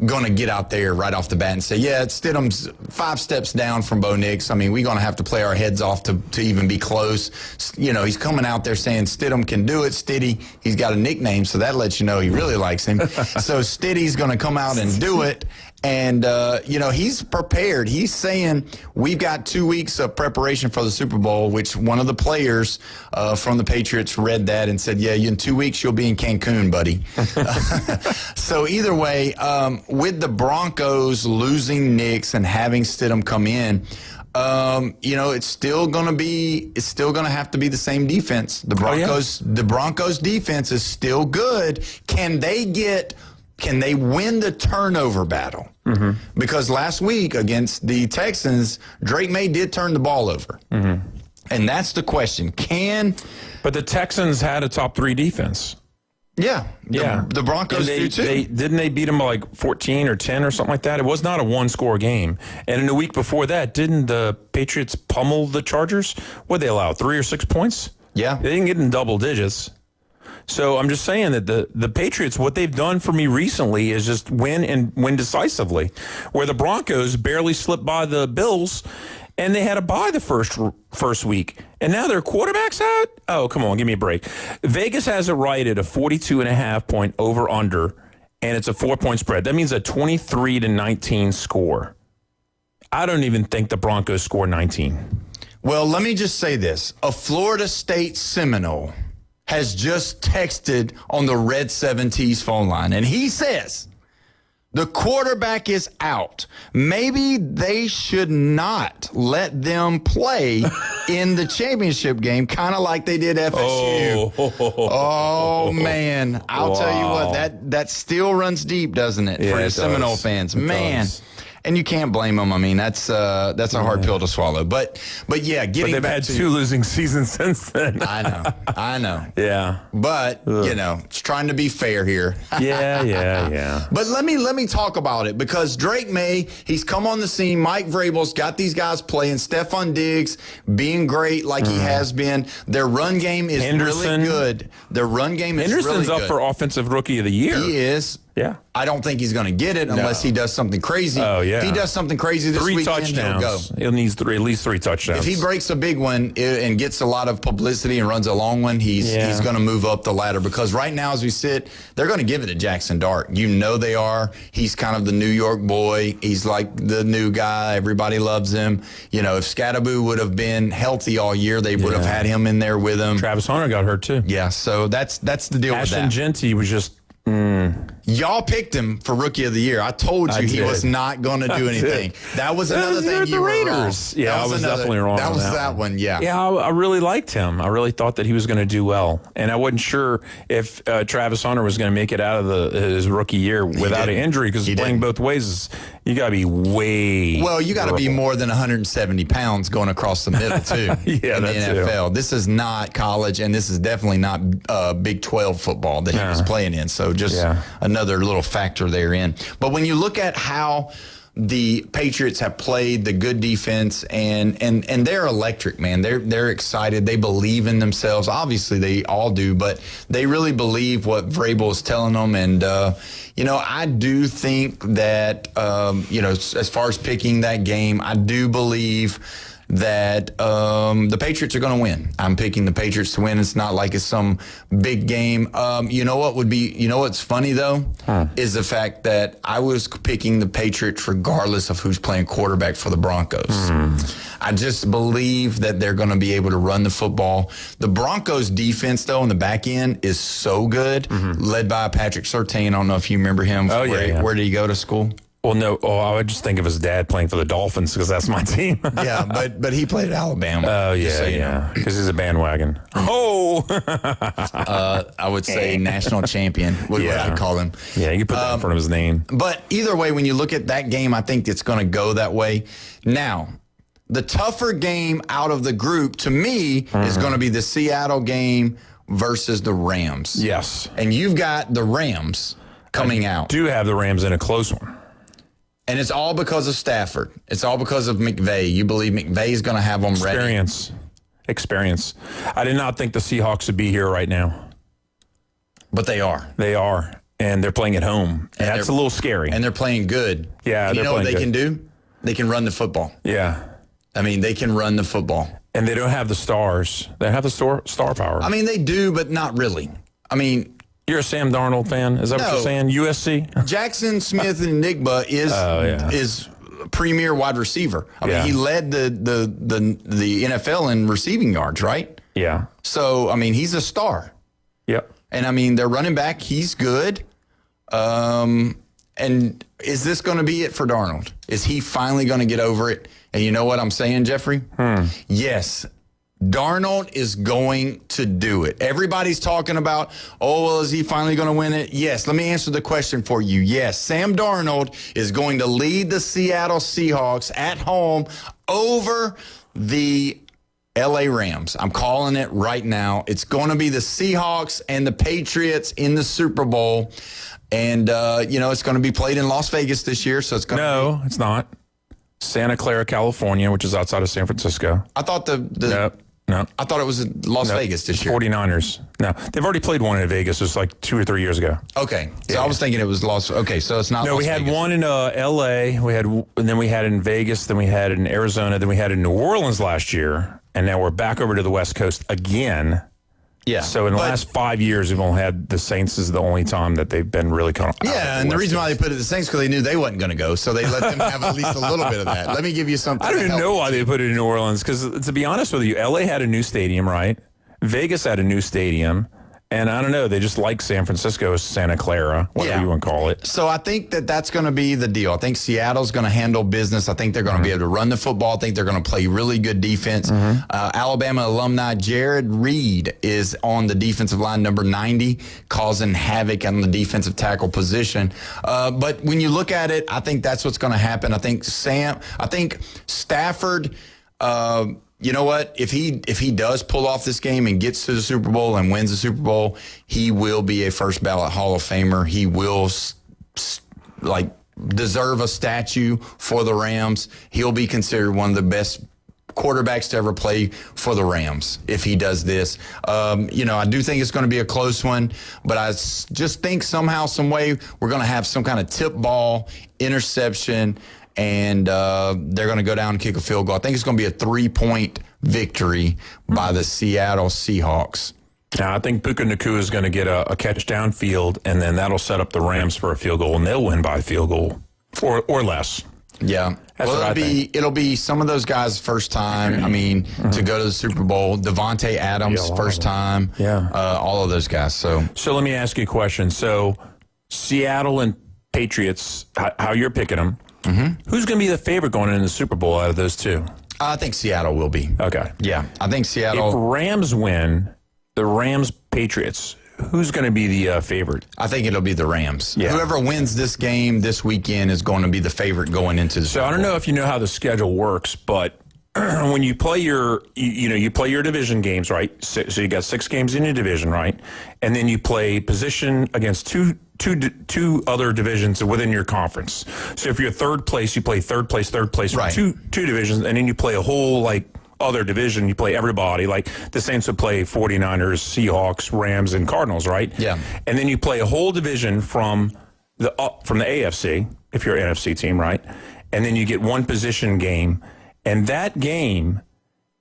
going to get out there right off the bat and say, yeah, Stidham's 5 steps down from Bo Nix. I mean, we're going to have to play our heads off to even be close. He's coming out there saying Stidham can do it. Stiddy, he's got a nickname, so that lets you know he really likes him. So Stiddy's going to come out and do it. And, he's prepared. He's saying we've got 2 weeks of preparation for the Super Bowl, which one of the players from the Patriots read that and said, yeah, in 2 weeks you'll be in Cancun, buddy. So either way, with the Broncos losing Nix and having Stidham come in, it's still going to have to be the same defense. The Broncos defense is still good. Can they win the turnover battle? Because last week against the Texans, Drake May did turn the ball over. And that's the question. But the Texans had a top 3 defense. Yeah. The Broncos do too. Didn't they beat them by like 14 or 10 or something like that? It was not a one-score game. And in the week before that, didn't the Patriots pummel the Chargers? What did they allow, 3 or 6 points? Yeah. They didn't get in double digits. So I'm just saying that the Patriots, what they've done for me recently is just win decisively, where the Broncos barely slipped by the Bills, and they had a bye the first week, and now their quarterback's out? Oh, come on, give me a break. Vegas has it right at a 42.5 point over-under, and it's a 4 point spread. That means a 23-19 score. I don't even think the Broncos score 19. Well, let me just say this. A Florida State Seminole has just texted on the Red 7T's phone line, and he says the quarterback is out. Maybe they should not let them play in the championship game, kind of like they did FSU. Oh man. I'll tell you what, that still runs deep, doesn't it, for the Seminole fans? Man. And you can't blame them. I mean, that's a hard pill to swallow. But yeah, they've had 2 losing seasons since then. I know. Yeah. But it's trying to be fair here. Yeah. But let me talk about it, because Drake May, he's come on the scene. Mike Vrabel's got these guys playing. Stephon Diggs being great like he has been. Their run game is really good. Their run game is really good. Henderson's up for Offensive Rookie of the Year. He is. Yeah. I don't think he's going to get it unless he does something crazy. Oh, yeah. If he does something crazy this 3 weekend, touchdowns. he'll go. He'll need at least 3 touchdowns. If he breaks a big one and gets a lot of publicity and runs a long one, he's going to move up the ladder, because right now as we sit, they're going to give it to Jackson Dart. You know they are. He's kind of the New York boy. He's like the new guy. Everybody loves him. If Scatteraboo would have been healthy all year, they would have had him in there with him. Travis Hunter got hurt too. Yeah, so that's the deal with that. Ashton Genty was just... Y'all picked him for Rookie of the Year. I told you he was not going to do anything. That was another thing you were wrong. Yeah, I was definitely wrong. That was that one, yeah. Yeah, I really liked him. I really thought that he was going to do well. And I wasn't sure if Travis Hunter was going to make it out of his rookie year without an injury, because playing both ways, you got to be way... Well, you got to be more than 170 pounds going across the middle, too, in the NFL. Too. This is not college, and this is definitely not Big 12 football that he was playing in. So just another little factor therein. But when you look at how the Patriots have played the good defense, and they're electric, man. They're excited. They believe in themselves. Obviously, they all do, but they really believe what Vrabel is telling them. And, I do think that, as far as picking that game, I do believe that the Patriots are going to win. I'm picking the Patriots to win. It's not like it's some big game. You know what's funny, though, is the fact that I was picking the Patriots regardless of who's playing quarterback for the Broncos. I just believe that they're going to be able to run the football. The Broncos defense, though, on the back end is so good, led by Patrick Surtain. I don't know if you remember him. Where did he go to school? Well, no. Oh, I would just think of his dad playing for the Dolphins because that's my team. Yeah, but he played at Alabama. Oh, yeah. Because he's a bandwagon. I would say national champion would what I'd call him. Yeah, you put that in front of his name. But either way, when you look at that game, I think it's going to go that way. Now, the tougher game out of the group, to me, is going to be the Seattle game versus the Rams. Yes. And you've got the Rams coming out. Do have the Rams in a close one. And it's all because of Stafford. It's all because of McVay. You believe McVay's going to have them ready. Experience. I did not think the Seahawks would be here right now. But they are. They are. And they're playing at home. And that's a little scary. And they're playing good. Yeah, and you know what they can do? They can run the football. Yeah. I mean, they can run the football. And they don't have the stars. They have the star power. I mean, they do, but not really. I mean, you're a Sam Darnold fan? Is that what you're saying? USC? Jackson Smith Enigma is premier wide receiver. I mean, he led the NFL in receiving yards, right? Yeah. So, I mean, he's a star. Yep. And, I mean, their running back, he's good. And is this going to be it for Darnold? Is he finally going to get over it? And you know what I'm saying, Jeffrey? Yes. Darnold is going to do it. Everybody's talking about, is he finally going to win it? Yes. Let me answer the question for you. Yes. Sam Darnold is going to lead the Seattle Seahawks at home over the LA Rams. I'm calling it right now. It's going to be the Seahawks and the Patriots in the Super Bowl. And, it's going to be played in Las Vegas this year. So it's going to be. It's not. Santa Clara, California, which is outside of San Francisco. I thought No. I thought it was in Las Vegas this year. 49ers. No. They've already played one in Vegas. It was like 2 or 3 years ago. Okay. So I was thinking it was Okay, so it's not No, Las we had Vegas. one in L.A., and then we had it in Vegas, then we had it in Arizona, then we had it in New Orleans last year, and now we're back over to the West Coast again. Yeah. So in the last 5 years, we've only had the Saints is the only time that they've been really kind of and the reason why they put it the Saints because they knew they wasn't going to go, so they let them have at least a little bit of that. Let me give you something. I don't even know why they put it in New Orleans because, to be honest with you, L.A. had a new stadium, right? Vegas had a new stadium. And I don't know, they just like San Francisco as Santa Clara, whatever you want to call it. So I think that's going to be the deal. I think Seattle's going to handle business. I think they're going to be able to run the football. I think they're going to play really good defense. Alabama alumni Jared Reed is on the defensive line, number 90, causing havoc on the defensive tackle position. But when you look at it, I think that's what's going to happen. I think Stafford. You know what? If he does pull off this game and gets to the Super Bowl and wins the Super Bowl, he will be a first ballot Hall of Famer. He will deserve a statue for the Rams. He'll be considered one of the best quarterbacks to ever play for the Rams if he does this. I do think it's going to be a close one, but I just think somehow, some way, we're going to have some kind of tip ball, interception, and they're going to go down and kick a field goal. I think it's going to be a 3-point victory by the Seattle Seahawks. Now, I think Puka Nacua is going to get a catch downfield, and then that'll set up the Rams for a field goal, and they'll win by a field goal or less. Yeah. It'll be some of those guys' first time, to go to the Super Bowl. Devontae Adams' first time. Yeah. All of those guys. So let me ask you a question. So Seattle and Patriots, how you're picking them, who's going to be the favorite going into the Super Bowl out of those two? I think Seattle will be. Okay. Yeah. I think Seattle. If Rams win, the Rams-Patriots, who's going to be the favorite? I think it'll be the Rams. Yeah. Whoever wins this game this weekend is going to be the favorite going into the Super Bowl. So I don't know if you know how the schedule works, but when you play your division games, right? So you got 6 games in your division, right? And then you play position against two other divisions within your conference. So if you're third place, you play third place for two divisions, and then you play a whole other division. You play everybody. Like the Saints would play 49ers, Seahawks, Rams, and Cardinals, right? Yeah. And then you play a whole division from the AFC if you're an NFC team, right? And then you get one position game. And that game,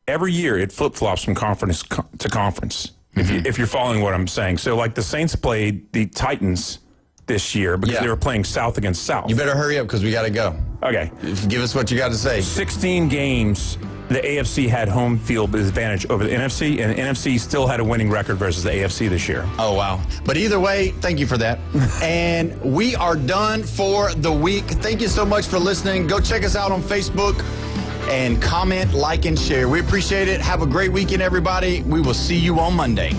every year, it flip-flops from conference to conference, if you're following what I'm saying. So, like, the Saints played the Titans this year because they were playing South against South. You better hurry up because we got to go. Okay. Give us what you got to say. 16 games, the AFC had home field advantage over the NFC, and the NFC still had a winning record versus the AFC this year. Oh, wow. But either way, thank you for that. And we are done for the week. Thank you so much for listening. Go check us out on Facebook and comment, like, and share. We appreciate it. Have a great weekend, everybody. We will see you on Monday.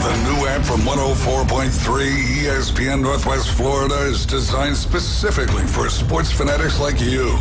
The new app from 104.3 ESPN Northwest Florida is designed specifically for sports fanatics like you.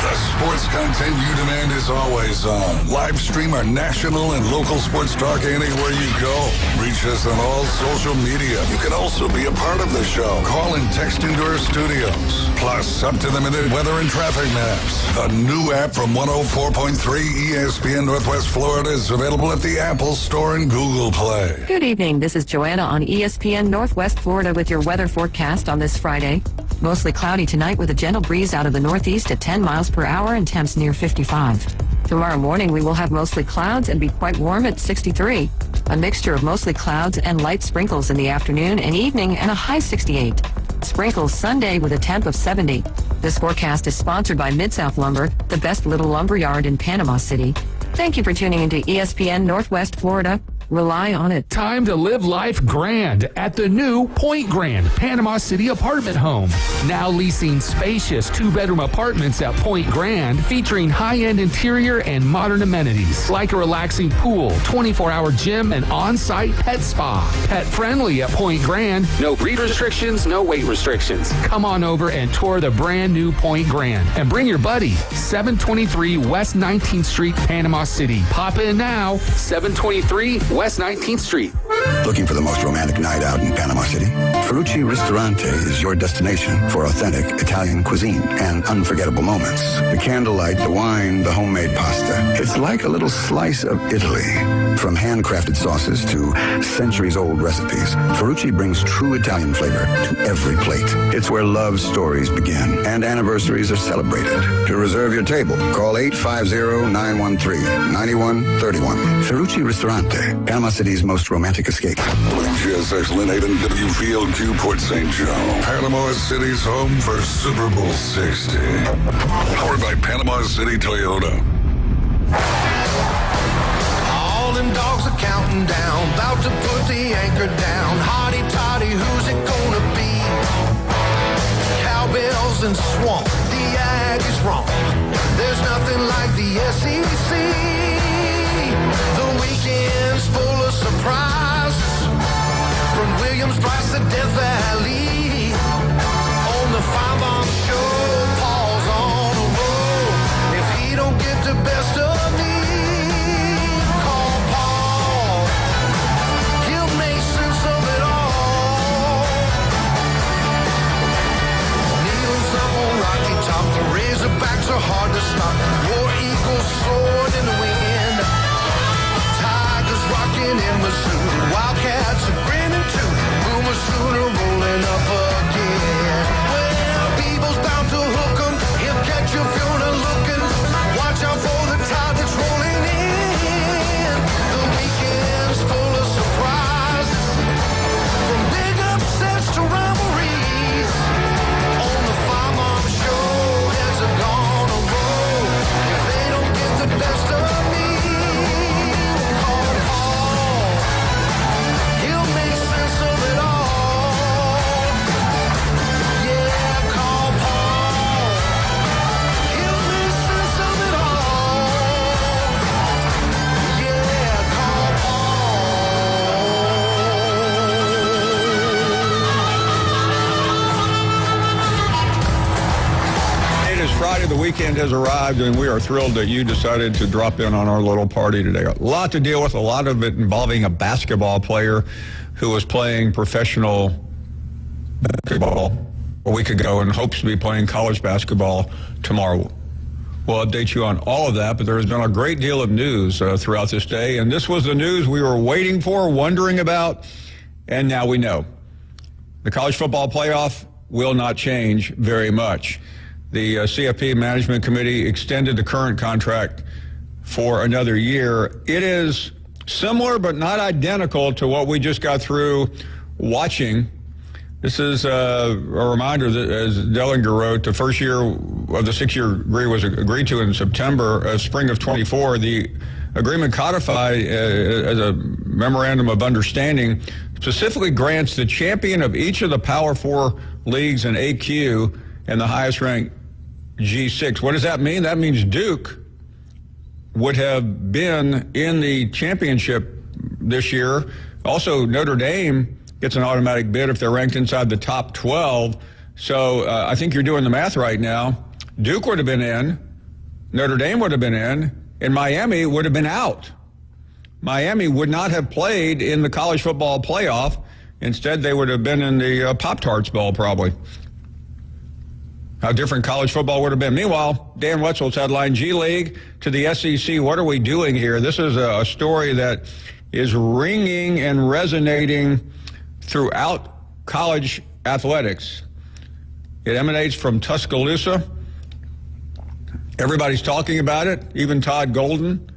The sports content you demand is always on. Live stream our national and local sports talk anywhere you go. Reach us on all social media. You can also be a part of the show. Call and text into our studios. Plus, up-to-the-minute weather and traffic maps. The new app from 104.3 ESPN Northwest Florida is available at the Apple Store and Google Play. Good evening. This is Joanna on ESPN Northwest Florida with your weather forecast on this Friday. Mostly cloudy tonight with a gentle breeze out of the northeast at 10 miles per hour and temps near 55. Tomorrow morning we will have mostly clouds and be quite warm at 63. A mixture of mostly clouds and light sprinkles in the afternoon and evening and a high 68. Sprinkles Sunday with a temp of 70. This forecast is sponsored by Mid-South Lumber, the best little lumber yard in Panama City. Thank you for tuning into ESPN Northwest Florida. Rely on it. Time to live life grand at the new Point Grand Panama City apartment home. Now leasing spacious 2-bedroom apartments at Point Grand featuring high-end interior and modern amenities like a relaxing pool, 24-hour gym, and on-site pet spa. Pet friendly at Point Grand. No breed restrictions, no weight restrictions. Come on over and tour the brand new Point Grand and bring your buddy. 723 West 19th Street, Panama City. Pop in now. 723 West 19th Street. Looking for the most romantic night out in Panama City? Ferrucci Ristorante is your destination for authentic Italian cuisine and unforgettable moments. The candlelight, the wine, the homemade pasta. It's like a little slice of Italy. From handcrafted sauces to centuries-old recipes, Ferrucci brings true Italian flavor to every plate. It's where love stories begin and anniversaries are celebrated. To reserve your table, call 850-913-9131. Ferrucci Ristorante, Panama City's most romantic escape. WGSX Lynn Hayden, WFIL2 Port St. Joe. Panama City's home for Super Bowl 60. Powered by Panama City Toyota. All them dogs are counting down, about to put the anchor down. Hotty toddy, who's it gonna be? Cowbells and swamp, the ag is wrong. There's nothing like the SEC. The weekend's full of surprises, from Williams Brice to Death Valley. On the Five Bomb Show, Paul's on a roll. If he don't get the best of me, call Paul. He'll make sense of it all. Needles up on Rocky Top, the Razorbacks are hard to stop. War Eagles soared in the wind. Rocking in Missouri, Wildcats are grinning too. Boomer Sooner rolling up again. Well, people's bound to hook 'em. He'll catch you if you're not looking. Watch out for the tide that's rolling in. The weekend's full of surprises, from big upsets to rivalries. On the Five Mom Show, heads are gonna roll. If they don't get the best of me, Friday, the weekend has arrived, and we are thrilled that you decided to drop in on our little party today. A lot to deal with, a lot of it involving a basketball player who was playing professional basketball a week ago and hopes to be playing college basketball tomorrow. We'll update you on all of that, but there has been a great deal of news throughout this day, and this was the news we were waiting for, wondering about, and now we know. The college football playoff will not change very much. the CFP Management Committee extended the current contract for another year. It is similar but not identical to what we just got through watching. This is a reminder that, as Dellinger wrote, the first year of the 6-year agree was agreed to in September, spring of 24. The agreement codified as a memorandum of understanding specifically grants the champion of each of the Power 4 leagues in AQ and the highest ranked G6. What does that mean? That means Duke would have been in the championship this year. Also, Notre Dame gets an automatic bid if they're ranked inside the top 12. So I think you're doing the math right now. Duke would have been in, Notre Dame would have been in, and Miami would have been out. Miami would not have played in the college football playoff. Instead, they would have been in the Pop-Tarts Bowl probably. How different college football would have been. Meanwhile, Dan Wetzel's headline, G League to the SEC, what are we doing here? This is a story that is ringing and resonating throughout college athletics. It emanates from Tuscaloosa. Everybody's talking about it, even Todd Golden,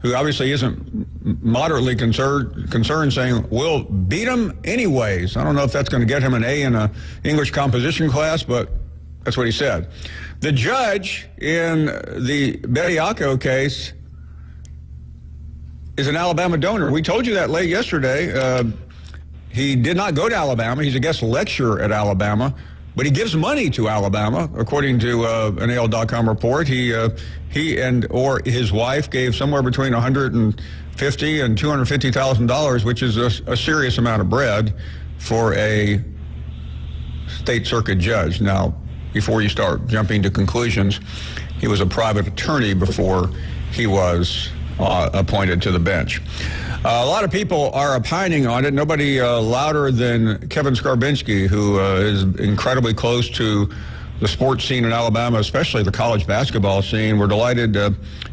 who obviously isn't moderately concerned, saying, we'll beat them anyways. I don't know if that's going to get him an A in an English composition class, but that's what he said. The judge in the Bediako case is an Alabama donor. We told you that late yesterday. He did not go to Alabama. He's a guest lecturer at Alabama, but he gives money to Alabama, according to an AL.com report. He and or his wife gave somewhere between $150,000 and $250,000, which is a serious amount of bread for a state circuit judge. Now, before you start jumping to conclusions, he was a private attorney before he was appointed to the bench. A lot of people are opining on it. Nobody louder than Kevin Skarbinski, who is incredibly close to the sports scene in Alabama, especially the college basketball scene. We're delighted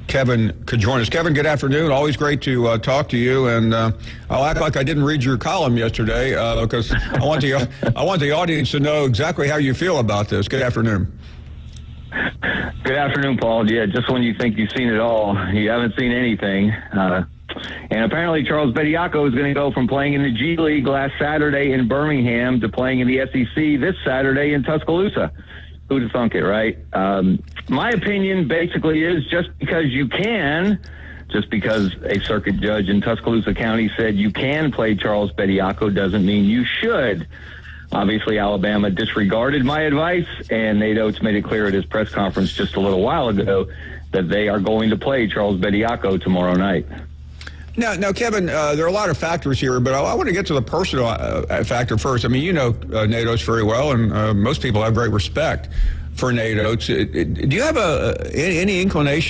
Kevin could join us. Kevin, good afternoon. Always great to talk to you. And I'll act like I didn't read your column yesterday because I want the audience to know exactly how you feel about this. Good afternoon. Good afternoon, Paul. Yeah, just when you think you've seen it all, you haven't seen anything. And apparently Charles Bediako is going to go from playing in the G League last Saturday in Birmingham to playing in the SEC this Saturday in Tuscaloosa. Who'd have thunk it, right? My opinion basically is just because a circuit judge in Tuscaloosa County said you can play Charles Bediako doesn't mean you should. Obviously, Alabama disregarded my advice, and Nate Oates made it clear at his press conference just a little while ago that they are going to play Charles Bediako tomorrow night. Now, Kevin, there are a lot of factors here, but I want to get to the personal factor first. I mean, you know Nate Oates very well, and most people have great respect for Nate Oates. Do you have any inclination